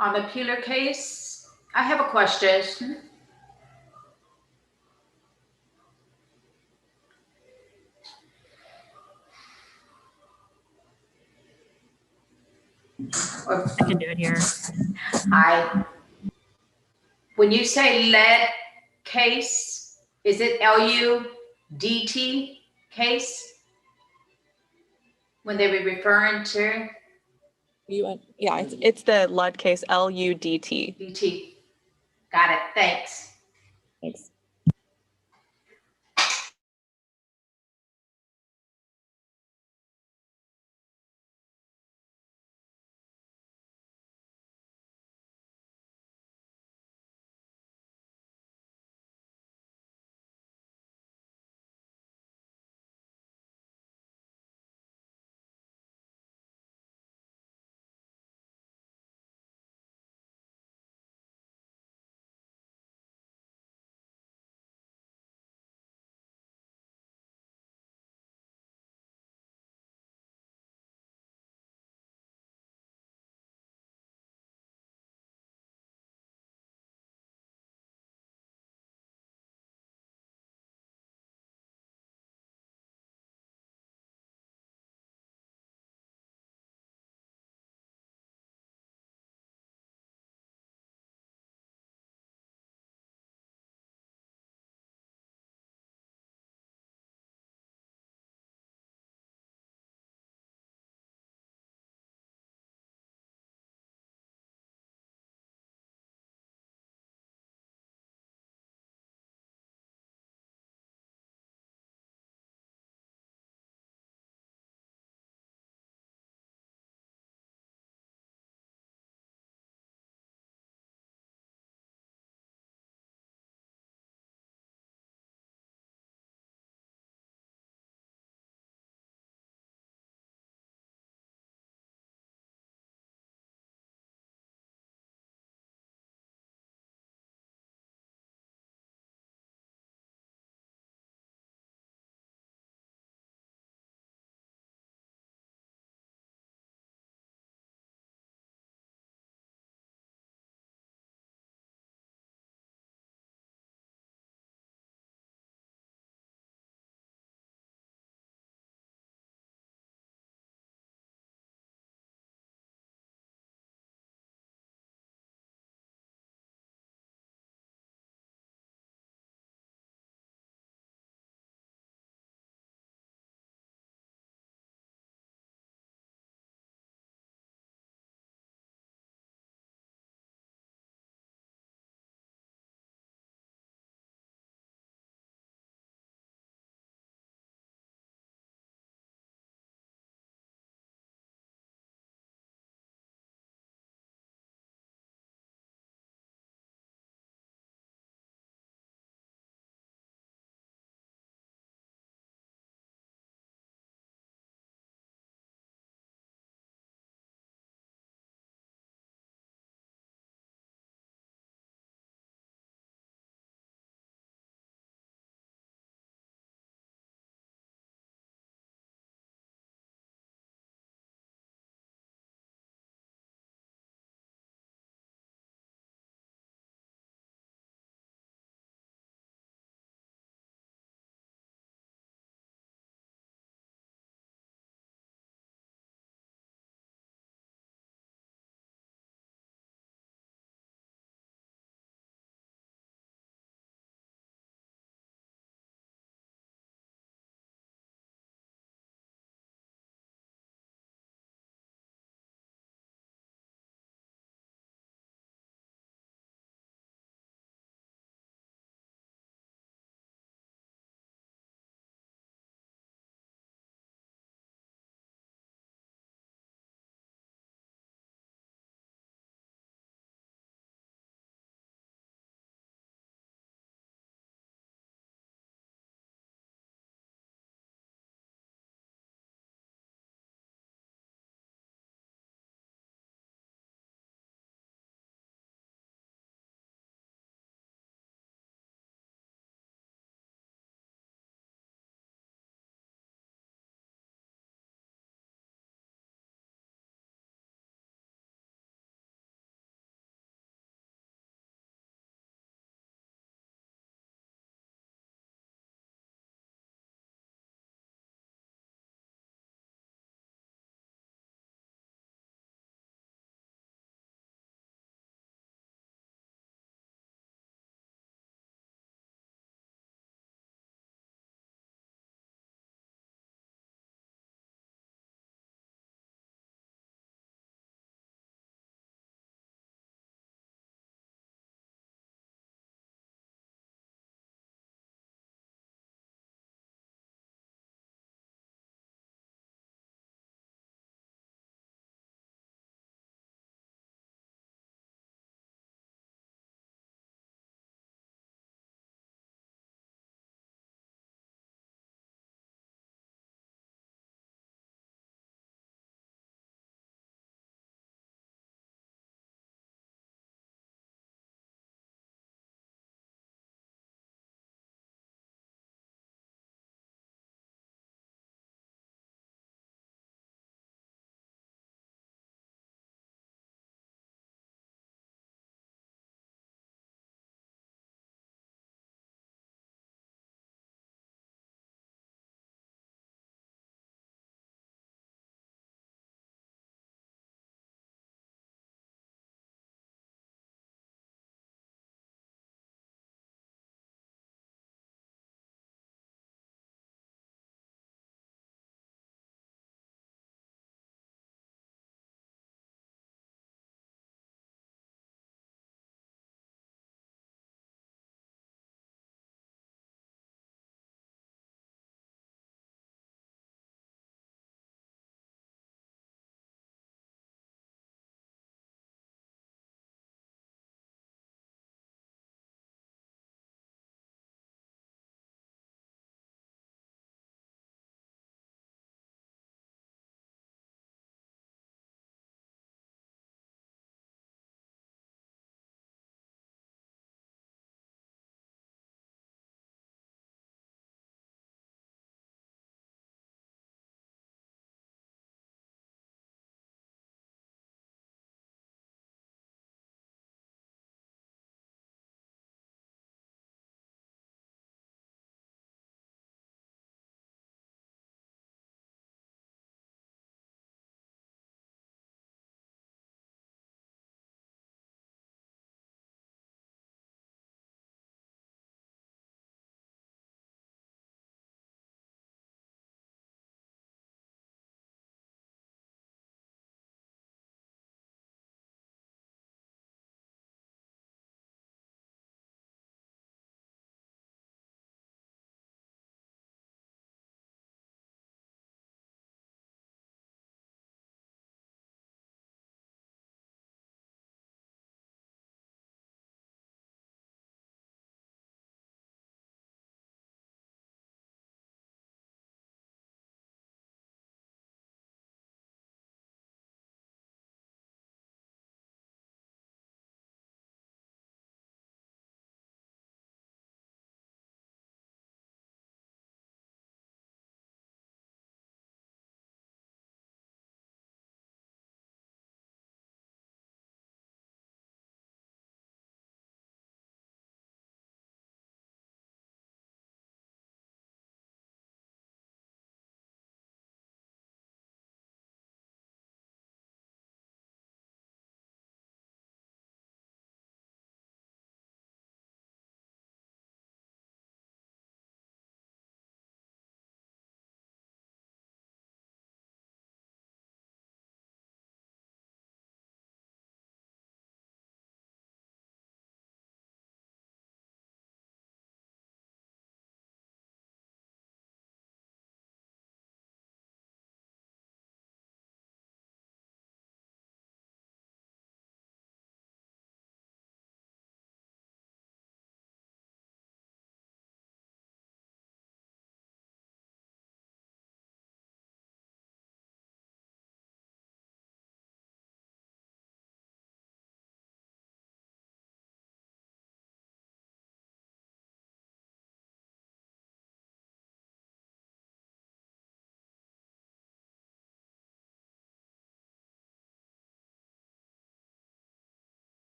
on the Peeler case, I have a question.
I can do it here.
When you say lead case, is it LUDT case? When they were referring to
Yeah, it's the LUD case, LUDT.
DT? Got it, thanks.
Thanks.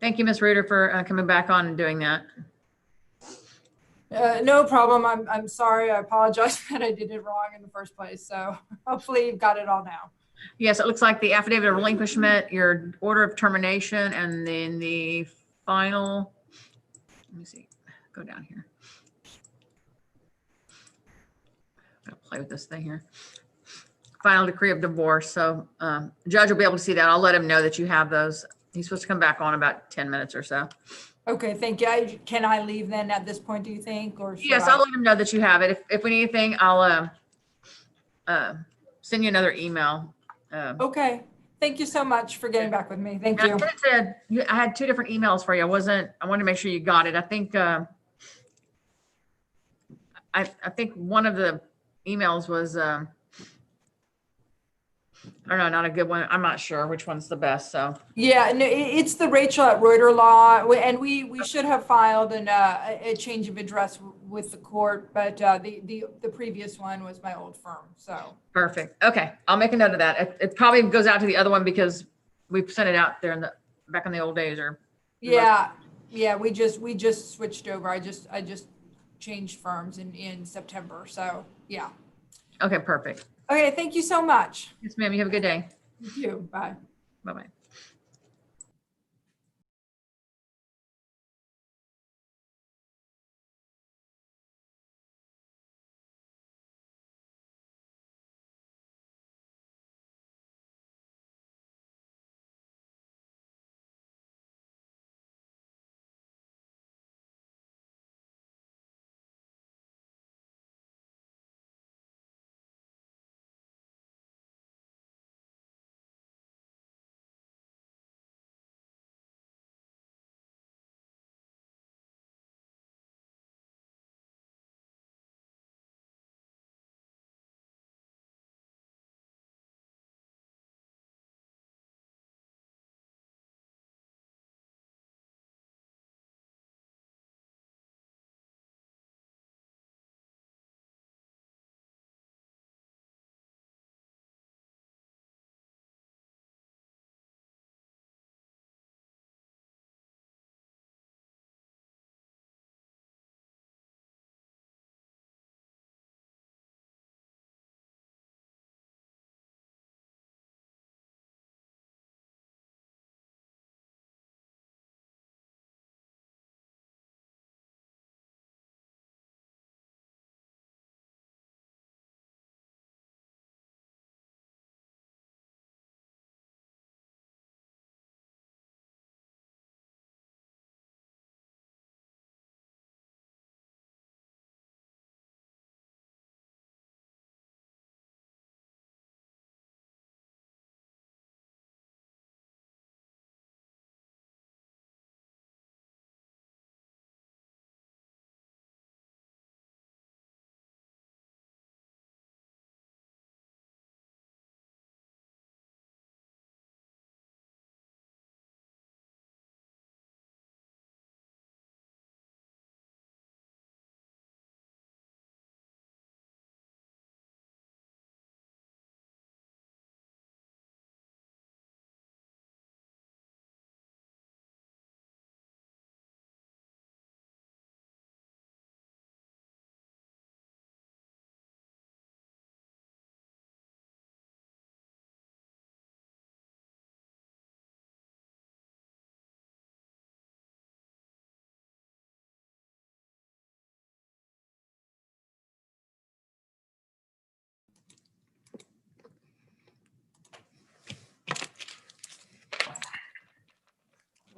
Thank you, Ms. Reuter, for coming back on and doing that.
No problem. I'm sorry. I apologize that I did it wrong in the first place. So hopefully you've got it all now.
Yes, it looks like the affidavit of relinquishment, your order of termination, and then the final, let me see, go down here. I'm gonna play with this thing here. Final decree of divorce. So judge will be able to see that. I'll let him know that you have those. He's supposed to come back on about 10 minutes or so.
Okay, thank you. Can I leave then at this point, do you think? Or should
Yes,
I?
I'll let him know that you have it. If we need anything, I'll send you another email.
Okay. Thank you so much for getting back with me. Thank you.
I had two different emails for you. I wanted to make sure you got it. I think I think one of the emails was I don't know, not a good one. I'm not sure which one's the best. So
Yeah, no, it's the Rachel at Reuter law, and we should have filed a change of address with the court, but the previous one was my old firm. So
perfect. Okay, I'll make a note of that. It probably goes out to the other one because we've sent it out there in the back in the old days. Or
yeah, we just switched over. I just changed firms in September. So yeah.
Okay, perfect.
Okay, thank you so much.
Yes, ma'am. You have a good day.
You too. Bye.
Bye-bye.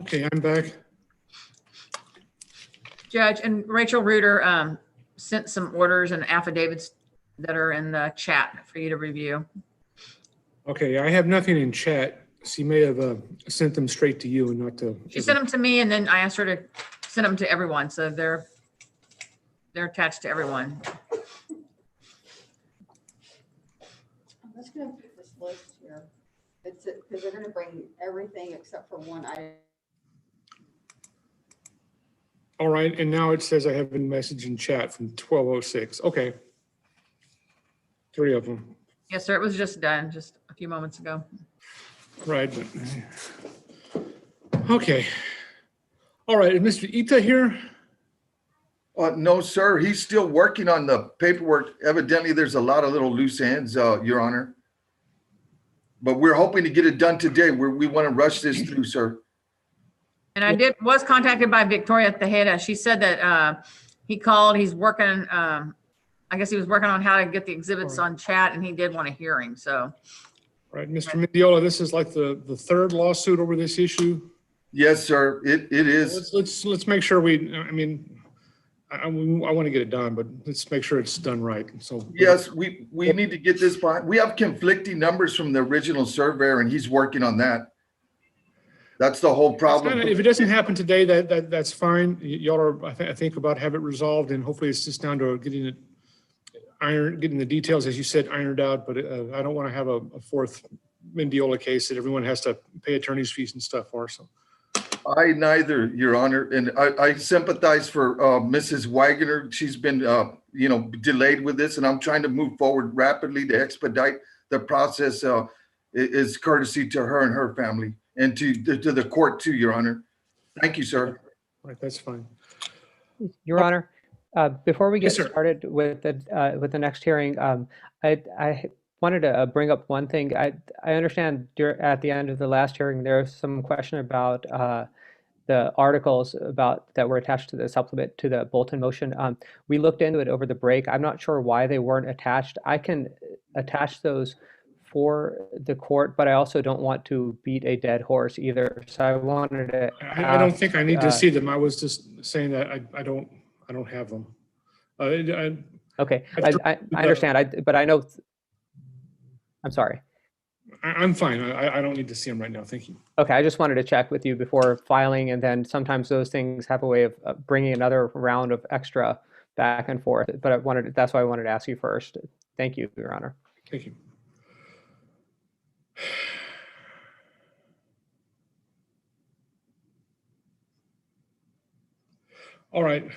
Okay, I'm back.
Judge and Rachel Reuter sent some orders and affidavits that are in the chat for you to review.
Okay, I have nothing in chat. She may have sent them straight to you and not to.
She sent them to me, and then I asked her to send them to everyone, so they're attached to everyone.
I'm just gonna put this list here. It's because they're gonna bring everything except for one item.
All right, and now it says I have a message in chat from 12:06. Okay. 3 of them.
Yes, sir. It was just done just a few moments ago.
Right. Okay. All right, is Mr. Ita here?
No, sir, he's still working on the paperwork. Evidently, there's a lot of little loose ends, Your Honor. But we're hoping to get it done today. We want to rush this through, sir.
And I was contacted by Victoria Tejeda. She said that he called, he's working, I guess he was working on how to get the exhibits on chat, and he did want a hearing, so.
All right, Mr. Mendiola, this is like the third lawsuit over this issue.
Yes, sir, it is.
Let's make sure I want to get it done, but let's make sure it's done right. So
Yes, we need to get this behind. We have conflicting numbers from the original surveyor, and he's working on that. That's the whole problem.
if it doesn't happen today, that's fine. Y'all are, I think, about to have it resolved, and hopefully it's just down to getting the details, as you said, ironed out. But I don't want to have a fourth Mendiola case that everyone has to pay attorney's fees and stuff for. So
I neither, Your Honor, and I sympathize for Mrs. Wagner. She's been, delayed with this, and I'm trying to move forward rapidly to expedite the process. Is courtesy to her and her family, and to the court too, Your Honor. Thank you, sir.
All right, that's fine.
Your Honor, before we get
Yes, sir.
started with the next hearing, I wanted to bring up one thing. I understand at the end of the last hearing, there was some question about the articles that were attached to the supplement to the Bolton motion. We looked into it over the break. I'm not sure why they weren't attached. I can attach those for the court, but I also don't want to beat a dead horse either. So I wanted to
I don't think I need to see them. I was just saying that I don't have them.
Okay, I understand. But I know. I'm sorry.
I'm fine. I don't need to see them right now. Thank you.
Okay, I just wanted to check with you before filing, and then sometimes those things have a way of bringing another round of extra back and forth. But that's why I wanted to ask you first. Thank you, Your Honor.
Thank you. All right.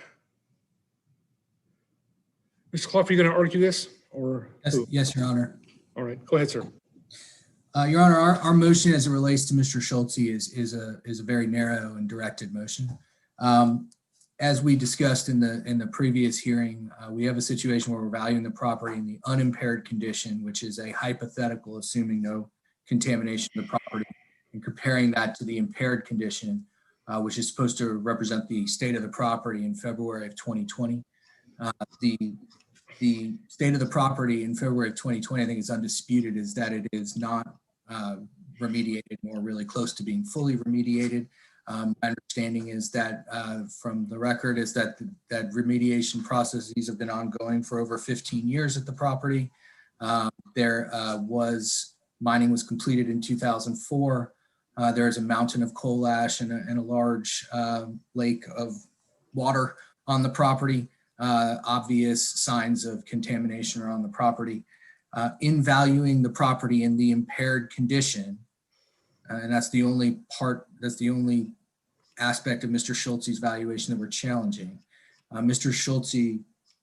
Mr. Clough, are you going to argue this, or?
Yes, Your Honor.
All right, go ahead, sir.
Your Honor, our motion as it relates to Mr. Schulte is a very narrow and directed motion. As we discussed in the previous hearing, we have a situation where we're valuing the property in the unimpaired condition, which is a hypothetical, assuming no contamination of the property, and comparing that to the impaired condition, which is supposed to represent the state of the property in February of 2020. The state of the property in February of 2020, I think is undisputed, is that it is not remediated, nor really close to being fully remediated. My understanding is that from the record is that that remediation processes have been ongoing for over 15 years at the property. Mining was completed in 2004. There is a mountain of coal ash and a large lake of water on the property. Obvious signs of contamination are on the property. In valuing the property in the impaired condition, and that's the only aspect of Mr. Schulte's valuation that we're challenging. Mr. Schulte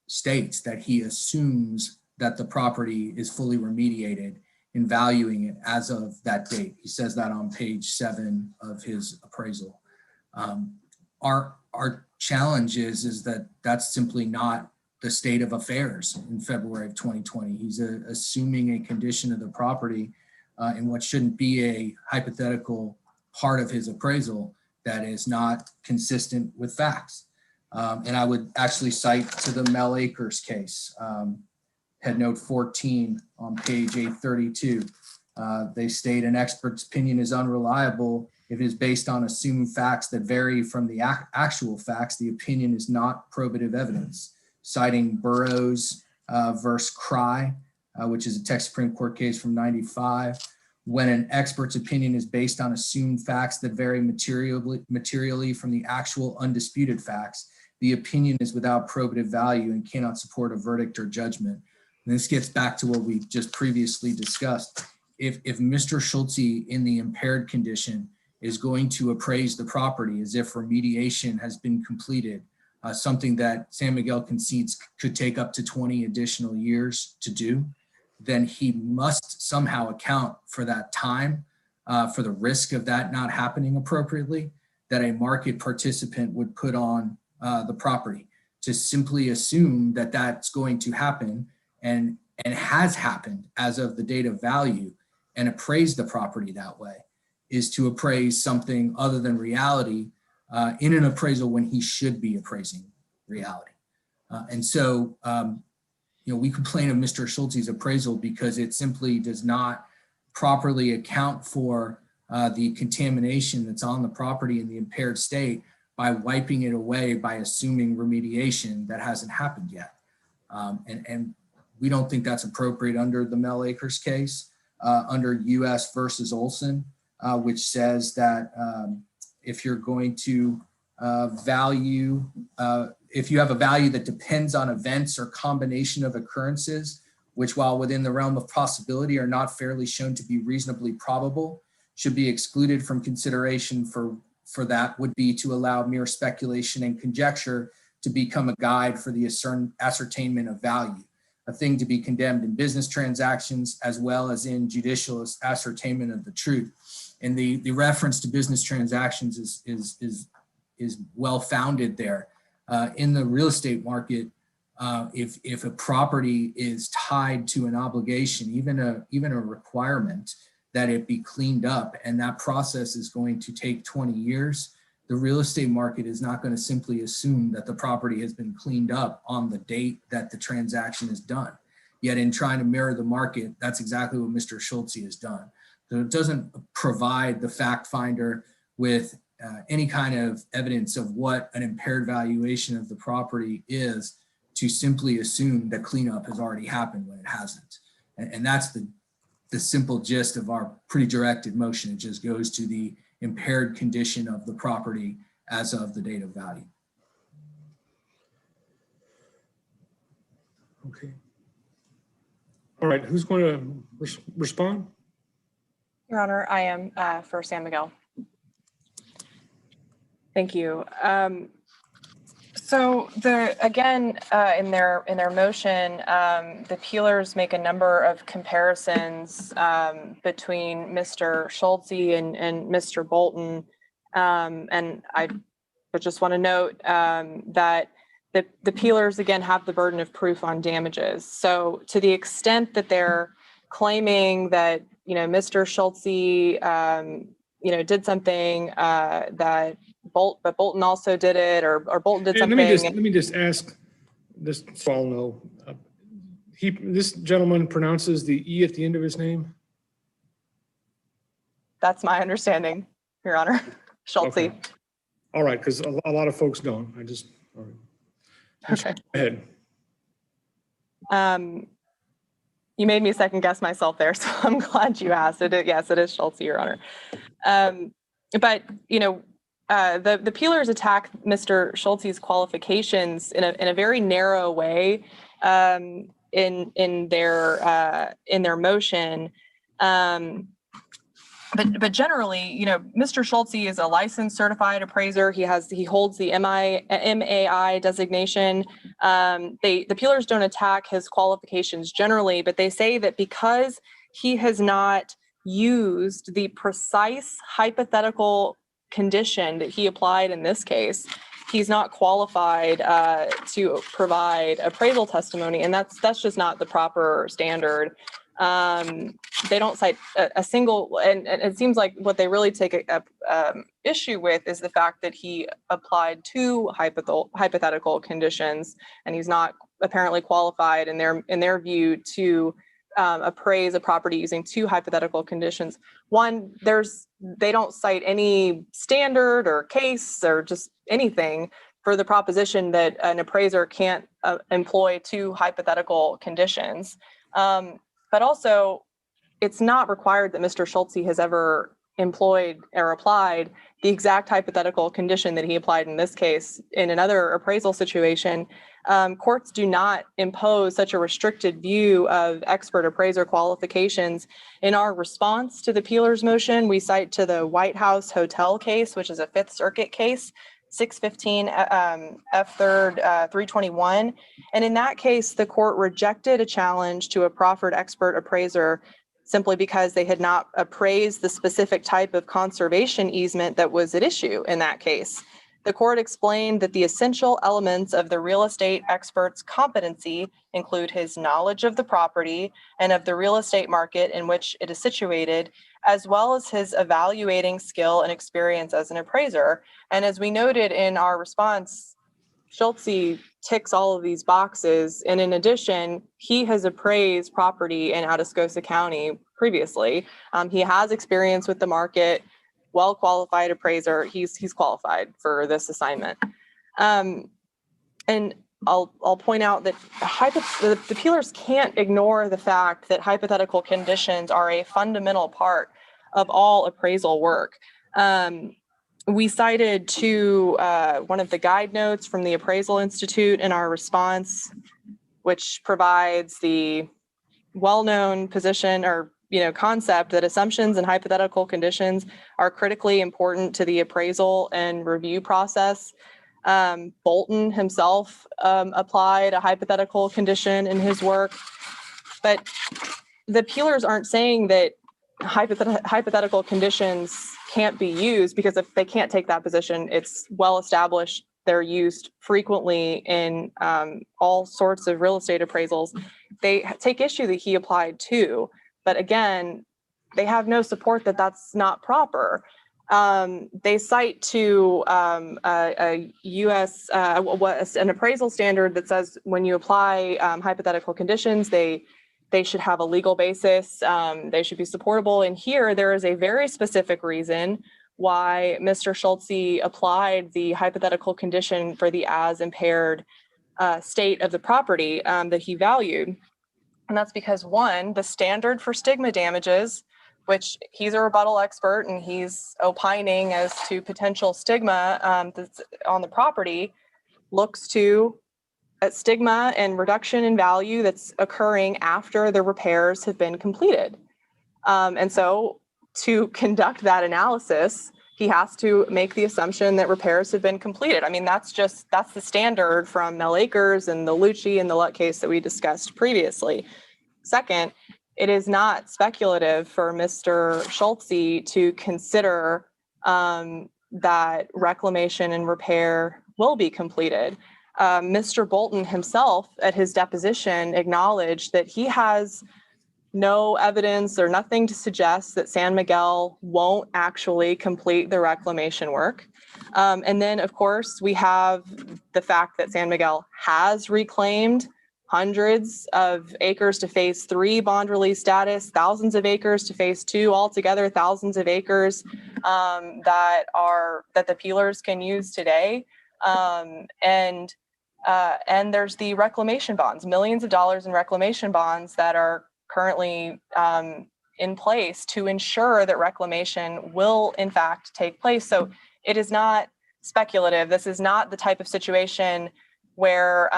states that he assumes that the property is fully remediated in valuing it as of that date. He says that on page 7 of his appraisal. Our challenge is that that's simply not the state of affairs in February of 2020. He's assuming a condition of the property in what shouldn't be a hypothetical part of his appraisal that is not consistent with facts. And I would actually cite to the Mel Akers case, head note 14 on page 832. They state an expert's opinion is unreliable if it is based on assumed facts that vary from the actual facts. The opinion is not probative evidence. Citing Burroughs versus Cry, which is a Texas Supreme Court case from '95. When an expert's opinion is based on assumed facts that vary materially from the actual undisputed facts, the opinion is without probative value and cannot support a verdict or judgment. And this gets back to what we just previously discussed. If Mr. Schulte in the impaired condition is going to appraise the property as if remediation has been completed, something that San Miguel concedes could take up to 20 additional years to do, then he must somehow account for that time, for the risk of that not happening appropriately. that a market participant would put on the property. To simply assume that that's going to happen and has happened as of the date of value and appraise the property that way is to appraise something other than reality in an appraisal when he should be appraising reality. And so, we complain of Mr. Schulte's appraisal because it simply does not properly account for the contamination that's on the property in the impaired state by wiping it away by assuming remediation that hasn't happened yet. And we don't think that's appropriate under the Mel Acres case, under US versus Olson, which says that if you're going to value, if you have a value that depends on events or combination of occurrences, which while within the realm of possibility are not fairly shown to be reasonably probable, should be excluded from consideration for that would be to allow mere speculation and conjecture to become a guide for the ascertainment of value, a thing to be condemned in business transactions as well as in judicial ascertainment of the truth. And the reference to business transactions is well founded there. In the real estate market, if a property is tied to an obligation, even a requirement that it be cleaned up, and that process is going to take 20 years, the real estate market is not going to simply assume that the property has been cleaned up on the date that the transaction is done. Yet in trying to mirror the market, that's exactly what Mr. Schulte has done. So it doesn't provide the fact finder with any kind of evidence of what an impaired valuation of the property is to simply assume that cleanup has already happened when it hasn't. And that's the simple gist of our pretty directed motion. It just goes to the impaired condition of the property as of the date of value.
Okay. All right, who's going to respond?
Your Honor, I am for San Miguel. Thank you. So again, in their motion, the peelers make a number of comparisons between Mr. Schulte and Mr. Bolton. And I just want to note that the peelers, again, have the burden of proof on damages. So to the extent that they're claiming that, Mr. Schulte, did something that but Bolton also did it, or Bolton did something.
Let me just ask this so I'll know. This gentleman pronounces the E at the end of his name?
That's my understanding, Your Honor. Schulte.
Okay. All right, because a lot of folks don't. All right.
Okay.
Go ahead.
You made me second guess myself there, so I'm glad you asked. Yes, it is Schulte, Your Honor. But the peelers attack Mr. Schulte's qualifications in a very narrow way in their motion. But generally, Mr. Schulte is a licensed certified appraiser. He holds the MAI designation. The peelers don't attack his qualifications generally, but they say that because he has not used the precise hypothetical condition that he applied in this case, he's not qualified to provide appraisal testimony, and that's just not the proper standard. They don't cite a single, and it seems like what they really take a issue with is the fact that he applied two hypothetical conditions, and he's not apparently qualified in their view to appraise a property using two hypothetical conditions. One, they don't cite any standard or case or just anything for the proposition that an appraiser can't employ two hypothetical conditions. But also, it's not required that Mr. Schulte has ever employed or applied the exact hypothetical condition that he applied in this case in another appraisal situation. Courts do not impose such a restricted view of expert appraiser qualifications. In our response to the peelers motion, we cite to the White House Hotel case, which is a Fifth Circuit case, 615 F3rd 321. And in that case, the court rejected a challenge to a proffered expert appraiser, simply because they had not appraised the specific type of conservation easement that was at issue in that case. The court explained that the essential elements of the real estate expert's competency include his knowledge of the property and of the real estate market in which it is situated, as well as his evaluating skill and experience as an appraiser. And as we noted in our response, Schulte ticks all of these boxes. And in addition, he has appraised property in Atascosa County previously. He has experience with the market, well-qualified appraiser. He's qualified for this assignment. And I'll point out that the peelers can't ignore the fact that hypothetical conditions are a fundamental part of all appraisal work. We cited to one of the guide notes from the Appraisal Institute in our response, which provides the well-known position or concept that assumptions and hypothetical conditions are critically important to the appraisal and review process. Bolton himself applied a hypothetical condition in his work, but the peelers aren't saying that hypothetical conditions can't be used, because if they can't take that position, it's well established they're used frequently in all sorts of real estate appraisals. They take issue that he applied to, but again, they have no support that that's not proper. They cite to a U.S. An appraisal standard that says when you apply hypothetical conditions, they should have a legal basis. They should be supportable. And here, there is a very specific reason why Mr. Schulte applied the hypothetical condition for the as impaired state of the property that he valued. And that's because, one, the standard for stigma damages, which he's a rebuttal expert and he's opining as to potential stigma that's on the property, looks to stigma and reduction in value that's occurring after the repairs have been completed. And so to conduct that analysis, he has to make the assumption that repairs have been completed. I mean, that's the standard from Mel Akers and the Lucci and the Lutt case that we discussed previously. Second, it is not speculative for Mr. Schulte to consider that reclamation and repair will be completed. Mr. Bolton himself at his deposition acknowledged that he has no evidence or nothing to suggest that San Miguel won't actually complete the reclamation work. And then, of course, we have the fact that San Miguel has reclaimed hundreds of acres to phase 3 bond release status, thousands of acres to phase 2, altogether thousands of acres that the peelers can use today. And there's the reclamation bonds, millions of dollars in reclamation bonds that are currently in place to ensure that reclamation will in fact take place. So it is not speculative. This is not the type of situation where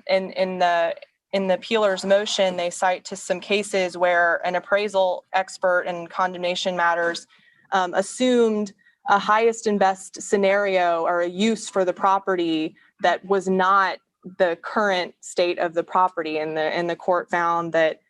in the peeler's motion, they cite to some cases where an appraisal expert in condemnation matters assumed a highest and best scenario or a use for the property that was not the current state of the property, and the court found that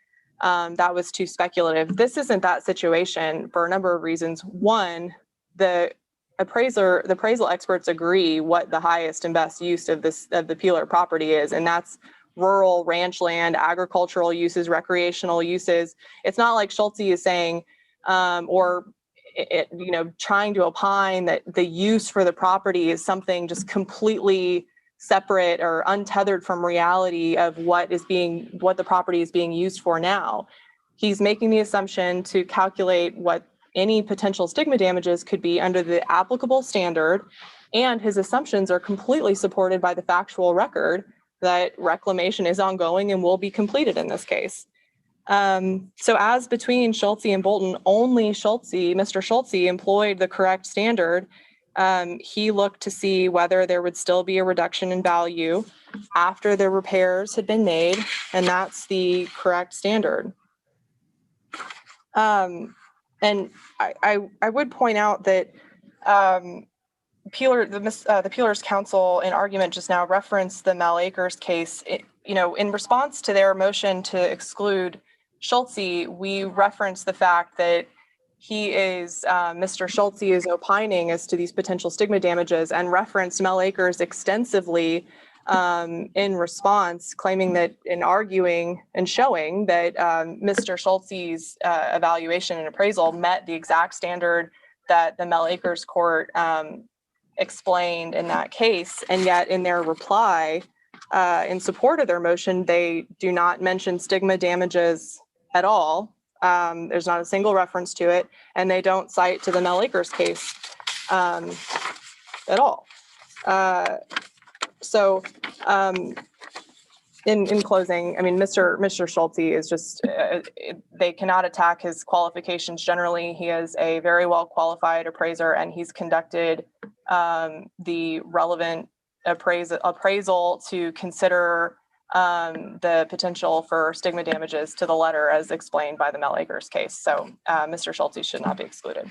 that was too speculative. This isn't that situation for a number of reasons. One, the appraisal experts agree what the highest and best use of the peeler property is, and that's rural ranch land, agricultural uses, recreational uses. It's not like Schulte is saying trying to opine that the use for the property is something just completely separate or untethered from reality of what the property is being used for now. He's making the assumption to calculate what any potential stigma damages could be under the applicable standard, and his assumptions are completely supported by the factual record that reclamation is ongoing and will be completed in this case. So as between Schulte and Bolton, only Mr. Schulte employed the correct standard. He looked to see whether there would still be a reduction in value after the repairs had been made, and that's the correct standard. And I would point out that the Peelers Council in argument just now referenced the Mel Akers case. In response to their motion to exclude Schulte, we referenced the fact that Mr. Schulte is opining as to these potential stigma damages and referenced Mel Akers extensively in response, claiming that in arguing and showing that Mr. Schulte's evaluation and appraisal met the exact standard that the Mel Akers court explained in that case. And yet in their reply in support of their motion, they do not mention stigma damages at all. There's not a single reference to it, and they don't cite to the Mel Akers case at all. In closing, I mean, Mr. Schulte is just, they cannot attack his qualifications generally. He is a very well qualified appraiser, and he's conducted the relevant appraisal to consider the potential for stigma damages to the letter as explained by the Mel Akers case. So Mr. Schulte should not be excluded.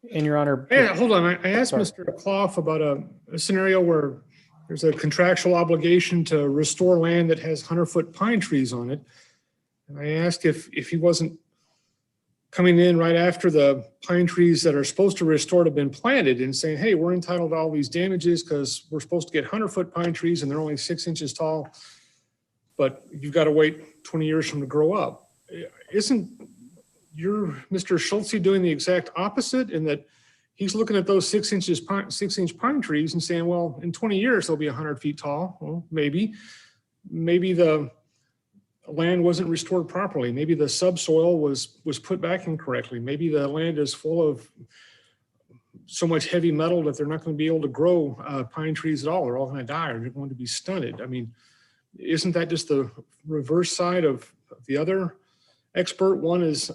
In your honor.
Yeah, hold on. I asked Mr. Clough about a scenario where there's a contractual obligation to restore land that has 100-foot pine trees on it. And I asked if he wasn't coming in right after the pine trees that are supposed to restore have been planted and saying, hey, we're entitled to all these damages because we're supposed to get 100-foot pine trees and they're only 6 inches tall, but you've got to wait 20 years for them to grow up. Isn't Mr. Schulte doing the exact opposite in that he's looking at those 6-inch pine trees and saying, well, in 20 years, they'll be 100 feet tall. Well, maybe the land wasn't restored properly. Maybe the subsoil was put back incorrectly. Maybe the land is full of so much heavy metal that they're not going to be able to grow pine trees at all. They're all going to die or they're going to be stunted. I mean, isn't that just the reverse side of the other expert? One is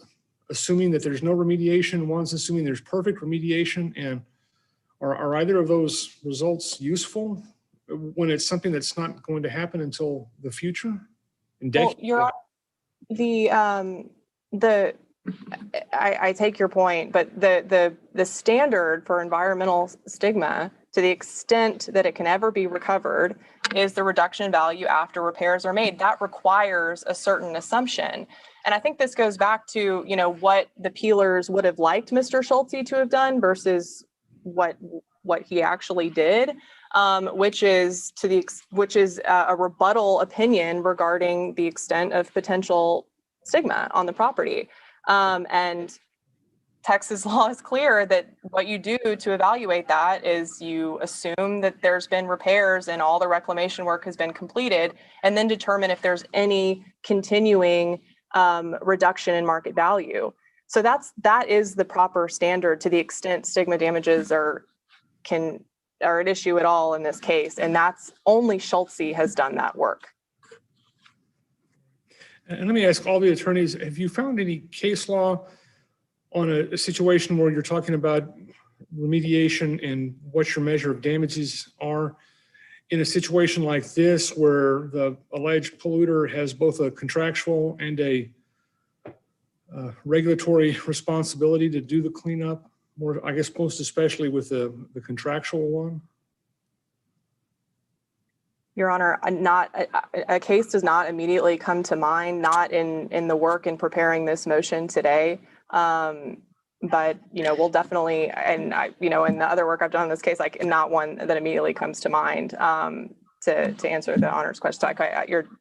assuming that there's no remediation. One's assuming there's perfect remediation. And are either of those results useful when it's something that's not going to happen until the future?
Well, I take your point, but the standard for environmental stigma, to the extent that it can ever be recovered, is the reduction in value after repairs are made. That requires a certain assumption. And I think this goes back to, what the peelers would have liked Mr. Schulte to have done versus what he actually did, which is a rebuttal opinion regarding the extent of potential stigma on the property. And Texas law is clear that what you do to evaluate that is you assume that there's been repairs and all the reclamation work has been completed, and then determine if there's any continuing reduction in market value. So that is the proper standard to the extent stigma damages are an issue at all in this case. And that's only Schulte has done that work.
And let me ask all the attorneys, have you found any case law on a situation where you're talking about remediation and what your measure of damages are in a situation like this where the alleged polluter has both a contractual and a regulatory responsibility to do the cleanup? More, I guess, most especially with the contractual one?
Your Honor, a case does not immediately come to mind, not in the work in preparing this motion today. But, we'll definitely, and in the other work I've done in this case, not one that immediately comes to mind to answer the Honor's question.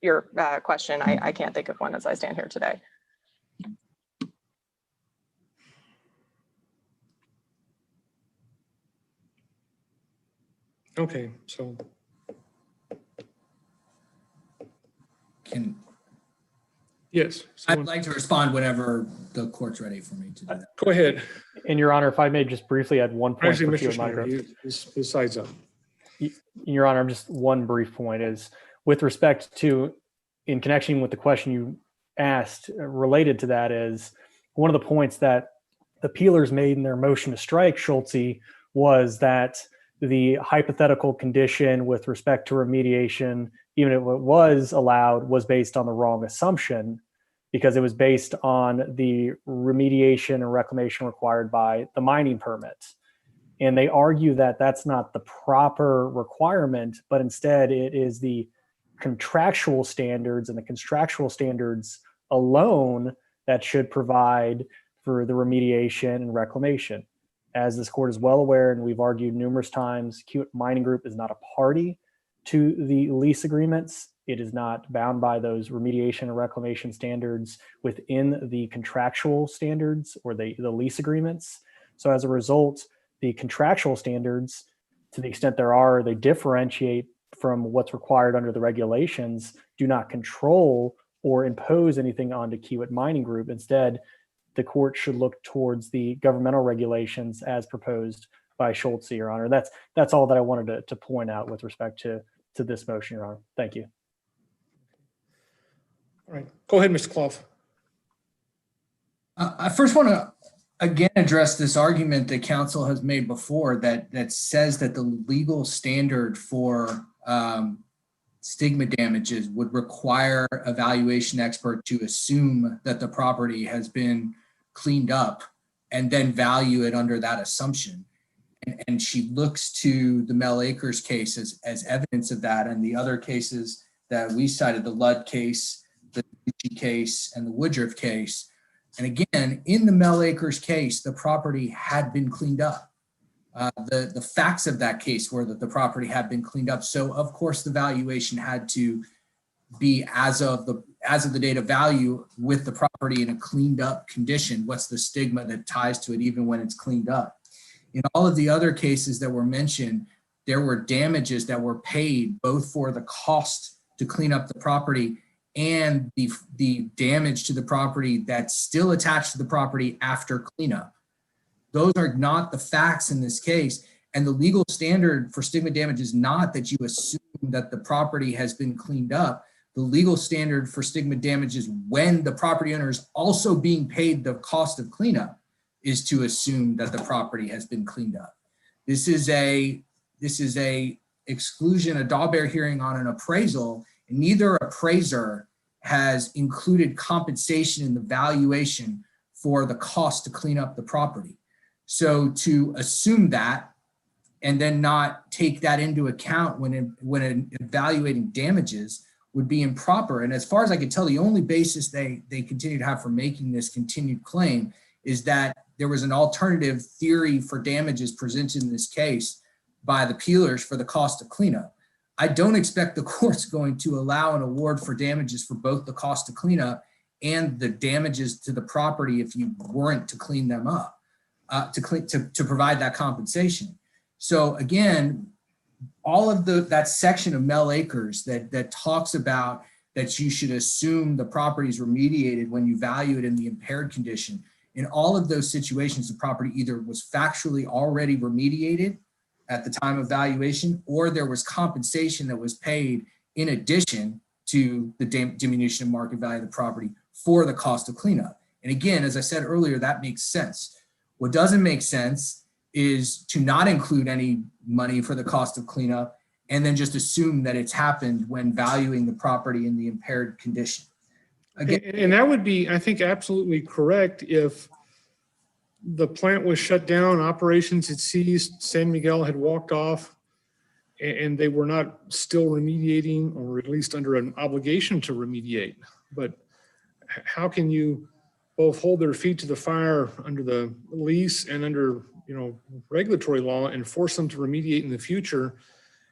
Your question, I can't think of one as I stand here today.
Okay, so. Yes.
I'd like to respond whenever the court's ready for me to do that.
Go ahead.
In your honor, if I may just briefly add one point.
Actually, Mr. Schneider, his side's up.
In your honor, just one brief point is with respect to, in connection with the question you asked related to that, is one of the points that the peelers made in their motion to strike Schulte was that the hypothetical condition with respect to remediation, even if it was allowed, was based on the wrong assumption because it was based on the remediation and reclamation required by the mining permit. And they argue that that's not the proper requirement, but instead it is the contractual standards and the contractual standards alone that should provide for the remediation and reclamation. As this court is well aware, and we've argued numerous times, Kiewit Mining Group is not a party to the lease agreements. It is not bound by those remediation and reclamation standards within the contractual standards or the lease agreements. So as a result, the contractual standards, to the extent there are, they differentiate from what's required under the regulations, do not control or impose anything onto Kiewit Mining Group. Instead, the court should look towards the governmental regulations as proposed by Schultz, Your Honor. That's all that I wanted to point out with respect to this motion, Your Honor. Thank you.
All right, go ahead, Mr. Clough.
I first want to again address this argument that counsel has made before that says that the legal standard for stigma damages would require a valuation expert to assume that the property has been cleaned up and then value it under that assumption. And she looks to the Mel Akers case as evidence of that, and the other cases that we cited, the Ludd case, the Gucci case, and the Woodruff case. And again, in the Mel Akers case, the property had been cleaned up. The facts of that case were that the property had been cleaned up. So of course the valuation had to be as of the date of value with the property in a cleaned up condition. What's the stigma that ties to it even when it's cleaned up? In all of the other cases that were mentioned, there were damages that were paid both for the cost to clean up the property and the damage to the property that's still attached to the property after cleanup. Those are not the facts in this case. And the legal standard for stigma damage is not that you assume that the property has been cleaned up. The legal standard for stigma damage is when the property owner is also being paid the cost of cleanup is to assume that the property has been cleaned up. This is a exclusion, a Daubert hearing on an appraisal, and neither appraiser has included compensation in the valuation for the cost to clean up the property. So to assume that and then not take that into account when evaluating damages would be improper. And as far as I can tell, the only basis they continue to have for making this continued claim is that there was an alternative theory for damages presented in this case by the peelers for the cost of cleanup. I don't expect the court's going to allow an award for damages for both the cost of cleanup and the damages to the property if you weren't to clean them up, to provide that compensation. So again, all of that section of Mel Akers that talks about that you should assume the property is remediated when you value it in the impaired condition. In all of those situations, the property either was factually already remediated at the time of valuation, or there was compensation that was paid in addition to the diminution of market value of the property for the cost of cleanup. And again, as I said earlier, that makes sense. What doesn't make sense is to not include any money for the cost of cleanup and then just assume that it's happened when valuing the property in the impaired condition. Again,
and that would be, I think, absolutely correct if the plant was shut down, operations had ceased, San Miguel had walked off, and they were not still remediating, or at least under an obligation to remediate. But how can you both hold their feet to the fire under the lease and under, regulatory law and force them to remediate in the future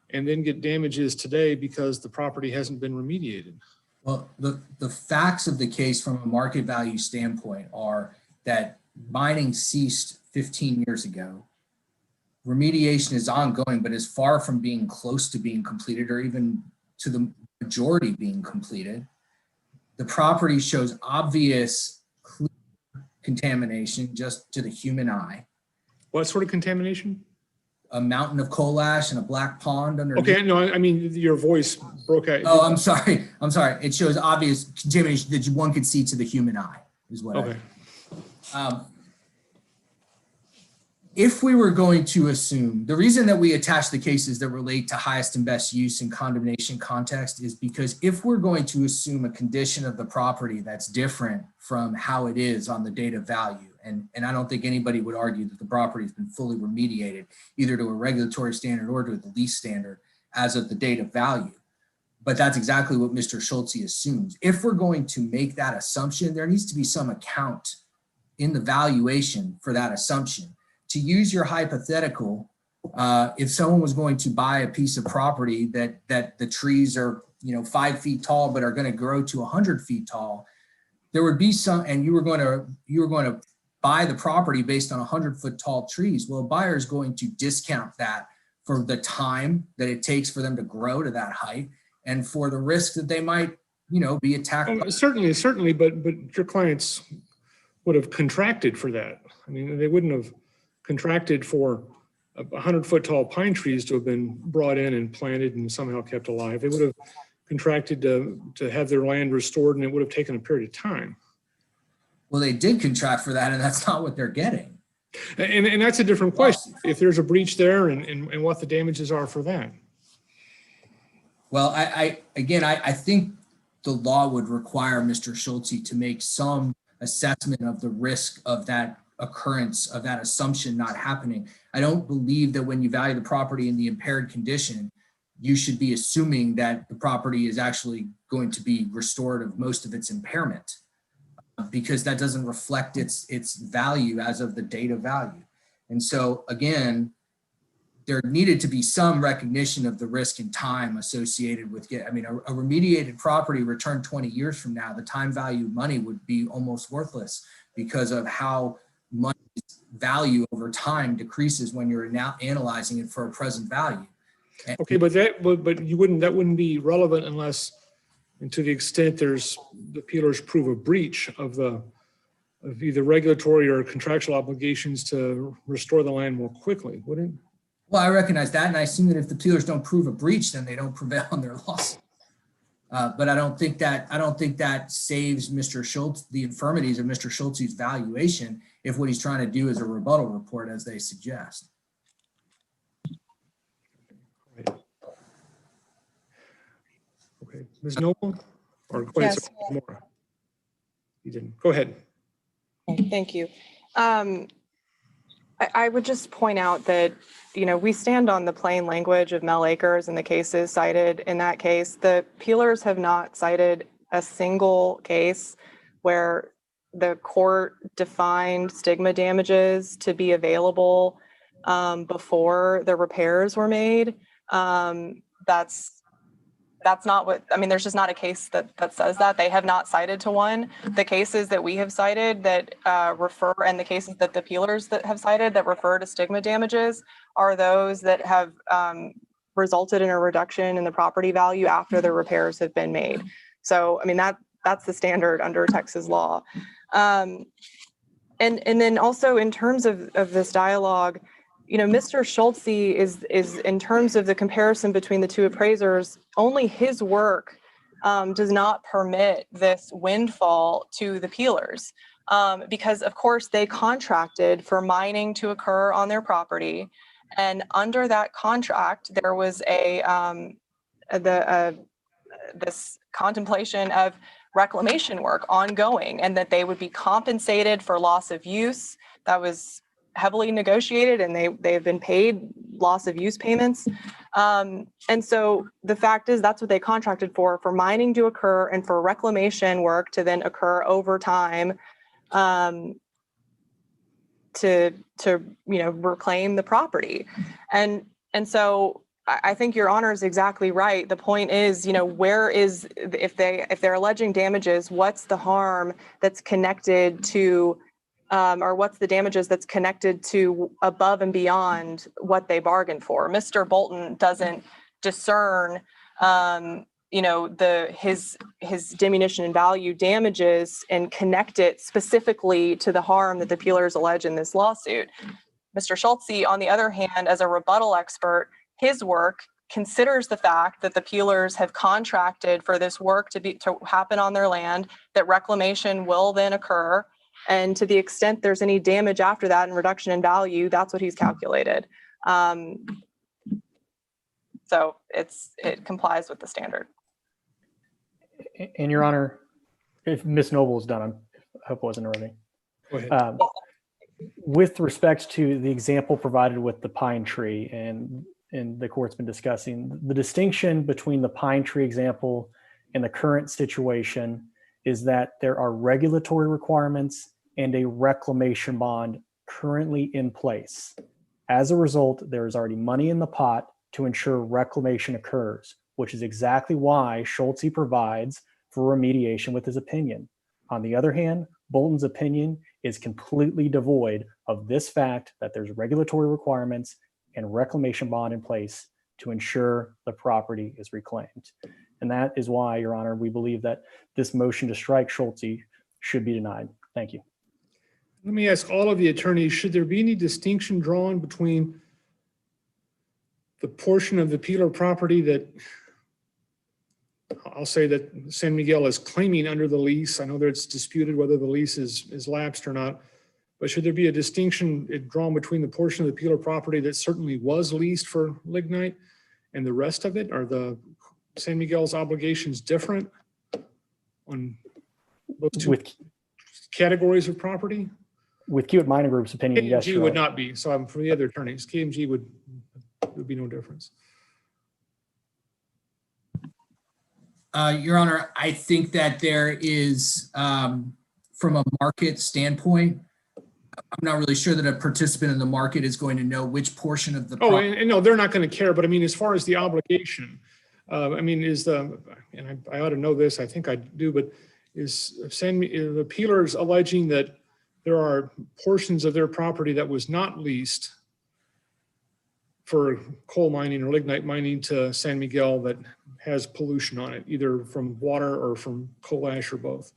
and then get damages today because the property hasn't been remediated?
Well, the facts of the case from a market value standpoint are that mining ceased 15 years ago. Remediation is ongoing, but is far from being close to being completed or even to the majority being completed. The property shows obvious clear contamination just to the human eye.
What sort of contamination?
A mountain of coal ash and a black pond underneath.
Okay, no, I mean, your voice broke out.
Oh, I'm sorry. It shows obvious contamination that one could see to the human eye is what
okay.
If we were going to assume, the reason that we attach the cases that relate to highest and best use in condemnation context is because if we're going to assume a condition of the property that's different from how it is on the date of value, and I don't think anybody would argue that the property has been fully remediated either to a regulatory standard or to the lease standard as of the date of value. But that's exactly what Mr. Schultz assumes. If we're going to make that assumption, there needs to be some account in the valuation for that assumption. To use your hypothetical, if someone was going to buy a piece of property that the trees are 5 feet tall but are going to grow to 100 feet tall, there would be some, and you were going to buy the property based on 100-foot tall trees. Well, a buyer is going to discount that for the time that it takes for them to grow to that height and for the risk that they might, be attacked.
Certainly, but your clients would have contracted for that. I mean, they wouldn't have contracted for 100-foot tall pine trees to have been brought in and planted and somehow kept alive. They would have contracted to have their land restored, and it would have taken a period of time.
Well, they did contract for that, and that's not what they're getting.
And that's a different question. If there's a breach there and what the damages are for that.
Well, I think the law would require Mr. Schultz to make some assessment of the risk of that occurrence, of that assumption not happening. I don't believe that when you value the property in the impaired condition, you should be assuming that the property is actually going to be restored of most of its impairment, because that doesn't reflect its value as of the date of value. And so again, there needed to be some recognition of the risk and time associated with it. I mean, a remediated property returned 20 years from now, the time value of money would be almost worthless because of how money's value over time decreases when you're now analyzing it for a present value.
Okay, but that wouldn't be relevant unless, and to the extent the appealers prove a breach of either regulatory or contractual obligations to restore the land more quickly, wouldn't it?
Well, I recognize that, and I assume that if the appealers don't prove a breach, then they don't prevail on their lawsuit. But I don't think that saves Mr. Schultz the infirmities of Mr. Schultz's valuation if what he's trying to do is a rebuttal report, as they suggest.
Okay, Ms. Noble, or go ahead.
Yes.
More. You didn't. Go ahead.
Thank you. I would just point out that, we stand on the plain language of Mel Akers and the cases cited in that case. The appealers have not cited a single case where the court defined stigma damages to be available before the repairs were made. That's not what, there's just not a case that says that. They have not cited to one. The cases that we have cited that refer, and the cases that the appealers that have cited that refer to stigma damages are those that have resulted in a reduction in the property value after the repairs have been made. So, that's the standard under Texas law. And then also in terms of this dialogue, Mr. Schultz is in terms of the comparison between the two appraisers, only his work does not permit this windfall to the peelers because, of course, they contracted for mining to occur on their property. And under that contract, there was this contemplation of reclamation work ongoing and that they would be compensated for loss of use. That was heavily negotiated, and they've been paid loss of use payments. And so the fact is that's what they contracted for mining to occur and for reclamation work to then occur over time to reclaim the property. And so I think your honor is exactly right. The point is, where is, if they're alleging damages, what's the harm that's connected to or what's the damages that's connected to above and beyond what they bargained for? Mr. Bolton doesn't discern, his diminution in value damages and connect it specifically to the harm that the peelers allege in this lawsuit. Mr. Schultz, on the other hand, as a rebuttal expert, his work considers the fact that the peelers have contracted for this work to happen on their land, that reclamation will then occur. And to the extent there's any damage after that and reduction in value, that's what he's calculated. So it complies with the standard.
And your honor, if Ms. Noble is done, I hope I wasn't interrupting.
Go ahead.
With respect to the example provided with the pine tree and and the court's been discussing, the distinction between the pine tree example and the current situation is that there are regulatory requirements and a reclamation bond currently in place. As a result, there is already money in the pot to ensure reclamation occurs, which is exactly why Cnty provides for remediation with his opinion. On the other hand, Bolton's opinion is completely devoid of this fact that there's regulatory requirements and reclamation bond in place to ensure the property is reclaimed. And that is why, Your Honor, we believe that this motion to strike Cnty should be denied. Thank you.
Let me ask all of the attorneys, should there be any distinction drawn between the portion of the Peeler property that I'll say that San Miguel is claiming under the lease? I know that it's disputed whether the lease is lapsed or not, but should there be a distinction drawn between the portion of the Peeler property that certainly was leased for lignite and the rest of it? Are the San Miguel's obligations different on those two categories of property?
With Kiewit Mining Group's opinion, yes,
KMG
Your
would
Honor.
not be. So I'm for the other attorneys. KMG would be no difference.
Your Honor, I think that there is, from a market standpoint, I'm not really sure that a participant in the market is going to know which portion of the
And no, they're not going to care. But I mean, as far as the obligation, I mean, and I ought to know this, I think I do, but is the Peelers alleging that there are portions of their property that was not leased for coal mining or lignite mining to San Miguel that has pollution on it, either from water or from coal ash or both?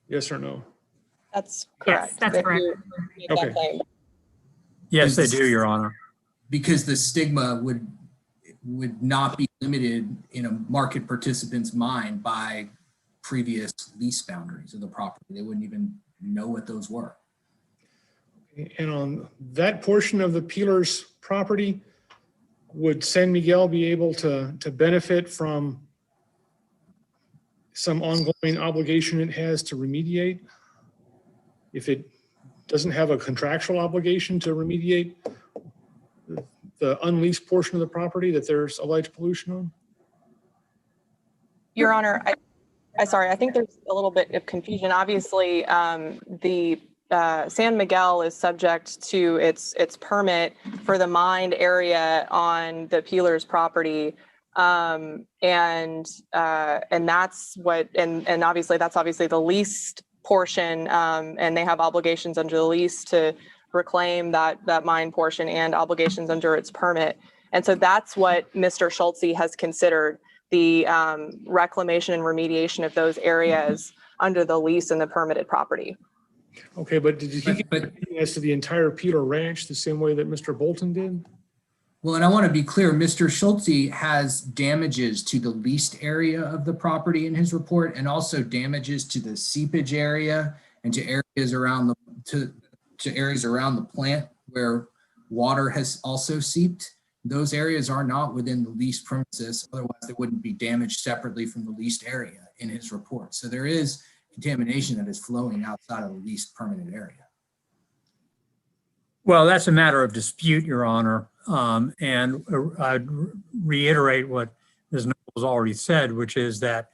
Yes or no?
That's
correct. Yes, that's correct.
Okay.
Yes, they do, Your Honor.
Because the stigma would not be limited in a market participant's mind by previous lease boundaries of the property. They wouldn't even know what those were.
And on that portion of the Peelers property, would San Miguel be able to benefit from some ongoing obligation it has to remediate if it doesn't have a contractual obligation to remediate the unleased portion of the property that there's alleged pollution on?
Your Honor, I think there's a little bit of confusion. Obviously, the San Miguel is subject to its permit for the mined area on the Peelers property. And that's what, and obviously that's obviously the leased portion, and they have obligations under the lease to reclaim that mine portion and obligations under its permit. And so that's what Mr. Cnty has considered, the reclamation and remediation of those areas under the lease and the permitted property.
Okay, but did he get as to the entire Peeler Ranch the same way that Mr. Bolton did?
Well, and I want to be clear, Mr. Cnty has damages to the leased area of the property in his report, and also damages to the seepage area and to areas around the plant where water has also seeped. Those areas are not within the leased premises, otherwise they wouldn't be damaged separately from the leased area in his report. So there is contamination that is flowing outside of the leased permanent area.
Well, that's a matter of dispute, Your Honor. And I'd reiterate what Ms. Nobles already said, which is that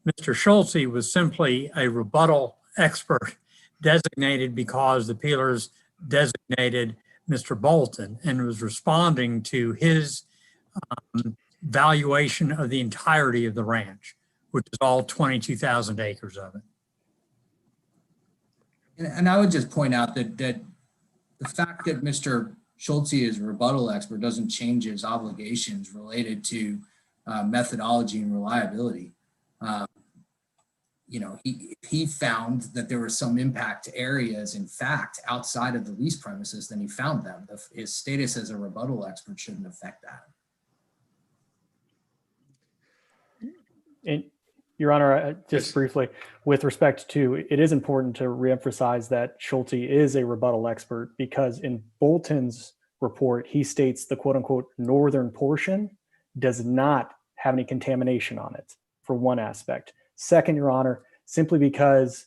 Mr. Cnty was simply a rebuttal expert designated because the Peelers designated Mr. Bolton and was responding to his valuation of the entirety of the ranch, which is all 22,000 acres of it.
And I would just point out that the fact that Mr. Cnty is a rebuttal expert doesn't change his obligations related to methodology and reliability. He found that there was some impact to areas, in fact, outside of the lease premises, then he found them. His status as a rebuttal expert shouldn't affect that.
And Your Honor, just briefly, with respect to, it is important to reemphasize that Cnty is a rebuttal expert, because in Bolton's report, he states the quote unquote northern portion does not have any contamination on it, for one aspect. Second, Your Honor, simply because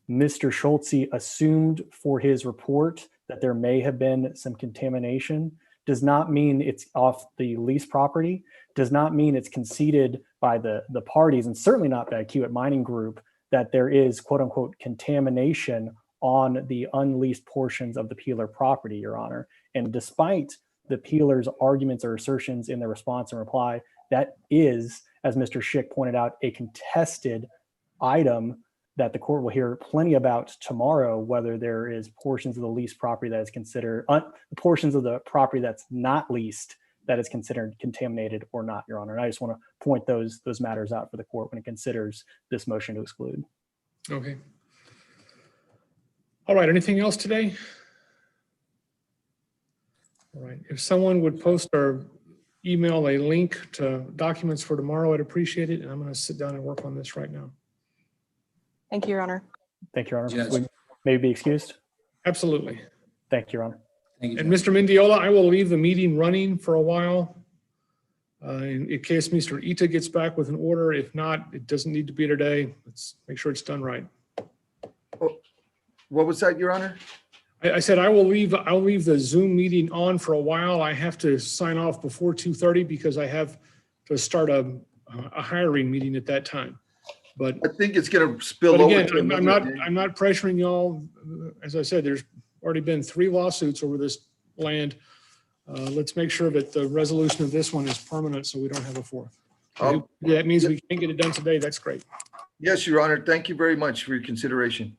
Mr. Cnty assumed for his report that there may have been some contamination does not mean it's off the lease property, does not mean it's conceded by the parties, and certainly not by Kiewit Mining Group, that there is quote unquote contamination on the unleased portions of the Peeler property, Your Honor. And despite the Peeler's arguments or assertions in the response and reply, that is, as Mr. Schick pointed out, a contested item that the court will hear plenty about tomorrow, whether there is portions of the leased property that is considered, portions of the property that's not leased that is considered contaminated or not, Your Honor. And I just want to point those matters out for the court when it considers this motion to exclude.
Okay. All right, anything else today? All right, if someone would post or email a link to documents for tomorrow, I'd appreciate it. And I'm going to sit down and work on this right now.
Thank you, Your Honor.
Thank you, Your Honor.
Yes.
We may be excused.
Absolutely.
Thank you, Your Honor.
Thank you.
And Mr. Mendiola, I will leave the meeting running for a while in case Mr. Ita gets back with an order. If not, it doesn't need to be today. Let's make sure it's done right.
What was that, Your Honor?
I said I'll leave the Zoom meeting on for a while. I have to sign off before 2:30 because I have to start a hiring meeting at that time. But
I think it's going to spill
But
over.
again,
to
I'm
another day.
not pressuring y'all. As I said, there's already been 3 lawsuits over this land. Let's make sure that the resolution of this one is permanent so we don't have a 4th.
Oh.
That means we can't get it done today. That's great.
Yes, Your Honor. Thank you very much for your consideration.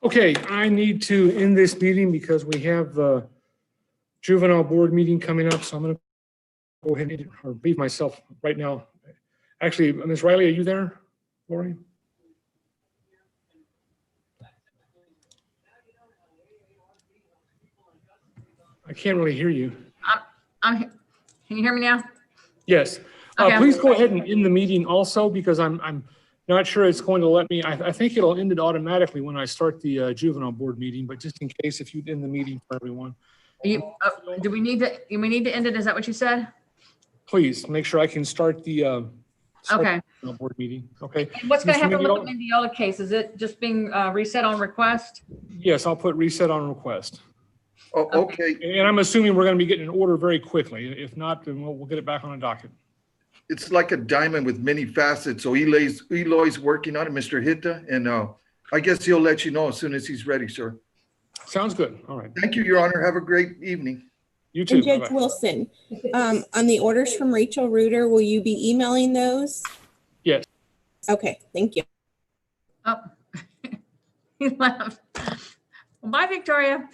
Okay, I need to end this meeting because we have the juvenile board meeting coming up, so I'm gonna go ahead and leave myself right now. Actually, Ms. Riley, are you there, Lori? I can't really hear you.
Can you hear me now?
Yes.
Okay.
Please go ahead and end the meeting also, because I'm not sure it's going to let me. I think it'll end it automatically when I start the juvenile board meeting, but just in case, if you'd end the meeting for everyone,
Do we need to end it? Is that what you said?
please make sure I can start the
Okay.
juvenile board meeting. Okay.
And what's going to
Mr.
happen with the
Mendiola?
Mendiola case? Is it just being reset on request?
Yes, I'll put reset on request.
Oh, okay.
And I'm assuming we're going to be getting an order very quickly. If not, then we'll get it back on the docket.
It's like a diamond with many facets. So Eloy's working on it, Mr. Hitta, and I guess he'll let you know as soon as he's ready, sir.
Sounds good. All right.
Thank you, Your Honor. Have a great evening.
You too.
And Judge
Bye-bye.
Wilson, on the orders from Rachel Reuter, will you be emailing those?
Yes.
Okay, thank you.
Oh, he left. Well, bye, Victoria.